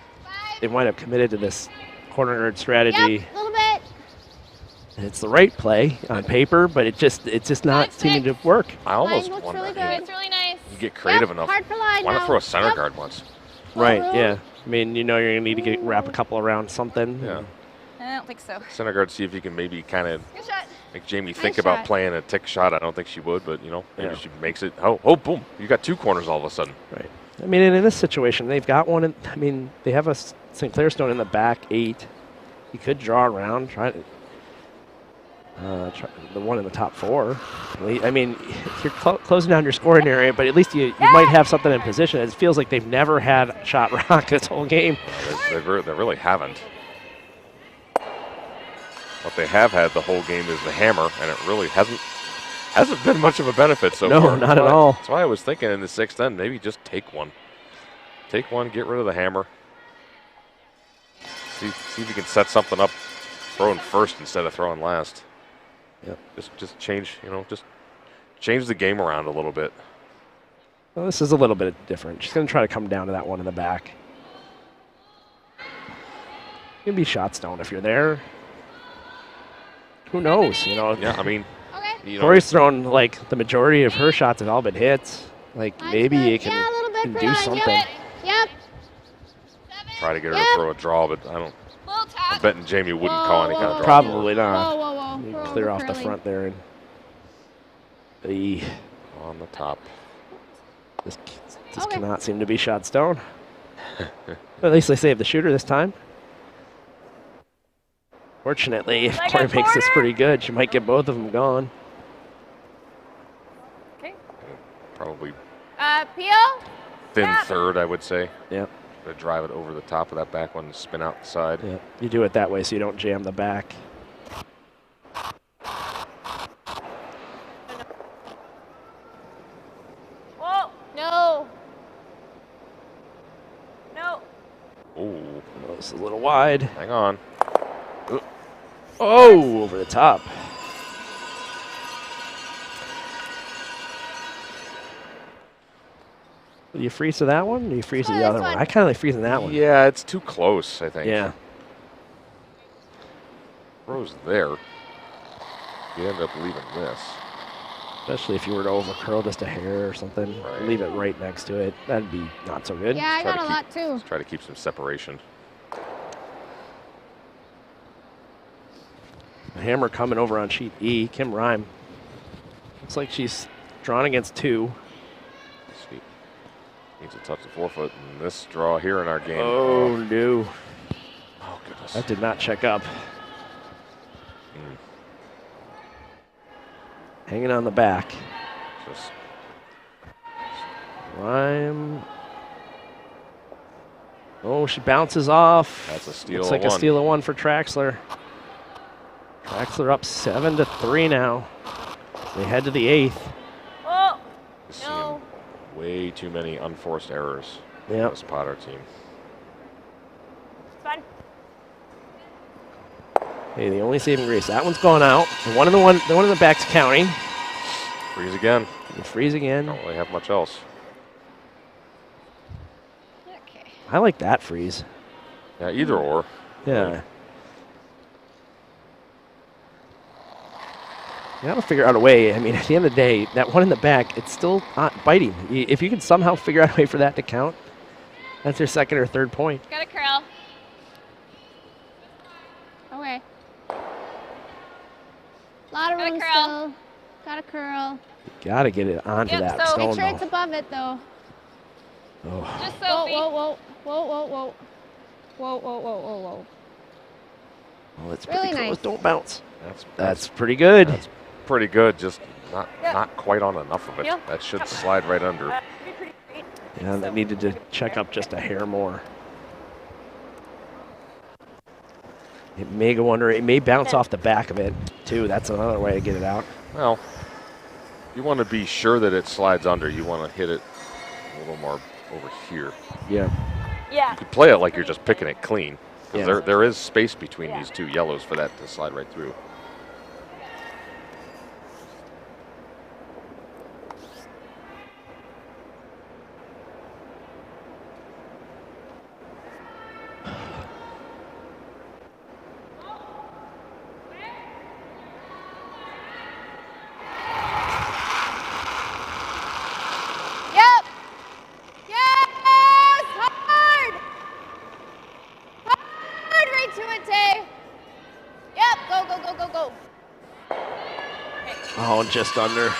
they might have committed to this corner guard strategy. Yep, a little bit. It's the right play on paper, but it's just not seeming to work. I almost looks wonder. really good. It's really nice. You get creative enough. Hard for line Why not now. throw a center Yep. guard once? Right, yeah. I mean, you're going to need to wrap a couple around something. Yeah. I don't think so. Center guard, see if you can maybe kind of Good shot. make Jamie Nice think about shot. playing a tick shot. I don't think she would, but maybe Yeah. she makes it. Oh, boom! You got 2 corners all of a sudden. Right. I mean, and in this situation, they've got one. They have a Sinclair stone in the back 8. You could draw around, try the one in the top 4. I mean, you're closing down your scoring area, but at least you might have something in position. It feels like they've never had shot rock this whole game. They really haven't. What they have had the whole game is the hammer, and it really hasn't been much of a benefit so No, far. not at all. That's why I was thinking in the 6th end, maybe just take one. Take one, get rid of the hammer. See if you can set something up, throwing first instead of throwing last. Yep. Just change, just change the game around a little bit. Well, this is a little bit different. She's going to try to come down to that one in the back. You can be shot stone if you're there. Who knows? Yeah, I mean, Okay. Corey's thrown like the majority of her shots have all been hits. Like Line's maybe good. you can, Yeah, a little bit can for do line. something. Yep. try to get her Yep. to throw a draw, but I'm betting Jamie wouldn't call any kind of draw. Probably not. Whoa. You We're clear off the over-curling. front there, and the On the top. this Okay. cannot seem to be shot stone. At least they saved the shooter this time. Fortunately, if Like a Corey makes this corner? pretty good, she might get both of them gone. Okay. Probably Peel. thin Yeah. third, I would say. Yep. To drive it over the top of that back one and spin out the side. Yep. You do it that way so you don't jam the back. Whoa. No. No. Ooh, Well, it's a little wide. hang on. Oh, over the top. Do you freeze to that one? Or do you freeze to the this other one? one. I kind of like freezing that one. Yeah, it's too close, I think. Yeah. Rose there. You end up leaving this. Especially if you were to overcurl just a hair or something. Right. Leave it right next to it. That'd be not so good. Yeah, I Try got to a lot too. Let's try to keep some separation. The hammer coming over on sheet E. Kim Rhyme. Looks like she's drawn against 2. See. Needs to touch the 4-foot in this draw here in our game. Oh, no. Oh, goodness. That did not check up. Hanging on the back. Just Rhyme. Oh, she bounces off. That's a steal Looks of like a one. steal of 1 for Traxler. Traxler up 7-3 now. They head to the 8th. Whoa. seeing No. way too many unforced errors Yep. in this Potter team. It's fine. Hey, the only saving grace. That one's gone out. And the one in the back's counting. Freeze again. And freeze again. Don't really have much else. Okay. I like that freeze. Yeah, either or. Yeah. You gotta figure out a way. I mean, at the end of the day, that one in the back, it's still not biting. If you can somehow figure out a way for that to count, that's your second or third point. Got a curl. Okay. Lot of Got a room curl. still. Got a curl. You gotta get it onto Yep, that so stone, Make sure it's though. above it though. Oh. Just Whoa, Sophie. whoa, whoa, whoa, whoa, whoa. Whoa, whoa, whoa, whoa, whoa. Well, it's Really pretty close. nice. Don't bounce. That's That's pretty good. That's pretty good, just Yeah. not quite on enough of it. Yeah. That should slide right under. Be pretty great. Yeah, that needed to check up just a hair more. It may go under. It may bounce off the back of it, too. That's another way to get it out. Well, you want to be sure that it slides under. You want to hit it a little more over here. Yeah. Yeah. You could play it like you're just picking it clean. Because Yeah. there is space between these two yellows for that to slide right through. Yep. Yes. Hard. Hard. Right to it, Tay. Yep. Go, go, go, go, go. Oh, just under.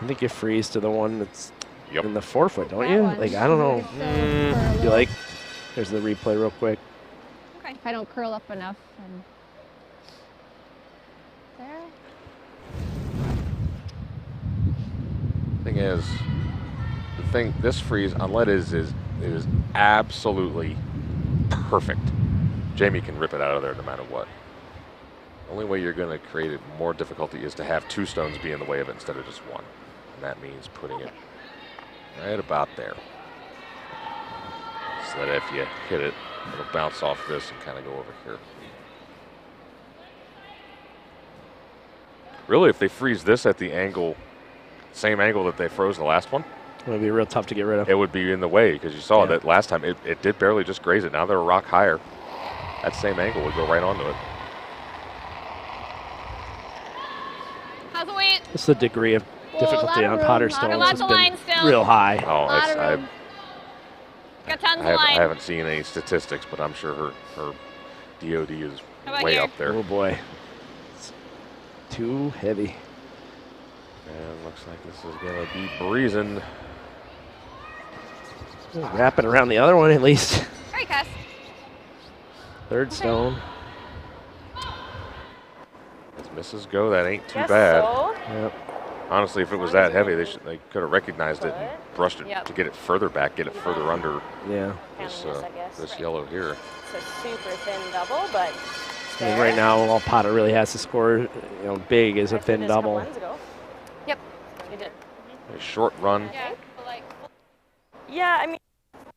I think you freeze to the one that's in the forefoot, don't you? Like, I don't know. You like? There's the replay real quick. Okay. If I don't curl up enough. And there. Thing is, this freeze on lead is absolutely perfect. Jamie can rip it out of there no matter what. The only way you're going to create it more difficulty is to have two stones be in the way of it instead of just one. And that means putting it right about there. So that if you hit it, it'll bounce off this and kind of go over here. Really, if they freeze this at the angle, same angle that they froze the last one, it would be real tough to get rid of. It would be in the way because you saw that last time it did barely just graze it. Now they're a rock higher. That same angle would go right onto it. How's the weight? What's the degree of difficulty on Potter stones has been real high. Oh, Got tons of I line. haven't seen any statistics, but I'm sure her DOD is way up there. Oh boy, it's too heavy. And looks like this is gonna be breezing. Wrapping around the other one at least. All right, Cass. Third stone. As misses go, that ain't too Guess bad. so. Yep. Honestly, if it was that heavy, they could have recognized it and brushed it Yep. to get it further back, get it further under this, I guess. this yellow here. It's a super thin double, but I think right now all Potter really has to score, big is a thin double. Yep, you did. A short run. Yeah, I mean,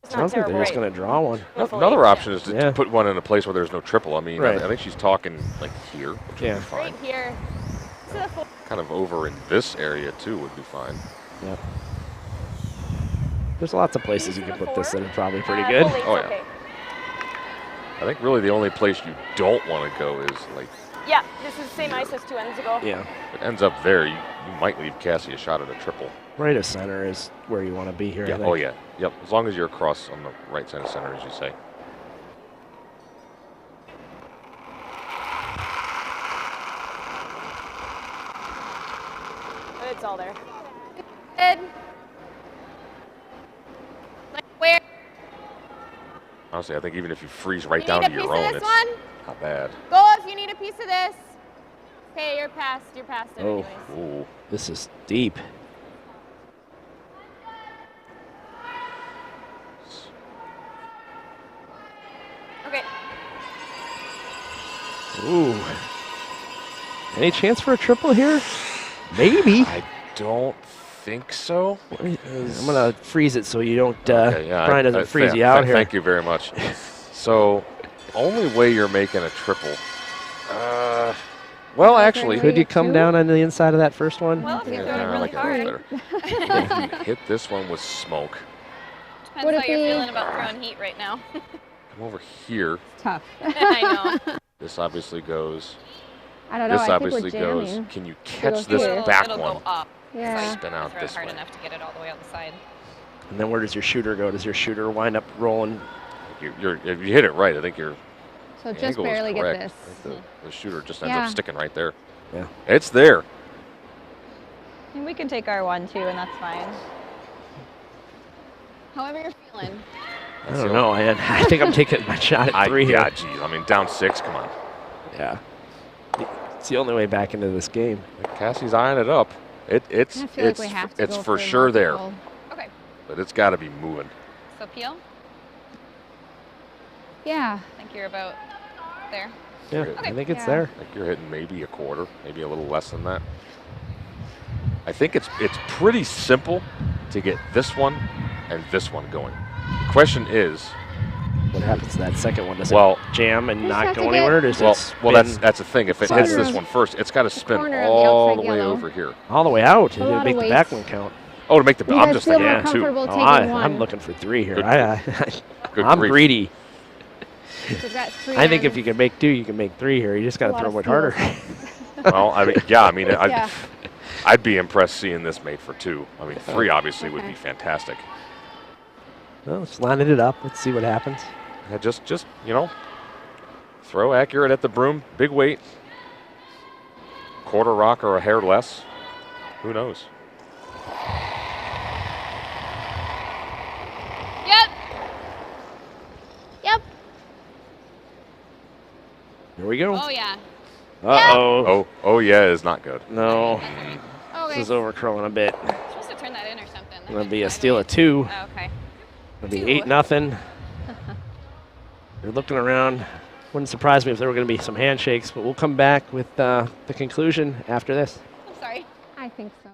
it's not Sounds like terrible. they're just going to draw one. Another option is to put one in a place where there's no triple. I mean, Right. I think she's talking like here, which would be fine. Right here. To the full. Kind of over in this area too would be fine. Yep. There's lots of places you can put this that are probably pretty good. Oh yeah. I think really the only place you don't want to go is like. Yeah, this is the same ice as 2 ends ago. Yeah. If it ends up there, you might leave Cassie a shot at a triple. Right of center is where you want to be here. Yeah. I think. Oh yeah. Yep. As long as you're across on the right side of center, as you say. It's all there. Good. Like where? Honestly, I think even if you freeze right You down need to a piece your of own, this it's one? not bad. Go if you need a piece of this. Okay, you're past it Oh, anyways. this is deep. Okay. Ooh. Any chance for a triple here? Maybe. I don't think so. I'm going to freeze it so you don't, Okay, yeah, Brian doesn't freeze you out here. Thank you very much. So, only way you're making a triple. Well, actually. Could you come down on the inside of that first one? Well, if you throw it I really like it hard. better. If you hit this one with smoke, Depends Would how it you're be- feeling about throwing heat right now. come over here. Tough. I know. This obviously goes. I don't know. This I think we're obviously goes. jamming. Can you It'll catch this hit. back It'll one? go up. Yeah. Spin out Throw this it hard way. enough to get it all the way out the side. And then where does your shooter go? Does your shooter wind up rolling? If you hit it right, I think your So just angle is barely get correct. this. I think the shooter just ends Yeah. up sticking right there. Yeah. It's there. And we can take our one too, and that's fine. However you're feeling. I don't know. I think I'm taking my shot at 3 here. Yeah, geez. I mean, down 6. Come on. Yeah. It's the only way back into this game. Cassie's eyeing it up. It's I feel like we have to it's go for a sure there, multiple. Okay. but it's got to be moving. So peel. Yeah. I think you're about there. Yeah, Okay. I think it's Yeah. there. I think you're hitting maybe a quarter, maybe a little less than that. I think it's pretty simple to get this one and this one going. The question is, What happens to that second one? Does Well- it jam and Just not have go to get- anywhere? Or does it well, spin that's the thing. If it hits this one first, it's got to spin corner of the all outside the way yellow. over here. all the way out A to lot make of the back weight. one count? Oh, to make the You I'm guys just feel thinking more two. comfortable taking I'm one. looking for 3 here. Good- Good I'm grief. greedy. So we've got 3 I think on. if you can make 2, you can make 3 here. You just got A to lot throw of it harder. steals. Well, I mean, yeah, I mean, Yeah. I'd be impressed seeing this made for 2. I mean, 3 obviously would Okay. be fantastic. Well, just lining it up. Let's see what happens. Yeah, just throw accurate at the broom, big weight, quarter rock or a hair less. Who knows? Yep. Yep. Here we go. Oh, yeah. Uh-oh. Oh yeah, is not good. No. Okay. This is overcurling a bit. You're supposed to turn that in or something. It's going to be a steal of 2. Oh, okay. It'll be 8-0. They're looking around. Wouldn't surprise me if there were going to be some handshakes, but we'll come back with the conclusion after this. I'm sorry. I think so.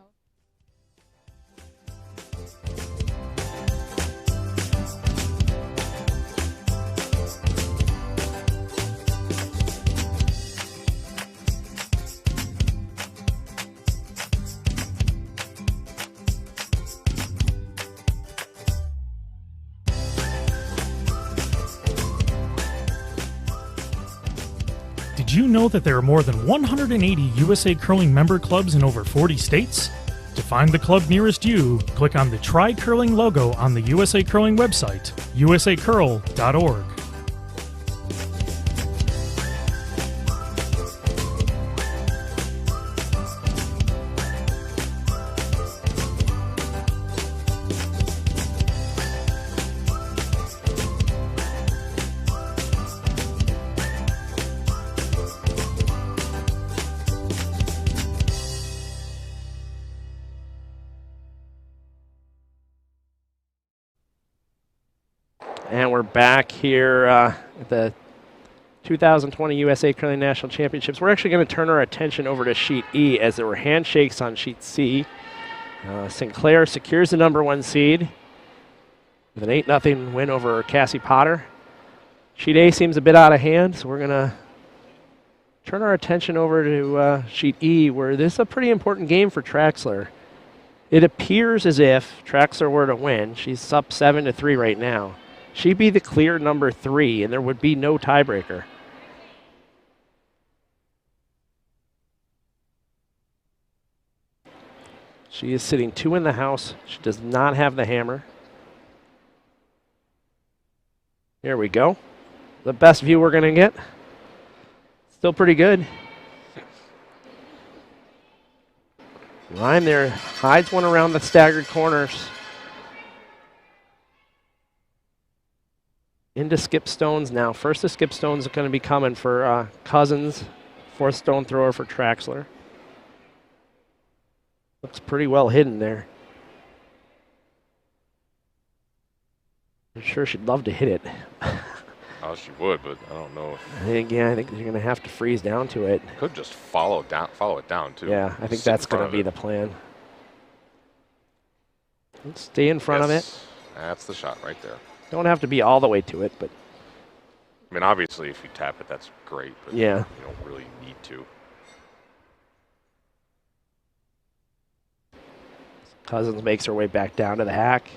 Did you know that there are more than 180 USA Curling member clubs in over 40 states? To find the club nearest you, click on the Try Curling logo on the USA Curling website, usacurl.org. And we're back here at the 2020 USA Curling National Championships. We're actually going to turn our attention over to Sheet E as there were handshakes on Sheet C. Sinclair secures the #1 seed with an 8-0 win over Cassie Potter. Sheet A seems a bit out of hand, so we're going to turn our attention over to Sheet E, where this is a pretty important game for Traxler. It appears as if Traxler were to win. She's up 7-3 right now. She'd be the clear #3, and there would be no tiebreaker. She is sitting 2 in the house. She does not have the hammer. Here we go. The best view we're going to get. Still pretty good. Line there, hides one around the staggered corners. Into skip stones now. First, the skip stones are going to be coming for Cousins. 4th stone thrower for Traxler. Looks pretty well hidden there. I'm sure she'd love to hit it. Oh, she would, but I don't know. I think you're going to have to freeze down to it. Could just follow it down too. Yeah, I think Sit in that's going front to be of the plan. Let's stay in front of it. Yes, that's the shot right there. Don't have to be all the way to it, but I mean, obviously, if you tap it, that's great, but yeah. you don't really need to. Cousins makes her way back down to the hack.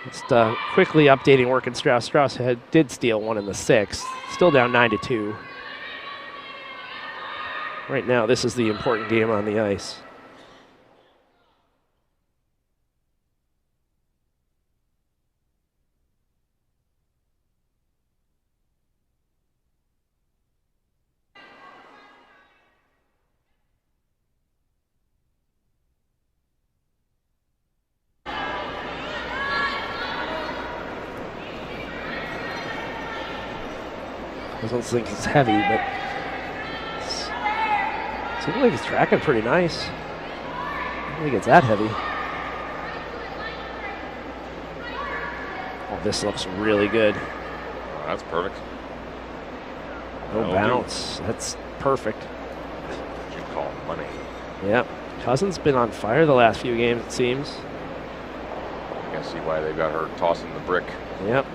Just quickly updating work in Strauss. Strauss did steal 1 in the 6th. Still down 9-2. Right now, this is the important game on the ice. I don't think it's heavy, but it seems like it's tracking pretty nice. I don't think it's that heavy. Oh, this looks really good. Oh, that's perfect. No That'll bounce. That's perfect. What you call money. Yep. Cousins been on fire the last few games, it seems. You can see why they got her tossing the brick. Yep.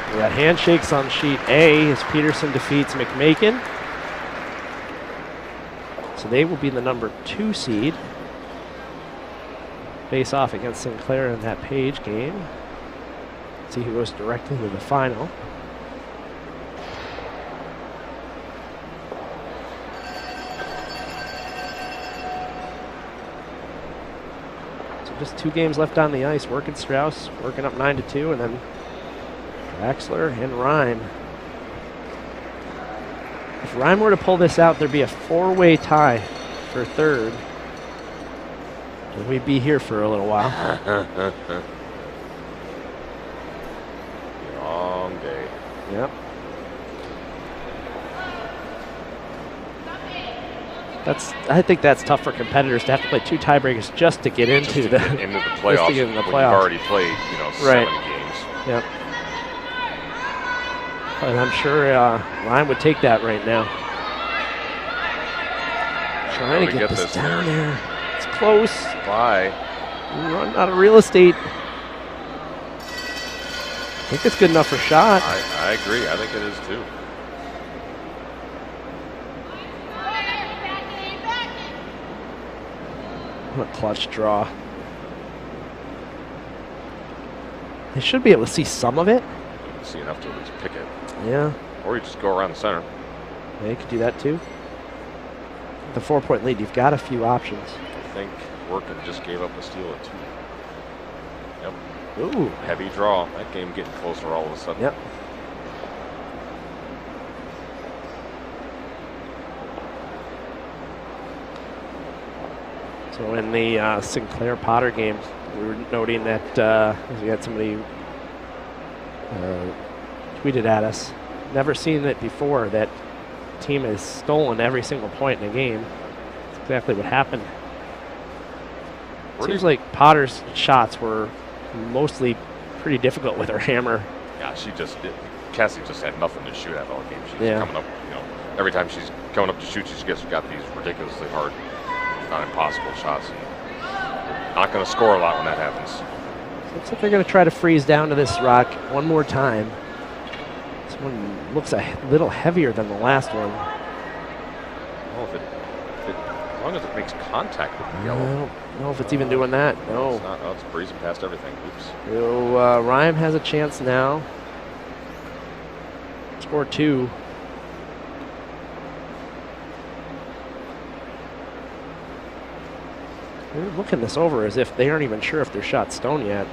We got handshakes on sheet A as Peterson defeats McMakin. So they will be the number 2 seed. Face off against Sinclair in that Page game. See who goes directly to the final. So just 2 games left on the ice. Working Strauss, working up 9-2, and then Draxler and Rhyme. If Rhyme were to pull this out, there'd be a 4-way tie for third. And we'd be here for a little while. Long day. Yep. I think that's tough for competitors to have to play 2 tiebreakers just to get into the playoffs. Just to get in the when playoffs. You've already played, 7 games. Yep. And I'm sure Ryan would take that right now. Trying to get this down there. It's close. Bye. Run out of real estate. I think it's good enough for shot. I agree. I think it is too. What a clutch draw. They should be able to see some of it. See enough to at least pick it. Yeah. Or you just go around the center. Yeah, you could do that too. The 4-point lead, you've got a few options. I think Workin just gave up a steal at 2. Yep. Ooh. Heavy draw. That game getting closer all of a sudden. Yep. So in the Sinclair Potter game, we were noting that we had somebody tweeted at us, never seen it before, that team has stolen every single point in a game. That's exactly what happened. Seems like Potter's shots were mostly pretty difficult with her hammer. Yeah, Cassie just had nothing to shoot at all game. She's coming up, every time she's coming up to shoot, she's got these ridiculously hard, not impossible shots. Not going to score a lot when that happens. Looks like they're going to try to freeze down to this rock one more time. This one looks a little heavier than the last one. Well, as long as it makes contact with the yellow. I don't know if it's even doing that. No. It's not. Oh, it's breezing past everything. Oops. So Rhyme has a chance now. Score 2. They're looking this over as if they aren't even sure if their shot's stone yet.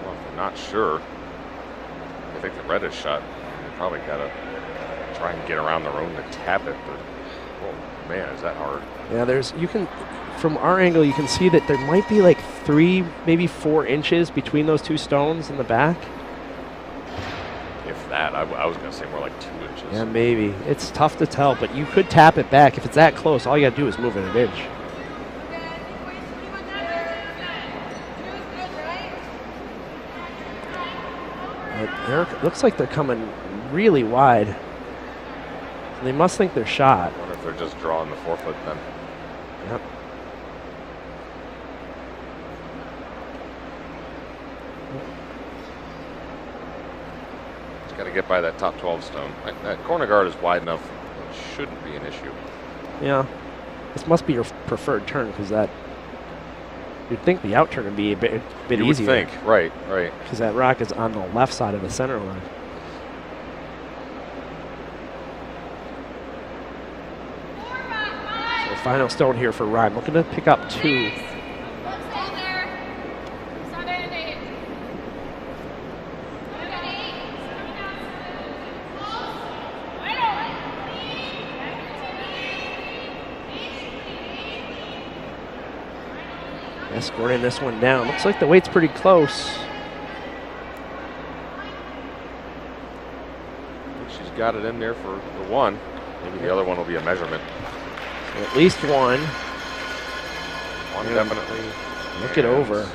Well, if they're not sure, I think the red is shot. They probably got to try and get around their own to tap it. But, oh man, is that hard? Yeah, from our angle, you can see that there might be like 3, maybe 4 inches between those 2 stones in the back. If that, I was going to say more like 2 inches. Yeah, maybe. It's tough to tell, but you could tap it back. If it's that close, all you got to do is move it an inch. It looks like they're coming really wide. They must think they're shot. I wonder if they're just drawing the 4-foot then. Yep. Just got to get by that top 12 stone. That corner guard is wide enough. It shouldn't be an issue. Yeah. This must be your preferred turn because you'd think the out turn would be a bit easier. You would think, right. Because that rock is on the left side of the center line. So final stone here for Rhyme. Looking to pick up 2. escorting this one down. Looks like the weight's pretty close. She's got it in there for the one. Maybe the other one will be a measurement. So at least one. One definitely. Look it over.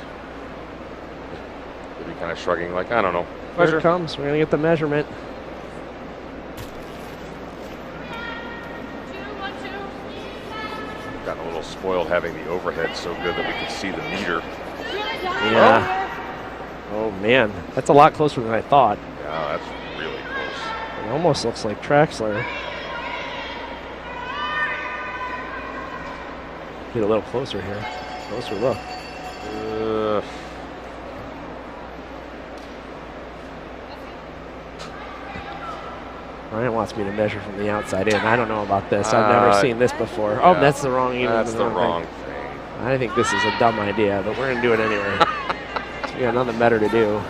Maybe kind of shrugging like, I don't know. Here it comes. We're going to get the measurement. Gotten a little spoiled having the overhead so good that we could see the meter. Yeah. Oh, man. That's a lot closer than I thought. Yeah, that's really close. It almost looks like Traxler. Get a little closer here. Closer look. Ryan wants me to measure from the outside in. I don't know about this. I've never seen this before. Yeah, oh, that's the wrong. That's the wrong thing. I think this is a dumb idea, but we're going to do it anyway. We got nothing better to do.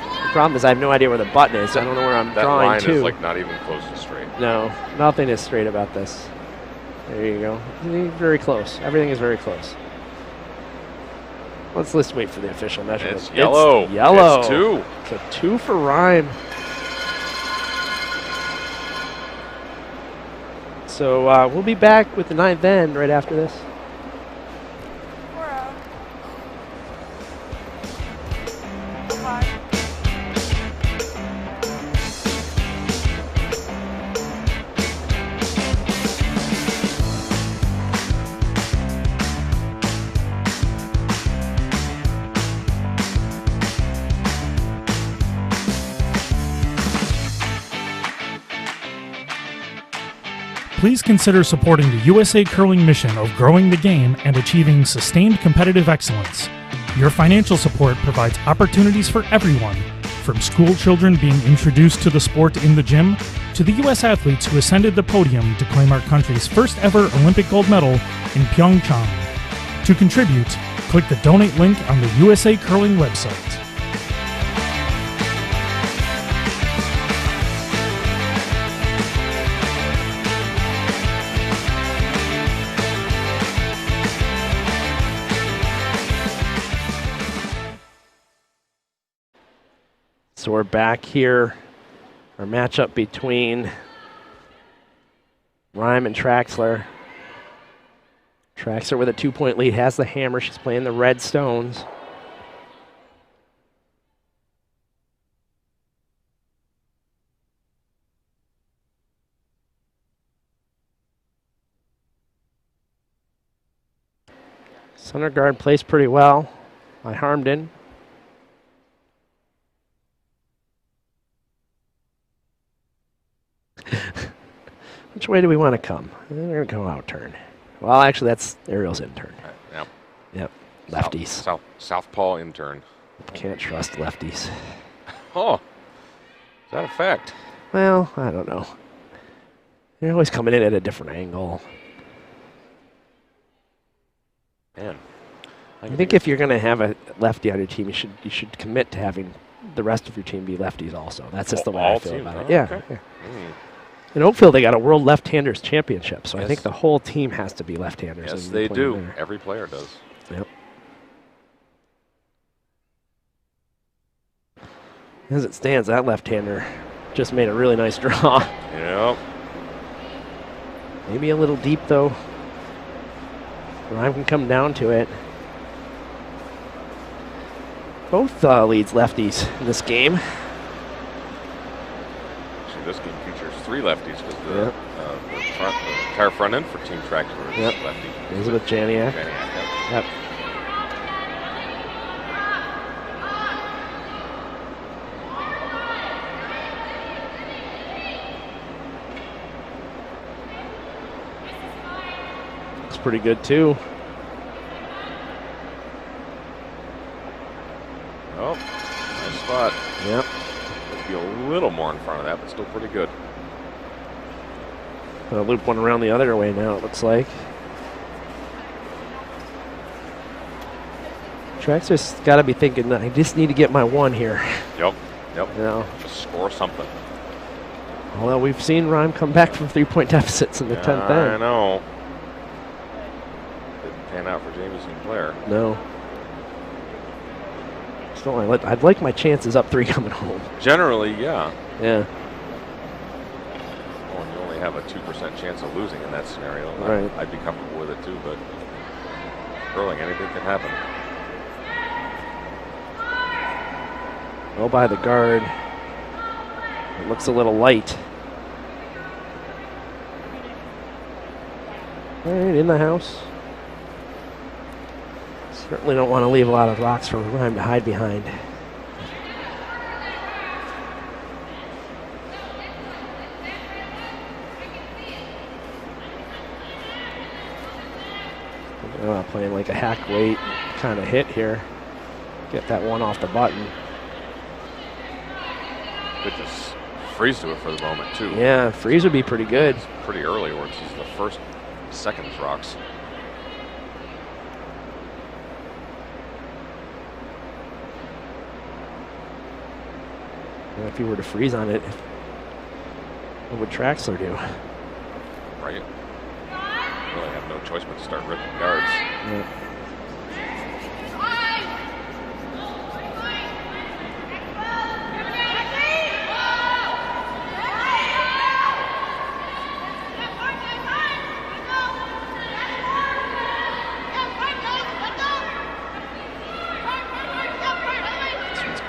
The problem is I have no idea where the button is. So I don't know where I'm drawing line to. Is like not even close to straight. No, nothing is straight about this. There you go. Very close. Everything is very close. Let's wait for the official measurement. It's yellow. It's yellow. It's 2. It's a 2 for Rhyme. So we'll be back with the 9th end right after this. Please consider supporting the USA Curling mission of growing the game and achieving sustained competitive excellence. Your financial support provides opportunities for everyone, from school children being introduced to the sport in the gym, to the U.S. athletes who ascended the podium to claim our country's first ever Olympic gold medal in Pyeongchang. To contribute, click the donate link on the USA Curling website. So we're back here. Our matchup between Rhyme and Traxler. Traxler with a 2-point lead, has the hammer. She's playing the red stones. Center guard plays pretty well by Harmden. Which way do we want to come? We're going to go out turn. Well, actually, that's Ariel's intern. Yep. Yep. Lefties. Southpaw intern. Can't trust lefties. Oh. Is that a fact? Well, I don't know. They're always coming in at a different angle. Man. I think if you're going to have a lefty on your team, you should commit to having the rest of your team be lefties also. That's just the way I feel about it. Yeah. Okay. Yeah. In Oakville, they got a World Left-Handers Championship, so I think the whole team has to be left-handers. Yes, they do. There. Every player does. Yep. As it stands, that left-hander just made a really nice draw. Yep. Maybe a little deep, though. Rhyme can come down to it. Both leads lefties in this game. Actually, this game features 3 lefties because the entire front end for Team Traxler is lefty. Elizabeth Janiak. Yep. Looks pretty good, too. Oh, nice spot. Yep. Let's be a little more in front of that, but still pretty good. Loop one around the other way now, it looks like. Traxler's got to be thinking, I just need to get my one here. Yep. You know, just score something. Although we've seen Rhyme come back from 3-point deficits in the 10th end. I know. pan out for Jamie Sinclair. No. Still, I'd like my chances up 3 coming home. Generally, yeah. Yeah. Well, and you only have a 2% chance of losing in that scenario. Right. I'd be comfortable with it too, but curling, anything can happen. Well, by the guard. It looks a little light. All right, in the house. Certainly don't want to leave a lot of rocks for Rhyme to hide behind. Playing like a hack weight kind of hit here. Get that one off the button. Could just freeze to it for the moment too. Yeah, freeze would be pretty good. It's pretty early where it's just the first seconds rocks. And if you were to freeze on it, what would Traxler do? Right. Really have no choice but to start ripping guards. Yeah.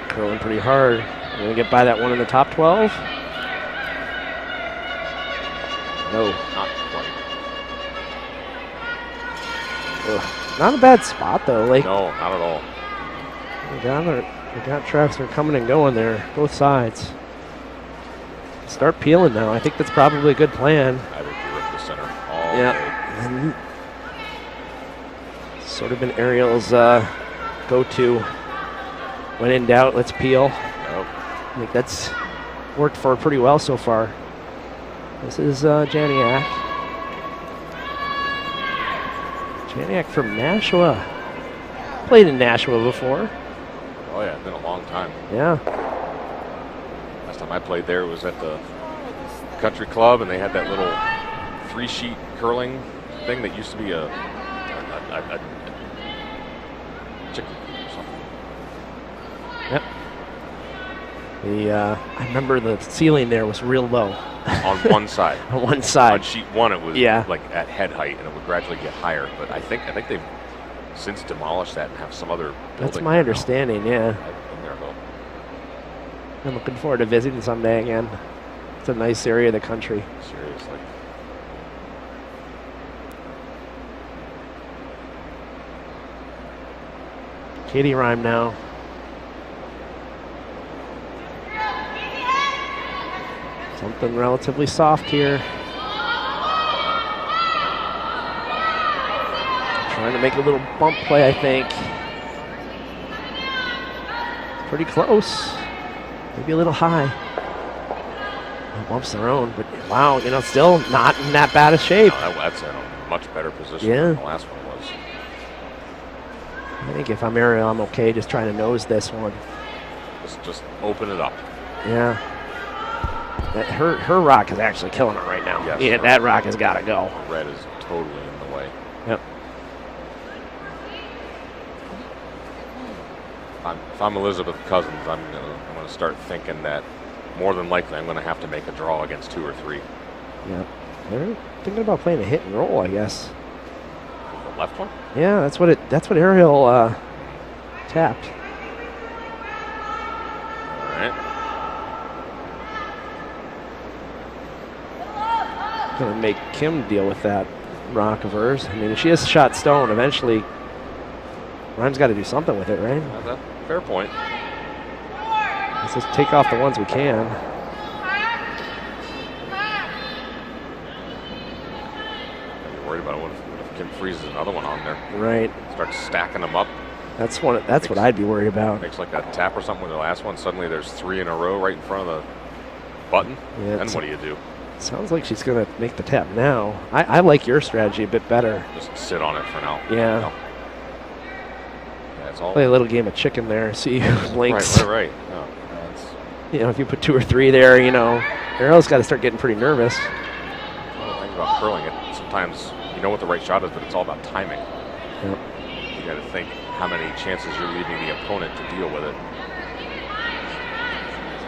Curling pretty hard. Gonna get by that one in the top 12? No. Not quite. Ugh. Not a bad spot though. Like, no, not at all. We got Traxler coming and going there, both sides. Start peeling now. I think that's probably a good plan. I think you rip the center all Yeah. And sort of been Ariel's go-to. When in doubt, let's peel. Nope. I think that's worked for her pretty well so far. This is Janiak. Janiak from Nashua. Played in Nashua before. Oh yeah, it's been a long time. Yeah. Last time I played there was at the country club, and they had that little 3-sheet curling thing that used to be a chicken coop or something. Yep. I remember the ceiling there was real low. On one side. On one side. On sheet 1, it was Yeah. like at head height, and it would gradually get higher. But I think they've since demolished that and have some other building. That's my understanding, yeah. I've been there though. I'm looking forward to visiting someday again. It's a nice area of the country. Seriously. Katie Rhyme now. Something relatively soft here. Trying to make a little bump play, I think. Pretty close. Maybe a little high. No bumps their own, but wow, still not in that bad a shape. No, that's in a much better position Yeah. than the last one was. I think if I'm Ariel, I'm okay just trying to nose this one. Just open it up. Yeah. Her rock is actually killing her right now. Yes, Yeah, that rock has got to go. Red is totally in the way. Yep. If I'm Elizabeth Cousins, I'm going to start thinking that more than likely I'm going to have to make a draw against 2 or 3. Yep. They're thinking about playing a hit and roll, I guess. The left one? Yeah, that's what Ariel tapped. All right. Gonna make Kim deal with that rock of hers. I mean, if she has shot stone, eventually Rhyme's got to do something with it, right? That's a fair point. Let's just take off the ones we can. I'd be worried about what if Kim freezes another one on there. Right. Starts stacking them up. That's what I'd be worried about. Makes like a tap or something with the last one. Suddenly there's 3 in a row right in front of the button. Yeah, Then what do you do? Sounds like she's gonna make the tap now. I like your strategy a bit better. Just sit on it for now. Yeah. No. That's all. Play a little game of chicken there. See who blinks. Right. No, that's If you put 2 or 3 there, Ariel's got to start getting pretty nervous. one of the things about curling. Sometimes you know what the right shot is, but it's all about timing. Yep. You got to think how many chances you're leaving the opponent to deal with it.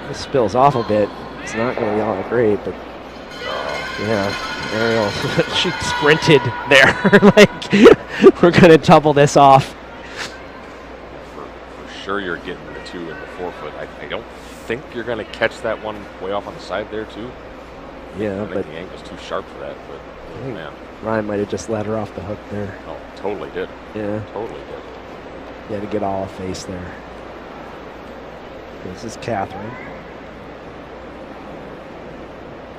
This spills off a bit. It's not going to be all that great, but yeah, Ariel, she sprinted there. Like, we're going to tumble this off. For sure you're getting the 2 in the 4-foot. I don't think you're going to catch that one way off on the side there, too. Yeah, I think but the angle's too sharp for that, but I think man. Ryan might have just let her off the hook there. Oh, totally did. Yeah. Totally did. You had to get all face there. This is Catherine.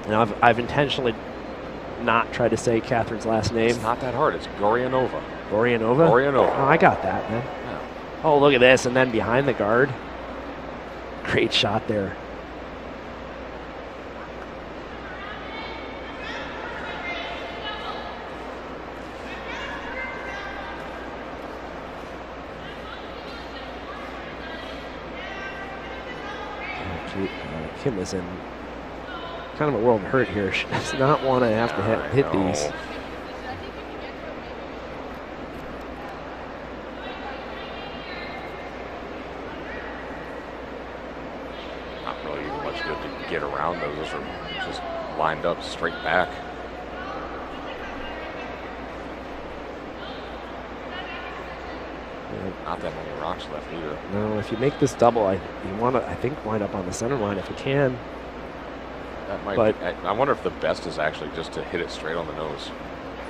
Now, I've intentionally not tried to say Catherine's last name. It's not that hard. It's Goryanova. Goryanova? Goryanova. Oh, I got that, man. Yeah. Oh, look at this. And then behind the guard. Great shot there. Kim is in kind of a world of hurt here. She does not want to have to hit these. Not really even much good to get around those. Those are just lined up straight back. Not that many rocks left either. No, if you make this double, you want to, I think, wind up on the center line if you can. That might be, I wonder if the best is actually just to hit it straight on the nose.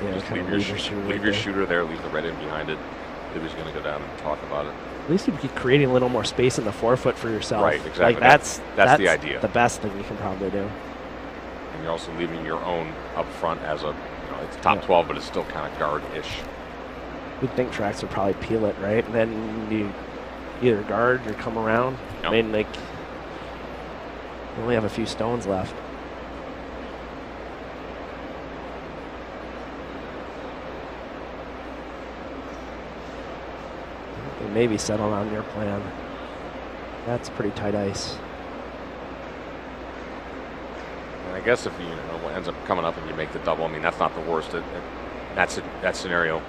Yeah, just kind leave of your shooter there, leave the red in behind it. Libby's going to go down and talk about it. At least you'd be creating a little more space in the 4-foot for yourself. Right, exactly. Like that's the idea. The best thing you can probably do. And you're also leaving your own up front as a, it's top 12, but it's still kind of guard-ish. You'd think tracks would probably peel it, right? And then you either guard or come around. Yep. I mean, like, you only have a few stones left. You can maybe settle on your plan. That's pretty tight ice. And I guess if what ends up coming up and you make the double, I mean, that's not the worst. That scenario.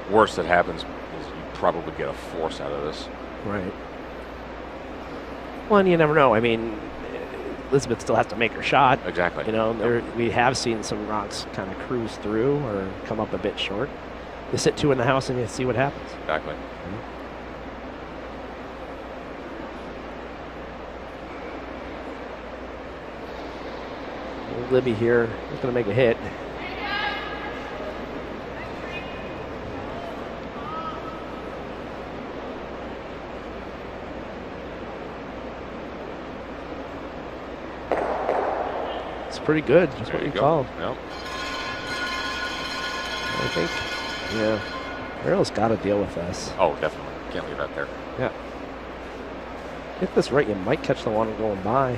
Worst that happens is you probably get a force out of this. Right. Well, and you never know. I mean, Elizabeth still has to make her shot. Exactly. We have seen some rocks kind of cruise through or come up a bit short. You sit 2 in the house and you see what happens. Exactly. Libby here is going to make a hit. Pretty good. That's what you called. Yep. I think, yeah, Ariel's got to deal with this. Oh, definitely. Can't leave that there. Yeah. Get this right, you might catch the one going by.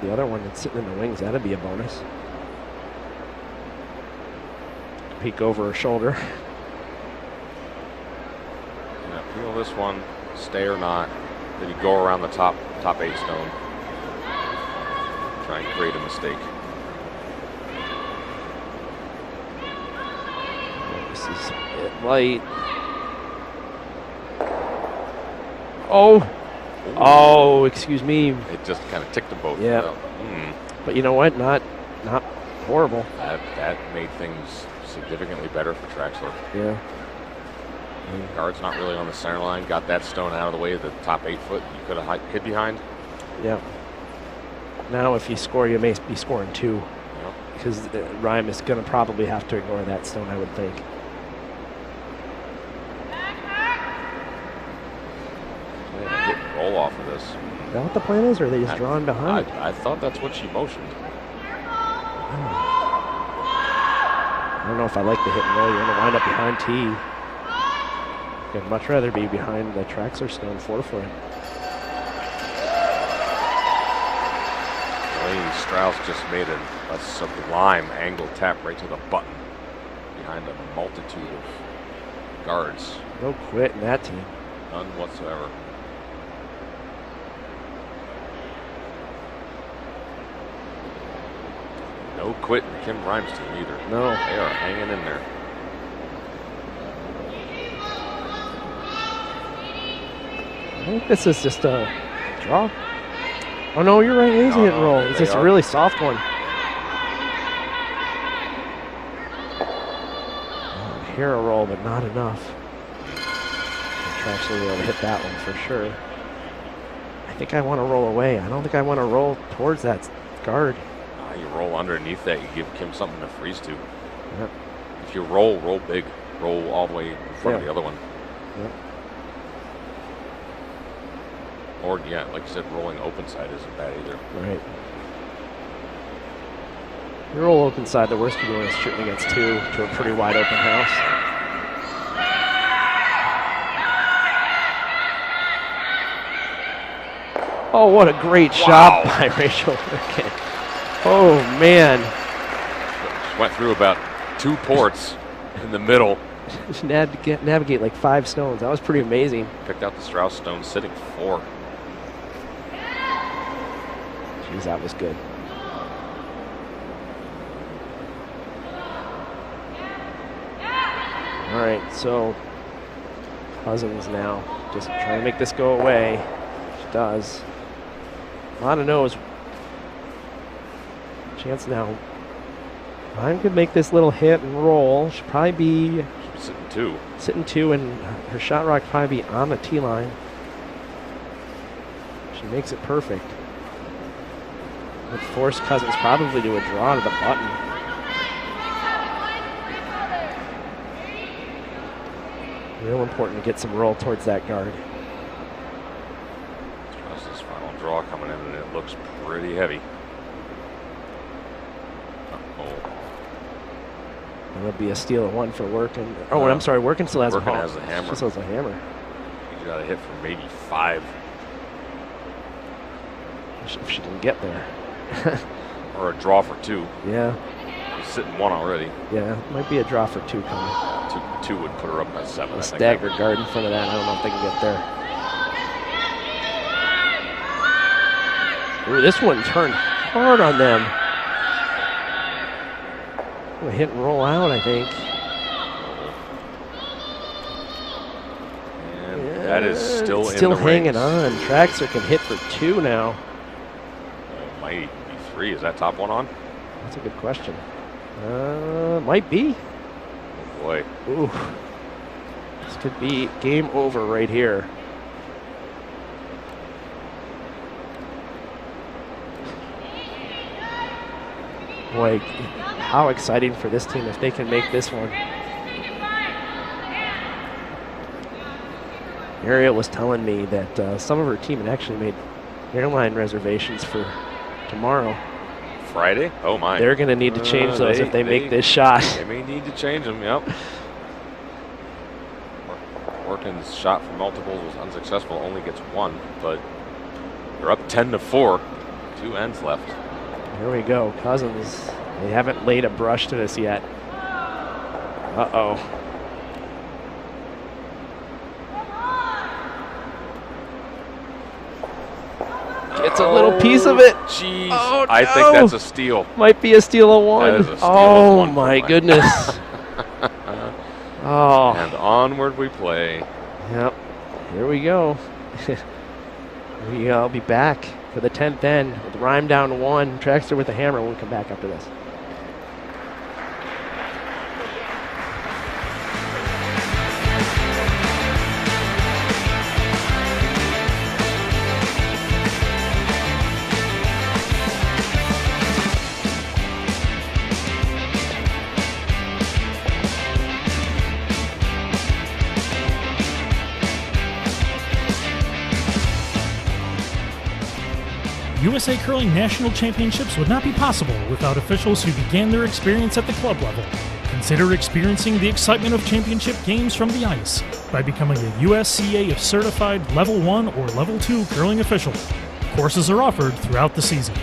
The other one that's sitting in the wings, that'd be a bonus. Peek over her shoulder. Yeah, peel this one, stay or not. Then you go around the top 8 stone. Try and create a mistake. This is a bit light. Oh. Oh, excuse me. It just kind of ticked them both. Yeah. But you know what? Not horrible. That made things significantly better for Traxler. Yeah. Guard's not really on the center line. Got that stone out of the way. The top 8 foot you could have hid behind. Yeah. Now, if you score, you may be scoring 2. Yep. Because Ryan is going to probably have to ignore that stone, I would think. Roll off of this. Is that what the plan is, or are they just drawing behind? I thought that's what she motioned. I don't know if I like the hit and roll. You're going to wind up behind T. I'd much rather be behind the Traxler stone 4-foot. Strauss just made a sublime angle tap right to the button behind a multitude of guards. No quit in that team. None whatsoever. No quit in Kim Grimes' team either. No. They are hanging in there. I think this is just a draw. Oh, no, you're right. It is a hit and roll. It's just a really soft one. Hero roll, but not enough. Track's going to be able to hit that one for sure. I think I want to roll away. I don't think I want to roll towards that guard. You roll underneath that, you give Kim something to freeze to. Yep. If you roll big. Roll all the way in front of the other one. Yep. Or, yeah, like you said, rolling open side isn't bad either. Right. You roll open side, the worst you do is shooting against 2 to a pretty wide open house. Oh, what a great shot by Rachel Wickett. Oh, man. Just went through about 2 ports in the middle. Just navigate like 5 stones. That was pretty amazing. Picked out the Strauss stone, sitting 4. Jeez, that was good. All right, so Cousins now just trying to make this go away. She does. A lot of no's. Chance now. Ryan could make this little hit and roll. Should probably be sitting 2. Sitting 2, and her shot rock probably be on the tee line. She makes it perfect. Would force Cousins probably to a draw to the button. Real important to get some roll towards that guard. That's this final draw coming in, and it looks pretty heavy. That would be a steal of 1 for Workin. Oh, I'm sorry, Workin still has a hammer. Has a hammer. She still has a hammer. He's got a hit for maybe 5. If she didn't get there. Or a draw for 2. Yeah. He's sitting 1 already. Yeah, might be a draw for 2 coming. 2 would put her up by 7. A stagger guard in front of that. I don't know if they can get there. Ooh, this one turned hard on them. Hit and roll out, I think. And that is still in the hanging rings. on. Traxler can hit for 2 now. It might even be 3. Is that top one on? That's a good question. Might be. Oh boy. Ooh. This could be game over right here. Boy, how exciting for this team if they can make this one. Ariel was telling me that some of her team had actually made airline reservations for tomorrow. Friday? Oh my. They're going to need to change those if they make this shot. They may need to change them, yep. Workin's shot for multiples was unsuccessful, only gets 1, but they're up 10-4. 2 ends left. Here we go. Cousins, they haven't laid a brush to this yet. Uh-oh. Gets a little piece of it. Jeez. Oh, I think that's a steal. Might be a steal of 1. That is a steal oh, of 1 my goodness. Oh. And onward we play. Yep. Here we go. I'll be back for the 10th end with Rhyme down 1. Traxler with a hammer. We'll come back after this. USA Curling National Championships would not be possible without officials who began their experience at the club level. Consider experiencing the excitement of championship games from the ice by becoming a USCA certified Level 1 or Level 2 curling official. Courses are offered throughout the season.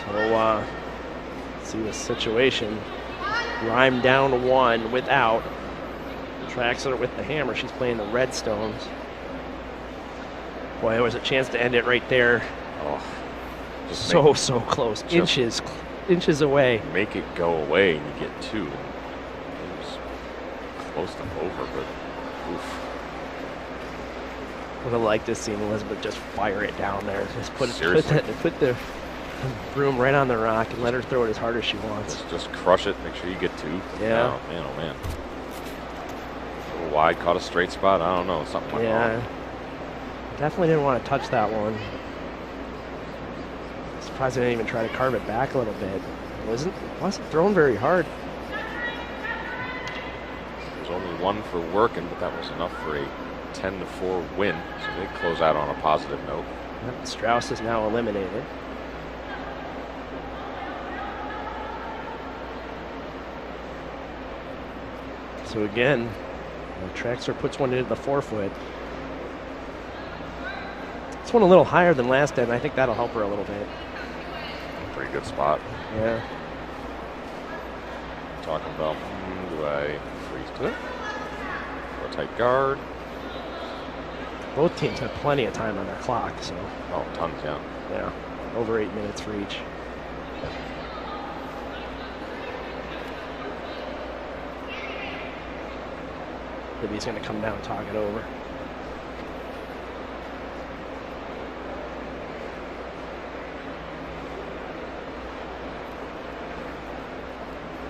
So, see the situation. Rhyme down 1 without. Traxler with the hammer. She's playing the Redstones. Boy, there was a chance to end it right there. Oh, so close. Inches away. Make it go away and you get 2. It was close to over, but oof. Would have liked to see Elizabeth just fire it down there. Just put the broom right on the rock and let her throw it as hard as she wants. Just crush it. Make sure you get 2. Yeah. Oh, man, oh, man. A little wide, caught a straight spot. I don't know. Something went wrong. Definitely didn't want to touch that one. Surprised I didn't even try to carve it back a little bit. It wasn't thrown very hard. There's only 1 for working, but that was enough for a 10-4 win. So they close out on a positive note. Strauss is now eliminated. So again, Traxler puts one into the 4-foot. This one a little higher than last time. I think that'll help her a little bit. Pretty good spot. Yeah. Talking about, do I freeze to it? Or a tight guard? Both teams have plenty of time on their clock, so. Oh, tons, yeah. Yeah, over 8 minutes for each. Libby's going to come down and talk it over.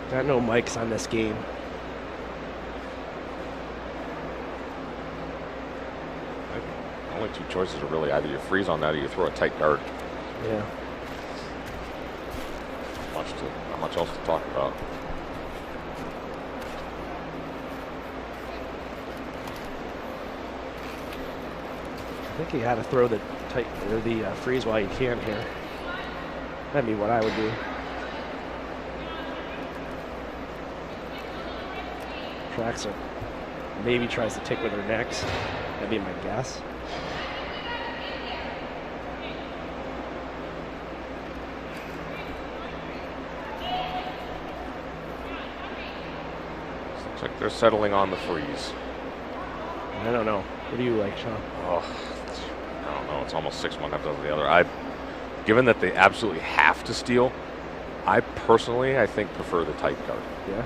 Got no mics on this game. Only 2 choices are really either you freeze on that or you throw a tight guard. Yeah. Not much else to talk about. I think you got to throw the tight or the freeze while you can here. That'd be what I would do. Traxler maybe tries to tick with her next. That'd be my guess. Looks like they're settling on the freeze. I don't know. What do you like, Sean? Oh, I don't know. It's almost 6-1 half dozen the other. Given that they absolutely have to steal, I personally, I think, prefer the tight guard. Yeah.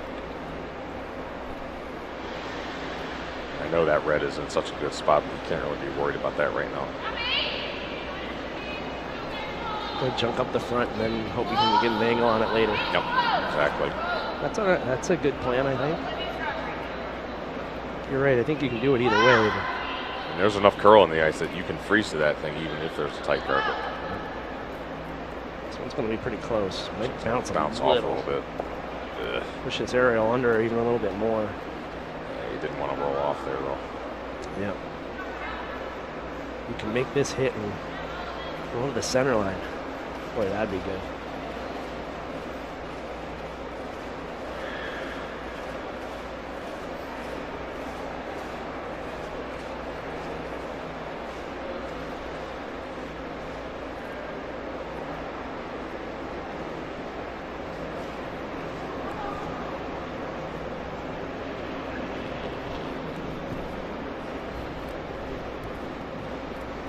I know that red is in such a good spot, but you can't really be worried about that right now. Go junk up the front and then hope you can get an angle on it later. Yep, exactly. That's a good plan, I think. You're right. I think you can do it either way. And there's enough curl in the ice that you can freeze to that thing even if there's a tight guard. This one's going to be pretty close. Might bounce off a little bit. Ugh. Push this aerial under even a little bit more. Yeah, he didn't want to roll off there, though. Yeah. You can make this hit and go to the center line. Boy, that'd be good.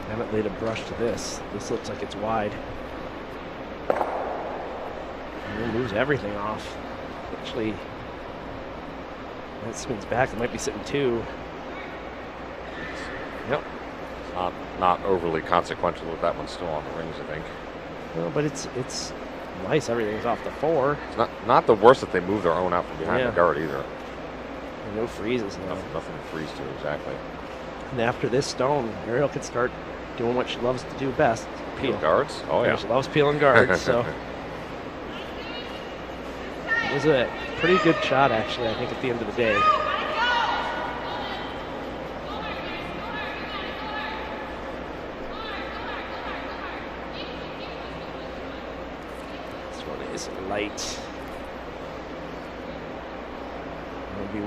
Haven't laid a brush to this. This looks like it's wide. And it moves everything off. Actually, that spins back. It might be sitting 2. Yep. Not overly consequential with that one still on the rings, I think. No, but it's nice. Everything's off the 4. It's not the worst that they move their own out from behind the guard either. And no freezes now. Nothing to freeze to, exactly. And after this stone, Ariel could start doing what she loves to do best. Peel guards? Oh, yeah. She loves peeling guards, so. It was a pretty good shot, actually, I think, at the end of the day. This one is light. It'll be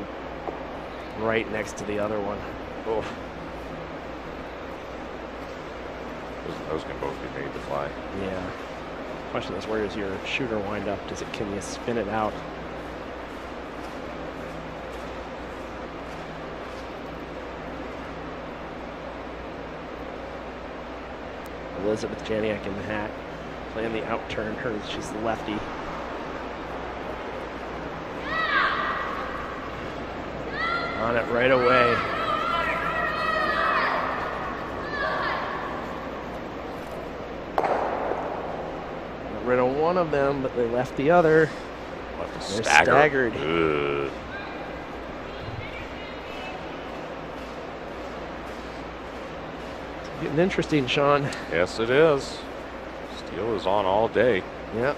right next to the other one. Oh. Those can both be made to fly. Yeah. Question is, where does your shooter wind up? Can you spin it out? Elizabeth Janiak in the hat, playing the out turn. She's the lefty. On it right away. Got rid of one of them, but they left the other. They're staggered. Ugh. It's getting interesting, Sean. Yes, it is. Steele is on all day. Yep.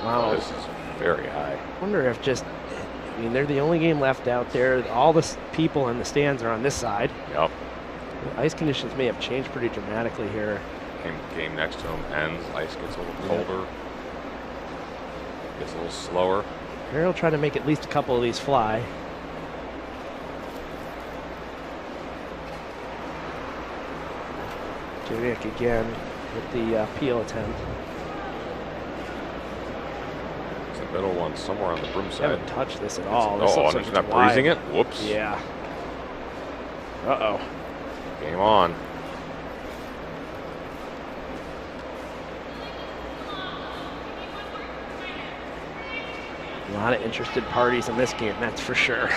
Wow. This is very high. I wonder if they're the only game left out there. All the people in the stands are on this side. Yep. The ice conditions may have changed pretty dramatically here. Game next to him ends. Ice gets a little colder. Gets a little slower. Harry will try to make at least a couple of these fly. Janiak again with the peel attempt. Middle one somewhere on the broom I side. haven't touched this at all. This Oh, looks and like he's not it's wide. breezing it? Whoops. Yeah. Uh-oh. Game on. A lot of interested parties in this game, that's for sure.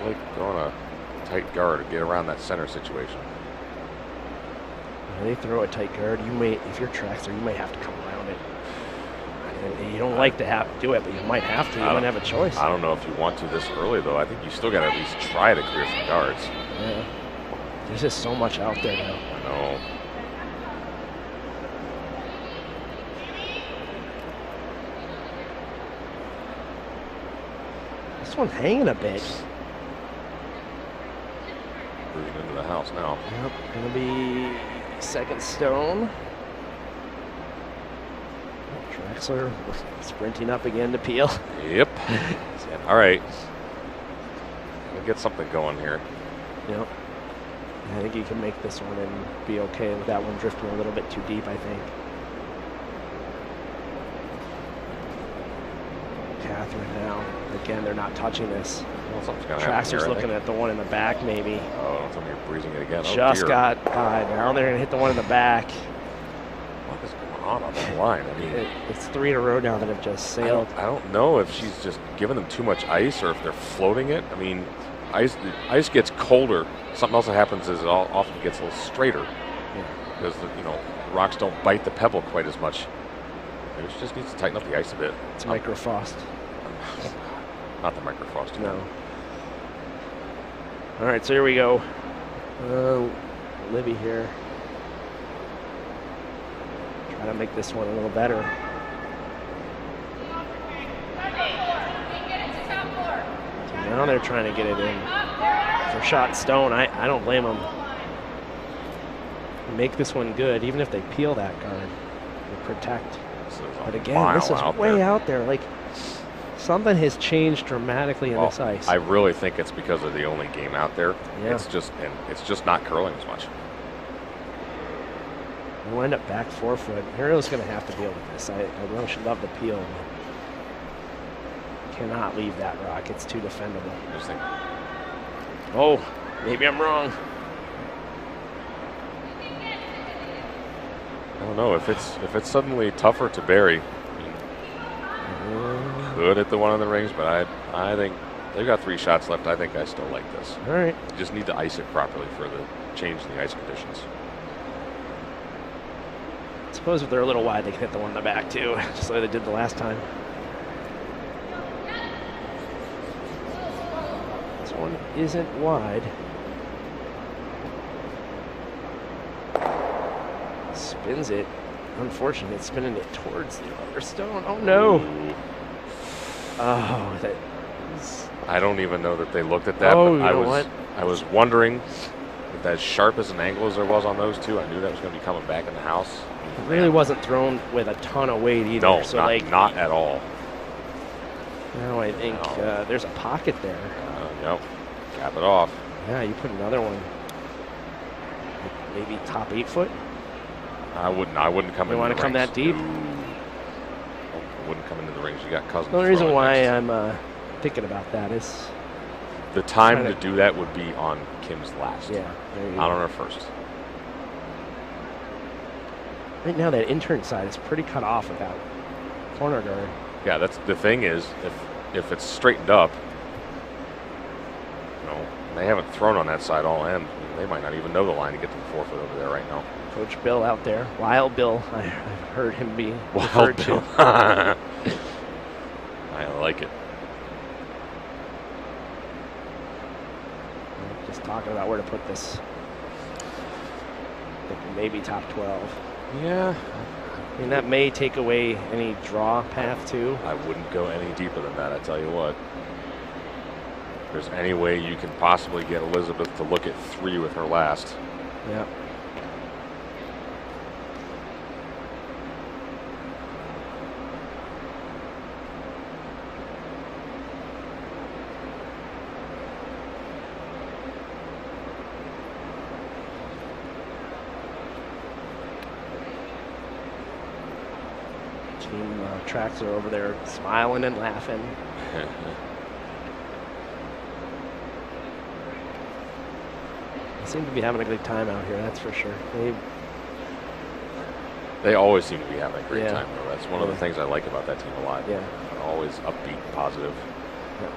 Like going a tight guard to get around that center situation. When they throw a tight guard, if you're Traxler, you might have to come around it. And you don't like to have to do it, but you might have to. You don't have a choice. I don't know if you want to this early, though. I think you still got to at least try to clear some guards. Yeah. There's just so much out there now. I know. This one's hanging a bit. Moving into the house now. Yep, gonna be second stone. Traxler sprinting up again to peel. Yep. All right. We'll get something going here. Yep. I think you can make this one and be okay with that one drifting a little bit too deep, I think. Catherine now. Again, they're not touching this. Well, something's gonna happen Traxler's here, I looking think. at the one in the back, maybe. Oh, don't tell me you're breezing it again. Just dear. got by. Now they're going to hit the one in the back. What is going on that line? I mean, It's 3 in a row now that have just sailed. I don't know if she's just giving them too much ice or if they're floating it. I mean, ice gets colder. Something else that happens is it often gets a little straighter because rocks don't bite the pebble quite as much. Maybe she just needs to tighten up the ice a bit. It's microfrost. Not the microfrost. No. All right, so here we go. Libby here. Try to make this one a little better. So now they're trying to get it in for shot stone. I don't blame them. Make this one good, even if they peel that guard and protect. But again, this is way out there. Like, something has changed dramatically in this ice. I really think it's because of the only game out there. Yeah. It's just not curling as much. We'll end up back 4 foot. Ariel's going to have to deal with this. I really should love the peel, but cannot leave that rock. It's too defendable. Oh, maybe I'm wrong. I don't know if it's suddenly tougher to bury. Could hit the one on the rings, but I think they've got 3 shots left. I think I still like this. All right. You just need to ice it properly for the change in the ice conditions. I suppose if they're a little wide, they can hit the one in the back too, just like they did the last time. one isn't wide. Spins it. Unfortunate, spinning it towards the other stone. Oh no! Oh, that is... I don't even know that they looked at that. Oh, but you know what? I was wondering if as sharp as an angle as there was on those two, I knew that was going to be coming back in the house. It really wasn't thrown with a ton of weight either. No, so not at all. Now I think there's a pocket there. Nope. Cap it off. Yeah, you put another one. Maybe top 8 foot. I wouldn't come in. You want to come that deep? No. I wouldn't come into the rings. You got Cousins. The only reason why I'm thinking about that is the time to do that would be on Kim's last. Yeah, not on her first. Right now, that intern side is pretty cut off of that corner guard. Yeah, that's the thing is if it's straightened up, you know, and they haven't thrown on that side all end. They might not even know the line to get to the 4 foot over there right now. Coach Bill out there, Wild Bill. I've heard him be Wild Bill. I like it. Just talking about where to put this. Maybe top 12. Yeah. I mean, that may take away any draw path, too. I wouldn't go any deeper than that, I tell you what. If there's any way you can possibly get Elizabeth to look at 3 with her last. Yeah. Tracks are over there smiling and laughing. They seem to be having a good time out here, that's for sure. They always seem to be having a great Yeah. time, though. That's one of the things I like about that team a lot. Yeah. They're always upbeat, positive. Yep.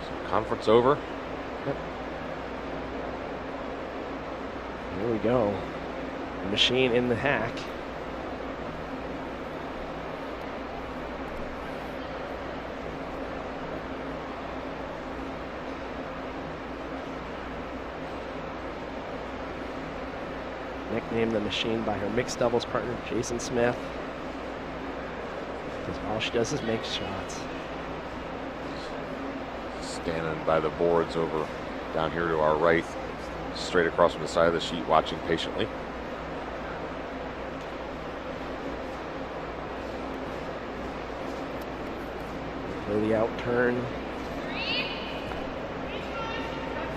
So conference over. Yep. Here we go. Machine in the hack. Nicknamed the Machine by her mixed doubles partner, Jason Smith. Because all she does is make shots. Standing by the boards over down here to our right, straight across from the side of the sheet, watching patiently. Play the out turn.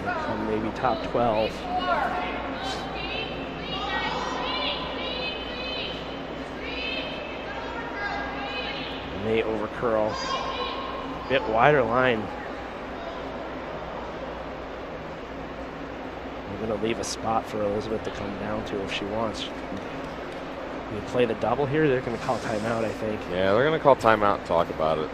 Come maybe top 12. May over curl. Bit wider line. I'm going to leave a spot for Elizabeth to come down to if she wants. You play the double here, they're going to call timeout, I think. Yeah, they're going to call timeout and talk about it.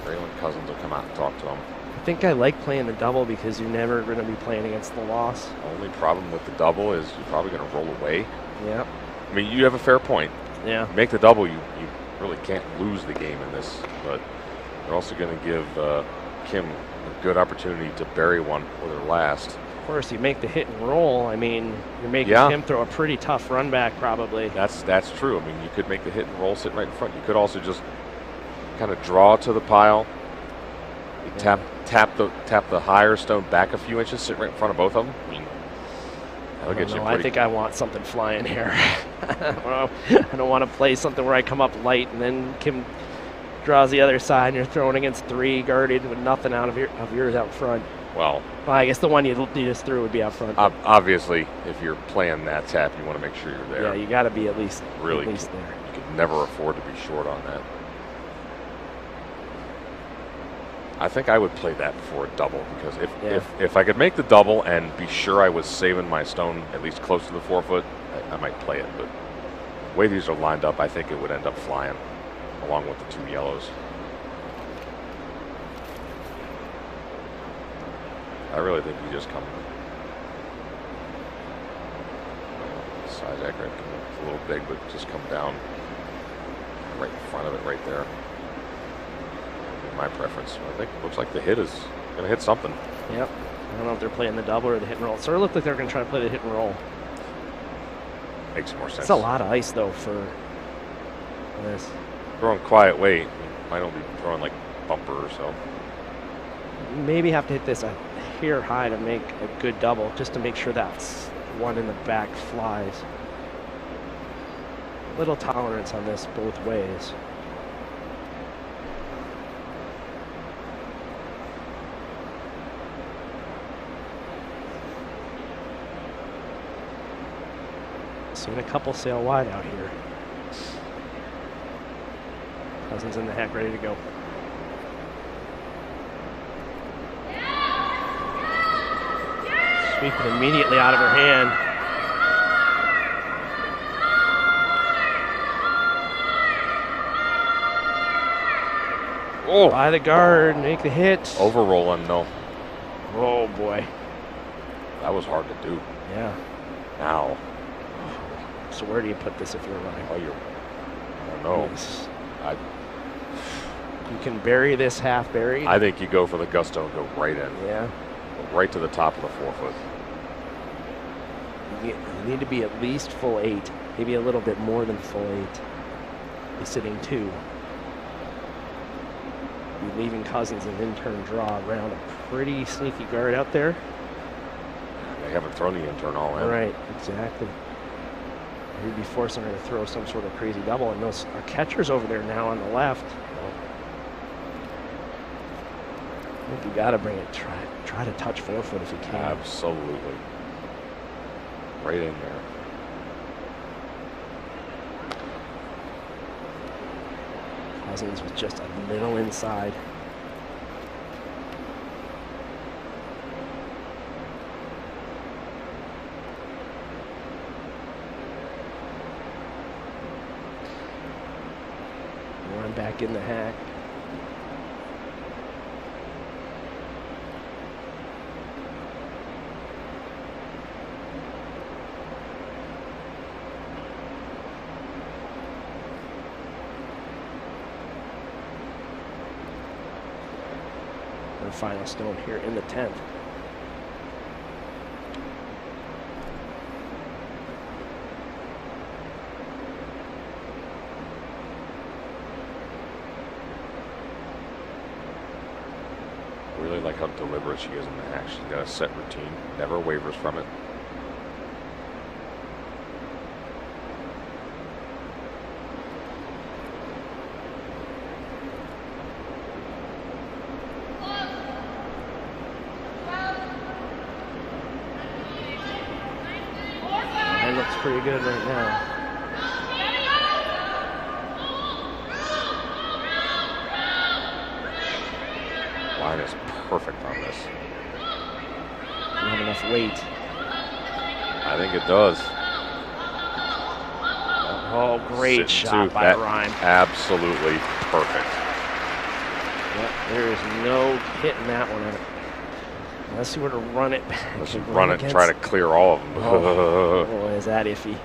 Braylon Cousins will come out and talk to them. I think I like playing the double because you're never going to be playing against the loss. Only problem with the double is you're probably going to roll away. Yeah. I mean, you have a fair point. Yeah. You make the double, you really can't lose the game in this, but you're also going to give Kim a good opportunity to bury one with her last. Of course, you make the hit and roll. I mean, you're making him throw a pretty tough run back, probably. That's true. I mean, you could make the hit and roll sit right in front. You could also just kind of draw to the pile. You tap the higher stone back a few inches, sit right in front of both of them. I mean, that'll get you. I think I want something flying here. I don't want to play something where I come up light and then Kim draws the other side and you're throwing against 3 guarded with nothing out of yours out front. Well, I guess the one you just threw would be out front. Obviously, if you're playing that tap, you want to make sure you're there. Yeah, you got to be at least there. You could never afford to be short on that. I think I would play that before a double because if I could make the double and be sure I was saving my stone at least close to the 4 foot, I might play it. But the way these are lined up, I think it would end up flying along with the 2 yellows. I really think you just come size accurate. It's a little big, but just come down right in front of it right there. my preference. I think it looks like the hit is going to hit something. Yep. I don't know if they're playing the double or the hit and roll. It sort of looked like they're going to try to play the hit and roll. Makes more sense. It's a lot of ice, though, for this. Throwing quiet weight. Might only be throwing like bumper or so. Maybe have to hit this a hair high to make a good double, just to make sure that's one in the back flies. Little tolerance on this both ways. Seen a couple sail wide out here. Cousins in the hack, ready to go. Sweep it immediately out of her hand. Oh! By the guard, make the hit. Overrolling, though. Oh, boy. That was hard to do. Yeah. Now. So where do you put this if you're running? Oh, I don't know. You can bury this half buried. I think you go for the gusto and go right in. Yeah. Right to the top of the forefoot. You need to be at least full 8, maybe a little bit more than full 8. You're sitting 2. You're leaving Cousins an in-turn draw around a pretty sneaky guard out there. They haven't thrown the in-turn all in. Right, exactly. You'd be forcing her to throw some sort of crazy double, and those are catchers over there now on the left. I think you got to bring it. Try to touch forefoot if you can. Absolutely. Right in there. Cousins was just a little inside. Run back in the hack. Final stone here in the 10th. Really like how deliberate she is in the hack. She's got a set routine, never wavers from it. Pretty good right now. Line is perfect on this. Doesn't have enough weight. I think it does. Oh, great shot by Rhyme. Absolutely perfect. Yep, there is no hitting that one. Unless you were to run it back. Let's run it and try to clear all of them. Oh, is that iffy?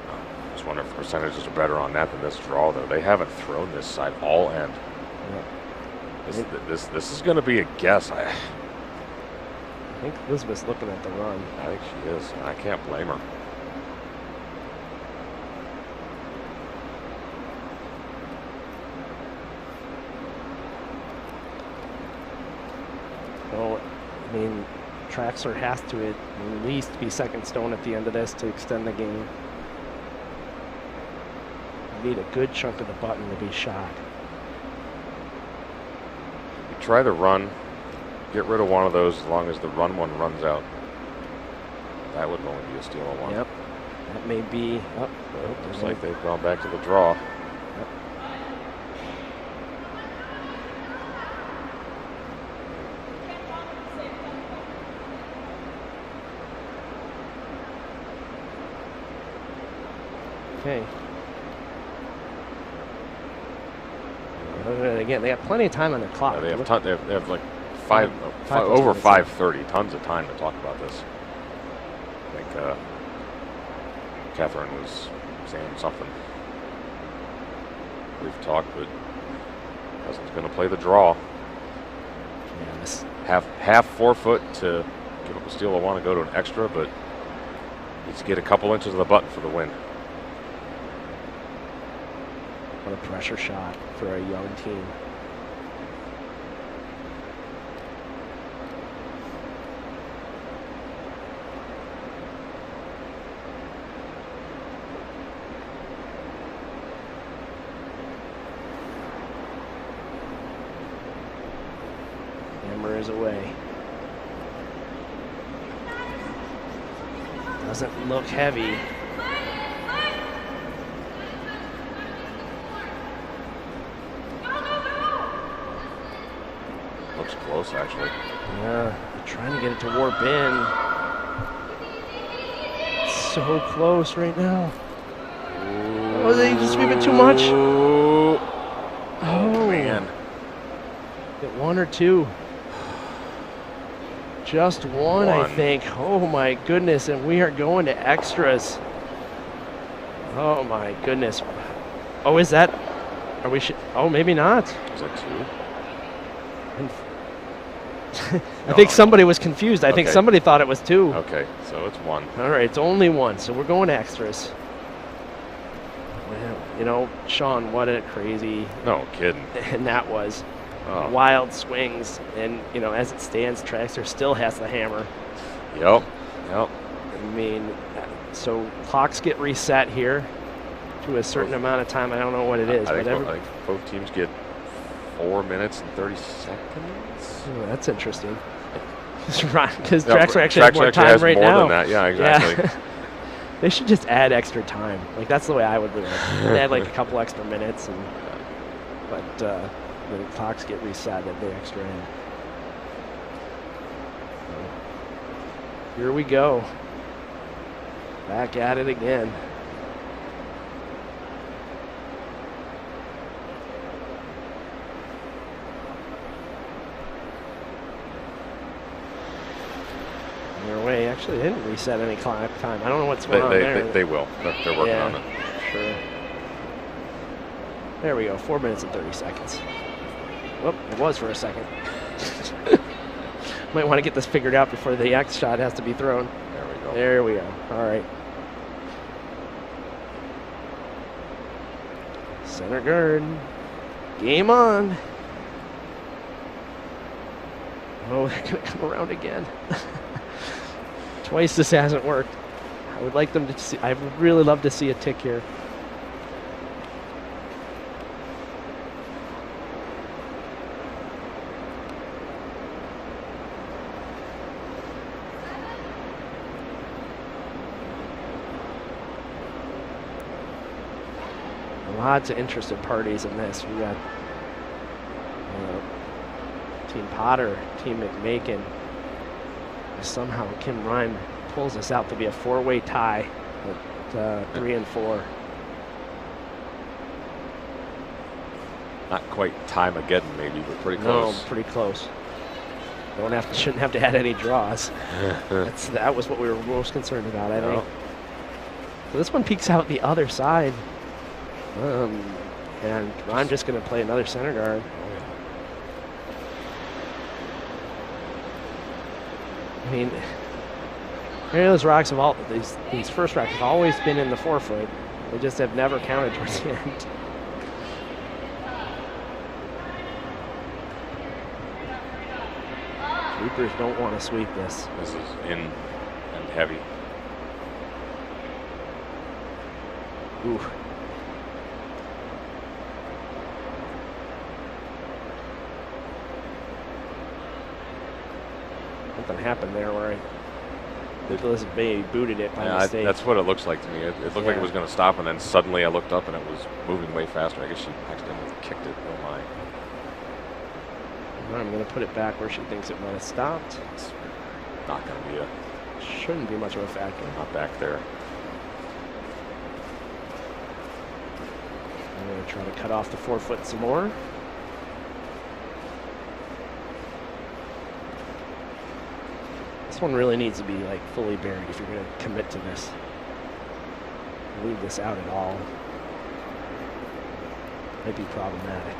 I just wonder if percentages are better on that than this draw, though. They haven't thrown this side all end. Yep. This is going to be a guess. I think Elizabeth's looking at the run. I think she is. I can't blame her. Well, I mean, Traxler has to at least be second stone at the end of this to extend the game. You need a good chunk of the button to be shot. You try the run, get rid of one of those as long as the run one runs out. That would only be a steal of one. Yep. That may be. Oh, looks like they've gone back to the draw. Yep. Okay. Again, they have plenty of time on the clock. Yeah, they have like over 5:30, tons of time to talk about this. I think Catherine was saying something. We've talked, but Dustin's going to play the draw. Yeah, this Half forefoot to give up a steal. I want to go to an extra, but needs to get a couple inches of the button for the win. what a pressure shot for a young team. Hammer is away. Doesn't look heavy. Looks close, actually. Yeah, they're trying to get it to warp in. So close right now. Oh, they just sweep it too much. Oh, man. Get one or two. Just one, I think. Oh my goodness, and we are going to extras. Oh my goodness. Oh, is that? Are we? Oh, maybe not. Is that two? I think somebody was confused. I think somebody thought it was two. Okay, so it's one. All right, it's only one, so we're going to extras. Well, you know, Sean, what a crazy. No kidding. And that was. Wild swings, and you know, as it stands, Traxxer still has the hammer. Yep. I mean, so clocks get reset here to a certain amount of time. I don't know what it is, I think both teams get 4 minutes and 30 seconds. Oh, that's interesting. Because Traxxer actually has more time right now. Than that. Yeah, exactly. Yeah. They should just add extra time. Like that's the way I would do it. Add like a couple extra minutes, and the clocks get reset at the extra end. So, here we go. Back at it again. Their way. Actually, they didn't reset any clock time. I don't know what's going on there. They will. They're working on it. Sure. There we go. 4 minutes and 30 seconds. Well, it was for a second. Might want to get this figured out before the X shot has to be thrown. There we go. There we go. All right. Center guard. Game on. Oh, they're going to come around again. Twice this hasn't worked. I would like them to see. I would really love to see a tick here. Lots of interested parties in this. We got Team Potter, Team McMakin. Somehow Kim Rhyme pulls us out to be a four-way tie at 3 and 4. Not quite time-ageddon, maybe, but pretty close. No, pretty close. Shouldn't have to add any draws. That was what we were most concerned about, I think. So this one peeks out the other side. And I'm just going to play another center guard. I mean, those rocks have these first rocks have always been in the forefoot. They just have never counted towards the end. Sweepers don't want to sweep this. This is in and heavy. Ooh. Something happened there where Nicholas Bay booted it by mistake. That's what it looks like to me. It looked like it was going to stop, and then suddenly I looked up and it was moving way faster. I guess she accidentally kicked it. Oh my. I'm going to put it back where she thinks it might have stopped. It's not going to be shouldn't be much of a factor. Not back there. I'm going to try to cut off the forefoot some more. This one really needs to be like fully buried if you're going to commit to this. Leave this out at all might be problematic.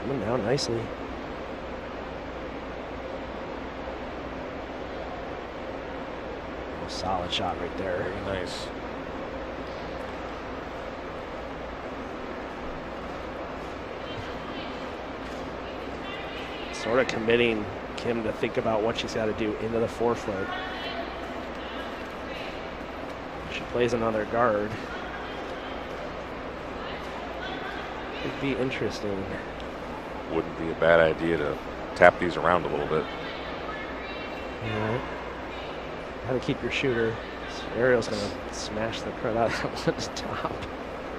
Coming down nicely. Oh, solid shot right there. Very nice. Sort of committing Kim to think about what she's got to do into the forefoot. She plays another guard. It'd be interesting. Wouldn't be a bad idea to tap these around a little bit. Yeah. How to keep your shooter. Ariel's going to smash the crud out of that one's top.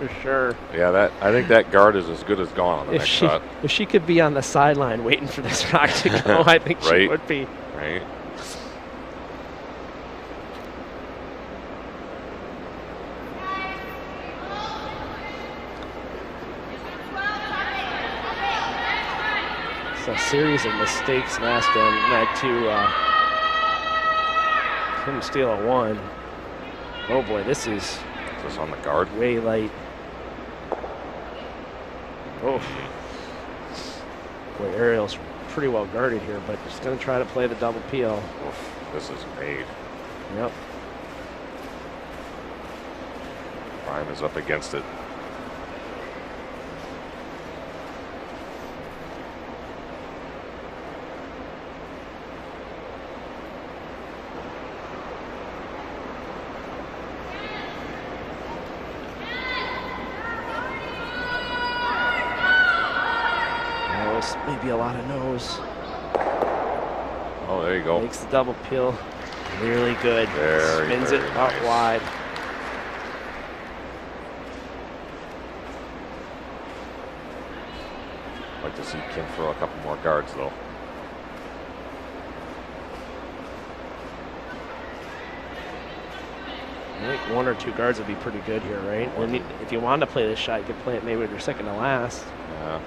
For sure. Yeah, I think that guard is as good as gone on the next shot. If she could be on the sideline waiting for this rock to go, I think right? She would be. Right. It's a series of mistakes last game led to Kim steal a one. Oh boy, this is just on the guard. Way light. Oh. Boy, Ariel's pretty well guarded here, but she's going to try to play the double peel. Oof, this is made. Yep. Prime is up against it. Maybe a lot of nose. Oh, there you go. Makes the double peel really good. Spins it out wide. I'd like to see Kim throw a couple more guards, though. I think one or two guards would be pretty good here, right? And if you wanted to play this shot, you could play it maybe with your second to last. Yeah.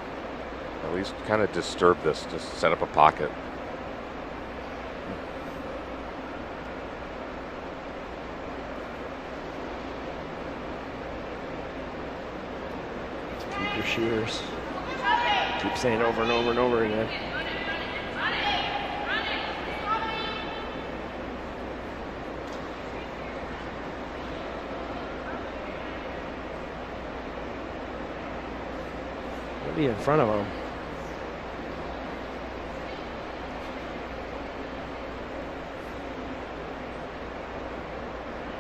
At least kind of disturb this, just set up a pocket. Keep your shooters. Keep saying over and over and over again. You'll be in front of them.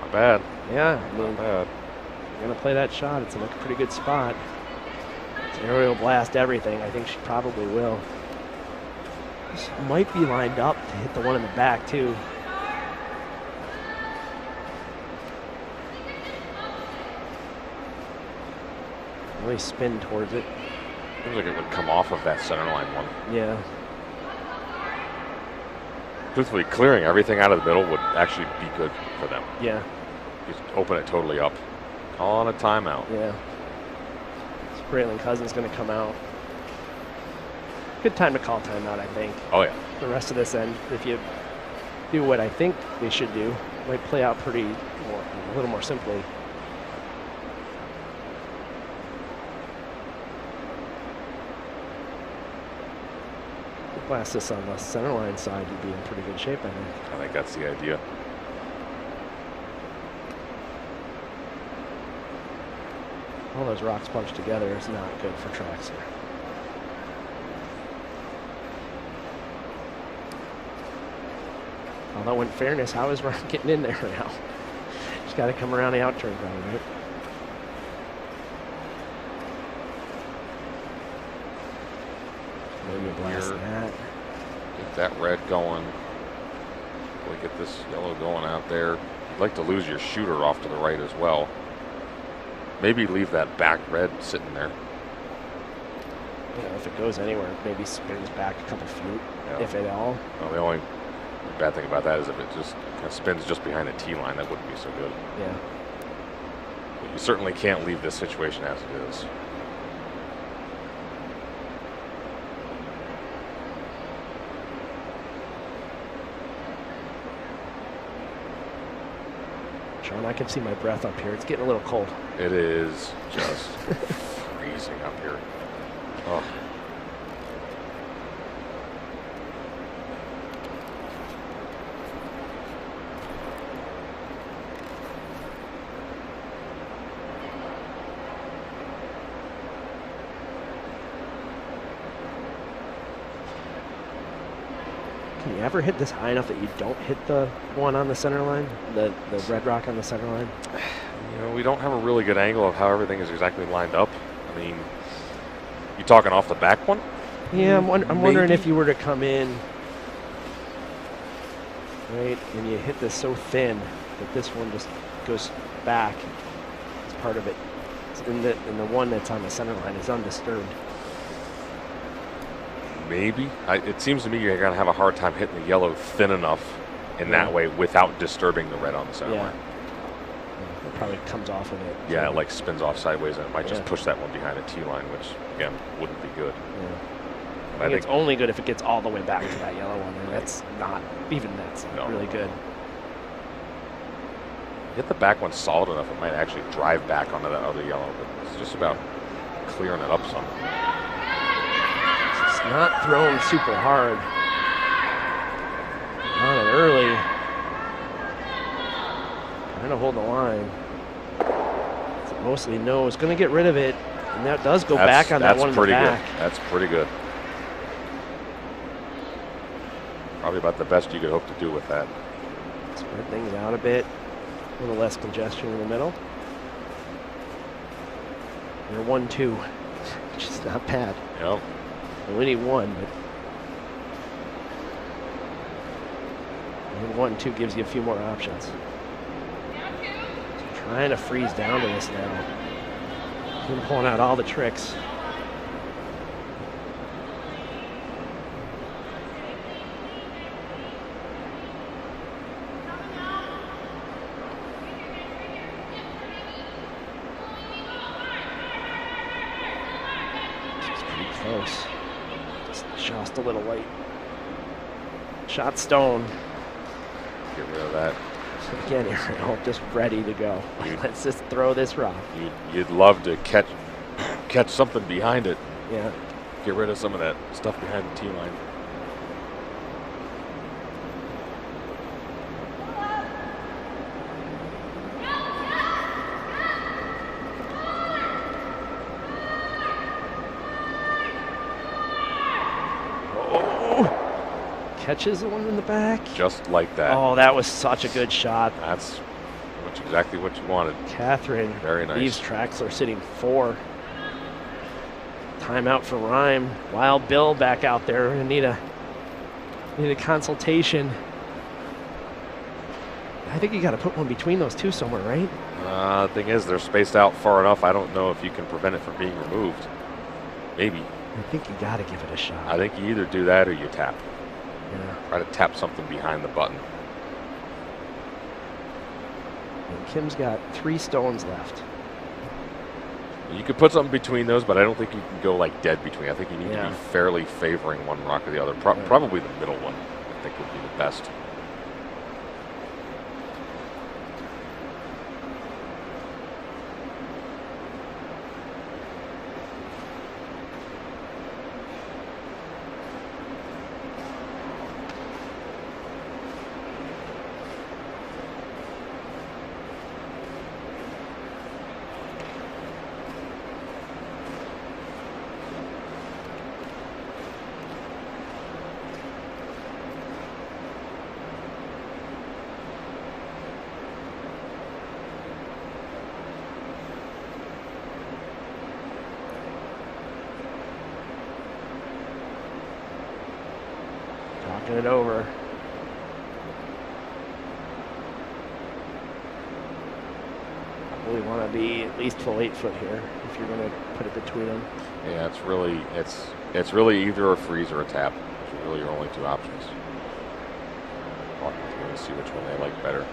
Bad. Yeah, I mean, not bad. You're going to play that shot. It's in a pretty good spot. Ariel blast everything. I think she probably will. This might be lined up to hit the one in the back, too. Really spin towards it. Seems like it would come off of that center line one. Yeah. Truthfully, clearing everything out of the middle would actually be good for them. Yeah. Just open it totally up. Call on a timeout. Yeah. So Braylon Cousins going to come out. Good time to call timeout, I think. Oh, yeah. The rest of this end, if you do what I think they should do, might play out a little more simply. Blast this on the center line side, you'd be in pretty good shape, I think. I think that's the idea. All those rocks bunched together is not good for tracks here. Although in fairness, how is Rock getting in there now? Just got to come around the out turn probably, right? Maybe blast that. Get that red going. Really get this yellow going out there. You'd like to lose your shooter off to the right as well. Maybe leave that back red sitting there. You know, if it goes anywhere, maybe spins back a couple feet, Yeah. if at all. Well, the only bad thing about that is if it just kind of spins just behind the tee line, that wouldn't be so good. Yeah. But you certainly can't leave this situation as it is. Sean, I can see my breath up here. It's getting a little cold. It is just freezing up here. Oh. you ever hit this high enough that you don't hit the one on the center line, the red rock on the center line? You know, we don't have a really good angle of how everything is exactly lined up. I mean, you talking off the back one? Yeah, I'm wondering if you were to come in, right, and you hit this so thin that this one just goes back as part of it. And the one that's on the center line is undisturbed. Maybe. It seems to me you're going to have a hard time hitting the yellow thin enough in that way without disturbing the red on the center line. It probably comes off of it. Yeah, it like spins off sideways, and it might just push that one behind a T line, which, again, wouldn't be good. I think it's only good if it gets all the way back to that yellow one, and that's not really good. Hit the back one solid enough, it might actually drive back onto that other yellow, but it's just about clearing it up some. It's not thrown super hard. Not it early. Trying to hold the line. It's mostly no. It's going to get rid of it, and that does go back on that one in the back. That's pretty good. Probably about the best you could hope to do with that. Spread things out a bit. A little less congestion in the middle. You're 1-2, which is not bad. Yep. We need one, but 1-2 gives you a few more options. So trying to freeze down to this now. Him pulling out all the tricks. Close. Just a little late. Shot stone. Get rid of that. Again, Ariel just ready to go. Let's just throw this rock. You'd love to catch something behind it. Yeah. Get rid of some of that stuff behind the T line. Catches the one in the back. Just like that. Oh, that was such a good shot. That's exactly what you wanted. Catherine. Very nice. Leaves Traxler sitting 4. Timeout for Rhyme. Wild Bill back out there. We need a consultation. I think you got to put one between those two somewhere, right? The thing is, they're spaced out far enough. I don't know if you can prevent it from being removed. Maybe. I think you got to give it a shot. I think you either do that or you tap. Yeah. Try to tap something behind the button. And Kim's got 3 stones left. You could put something between those, but I don't think you can go like dead between. I think you need to be fairly favoring one rock or the other. Probably the middle one, I think, would be the best. It over. Probably want to be at least full 8 foot here if you're going to put it between them. Yeah, it's really either a freeze or a tap. Those are really your only 2 options. We're going to see which one they like better.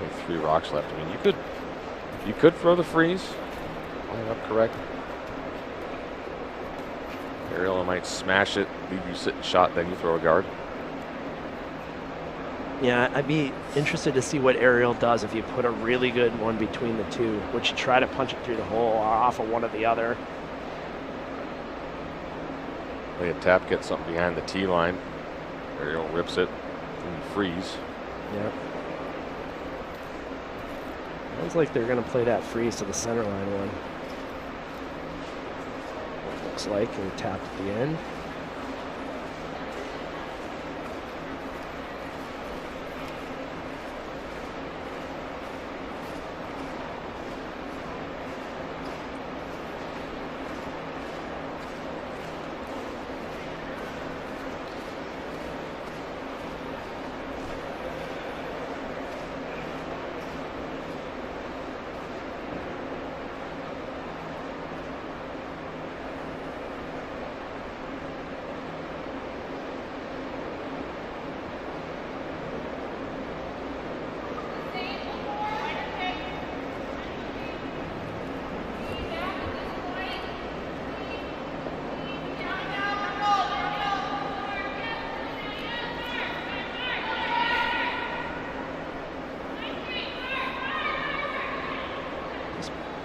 Only 3 rocks left. I mean, you could throw the freeze. Line up correct. Ariel might smash it, leave you sit and shot, then you throw a guard. Yeah, I'd be interested to see what Ariel does if you put a really good one between the two. Would you try to punch it through the hole or off of one or the other? Play a tap, get something behind the T line. Ariel rips it and freeze. Yeah. Sounds like they're going to play that freeze to the center line one. Looks like, and tap at the end.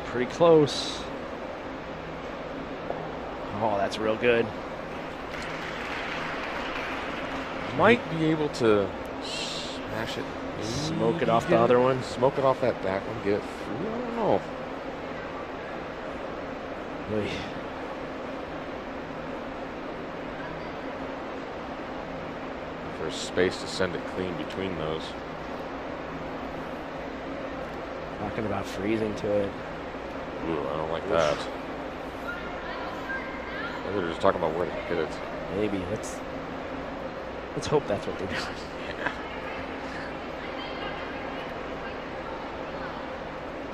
Pretty close. Oh, that's real good. Might be able to smash it. Smoke it off the other one. Smoke it off that back one. Get it through. I don't know. Oy. There's space to send it clean between those. Talking about freezing to it. Ooh, I don't like that. Maybe they're just talking about where to hit it. Maybe. Let's hope that's what they're doing. Yeah.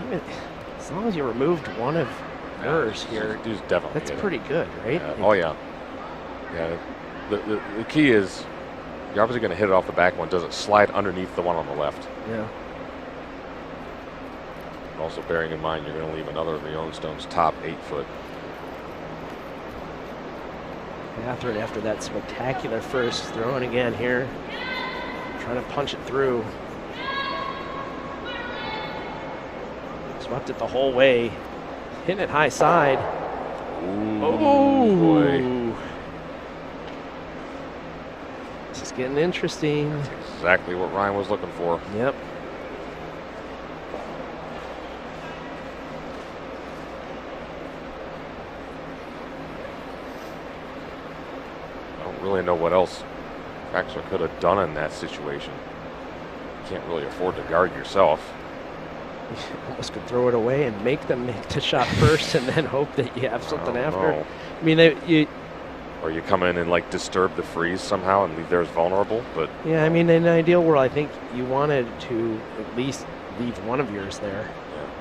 Even, as long as you removed one of hers here, definitely that's pretty good, right? Yeah. Oh, yeah. Yeah. The key is you're obviously going to hit it off the back one. Does it slide underneath the one on the left? Yeah. Also bearing in mind you're going to leave another of the Youngstone's top 8 foot. Catherine, after that spectacular first, throwing again here. Trying to punch it through. Swept it the whole way. Hitting it high side. Ooh, oh, boy. This is getting interesting. That's exactly what Ryan was looking for. Yep. I don't really know what else Traxler could have done in that situation. You can't really afford to guard yourself. You almost could throw it away and make them make the shot first and then hope that you have something after. Know. I mean, or you come in and like disturb the freeze somehow and leave theirs vulnerable. But yeah, I mean, in an ideal world, I think you wanted to at least leave one of yours there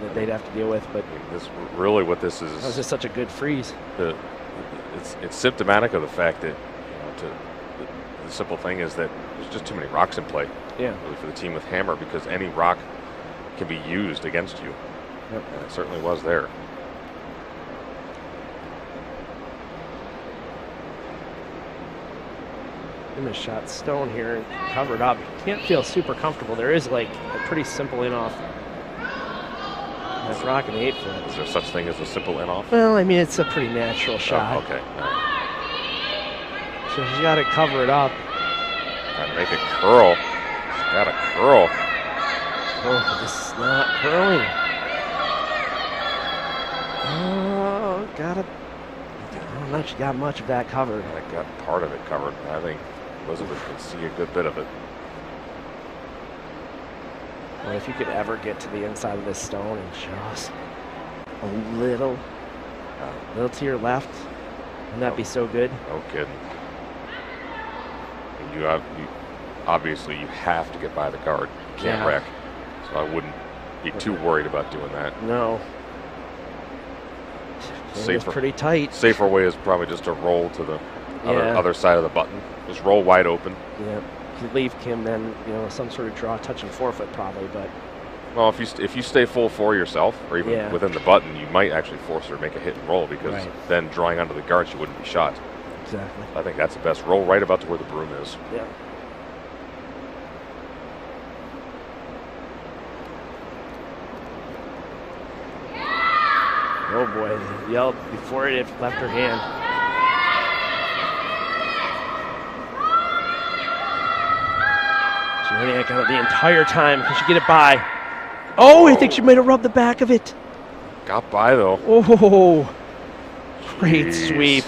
that they'd have to deal with. But I mean, this really what this is. That was just such a good freeze. It's symptomatic of the fact that the simple thing is that there's just too many rocks in play. Yeah. Really for the team with hammer, because any rock can be used against you. Yep. And it certainly was there. In the shot stone here and covered up. Can't feel super comfortable. There is like a pretty simple in off. That's rocking 8 foot. Is there such thing as a simple in off? Well, I mean, it's a pretty natural shot. Oh, okay. All right. So she's got to cover it up. Got to make it curl. She's got to curl. Oh, this is not curling. Oh, got it. I don't know if she got much of that covered. I got part of it covered. I think Elizabeth can see a good bit of it. Well, if you could ever get to the inside of this stone and just a little to your left, wouldn't that be so good? No kidding. And you obviously you have to get by the guard. You can't wreck. So I wouldn't be too worried about doing that. No. It's pretty tight. Safer way is probably just to roll to the other side of the button. Just roll wide open. Yeah. If you leave Kim, then some sort of draw touching forefoot probably, but. Well, if you stay full 4 yourself, or even within the button, you might actually force her to make a hit and roll, because then drawing onto the guard, she wouldn't be shot. Exactly. I think that's the best. Roll right about to where the broom is. Yeah. Oh boy, they yelled before it left her hand. She ran on it the entire time. Can she get it by? Oh, I think she might have rubbed the back of it. Got by though. Oh, great sweep.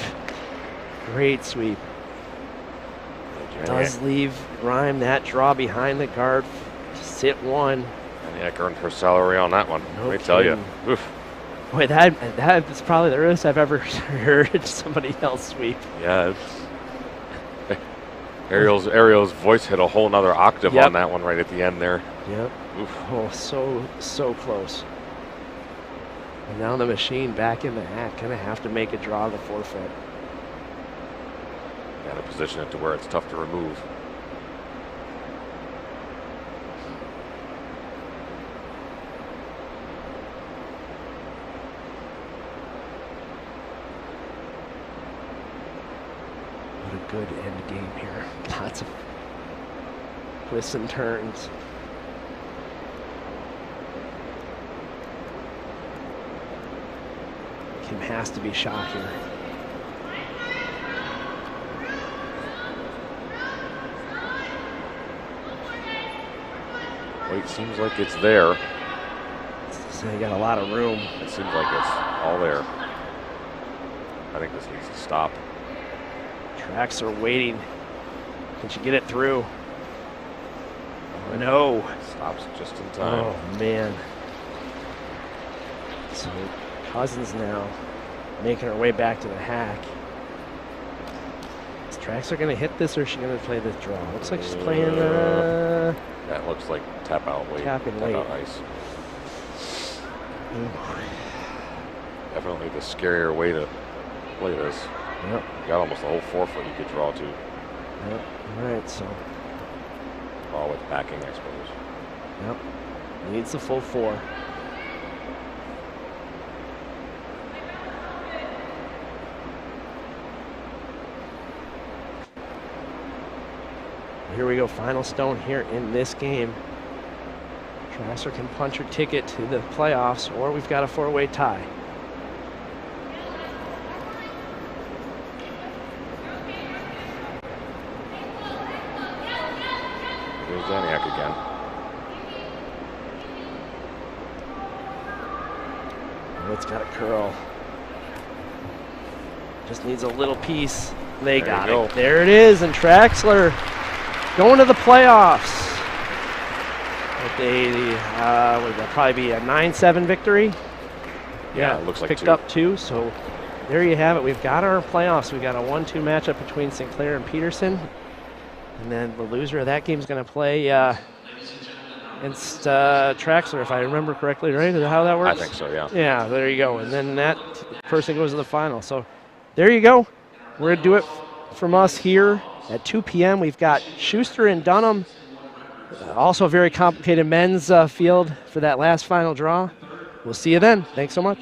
Great sweep. Does leave Rhyme that draw behind the guard. Sit one. And earned her salary on that one. No Let me tell you. Oof. Boy, that is probably the earliest I've ever heard somebody else sweep. Yeah. Ariel's voice hit a whole nother octave on that one right at the end there. Yep. Oof. Oh, so close. And now the machine back in the act. Gonna have to make a draw the forefoot. Got to position it to where it's tough to remove. What a good end game here. Lots of twists and turns. team has to be shot here. Weight seems like it's there. So you got a lot of room. It seems like it's all there. I think this needs to stop. Tracks are waiting. Can she get it through? Oh, no. Stops just in time. Oh, man. So Cousins now making her way back to the hack. Is Traxler going to hit this, or is she going to play this draw? Looks like she's playing. That looks like tap out weight. Tap out ice. Definitely the scarier way to play this. Yep. You got almost a whole 4 foot you could draw to. Yep. All right, so. All with backing, I suppose. Yep. Needs the full 4. Here we go, final stone here in this game. Traxler can punch her ticket to the playoffs, or we've got a 4-way tie. There's Zaniak again. Oh, it's got a curl. Just needs a little piece. They got it. There it is, and Traxler going to the playoffs. Would that probably be a 9-7 victory? Yeah, it looks like picked 2. up 2. So there you have it. We've got our playoffs. We've got a 1-2 matchup between Sinclair and Peterson. And then the loser of that game is going to play against Traxler, if I remember correctly, right? Is that how that works? I think so, yeah. Yeah, there you go. And then that person goes to the final. So there you go. We're going to do it from us here at 2 p.m. We've got Schuster and Dunham. Also a very complicated men's field for that last final draw. We'll see you then. Thanks so much.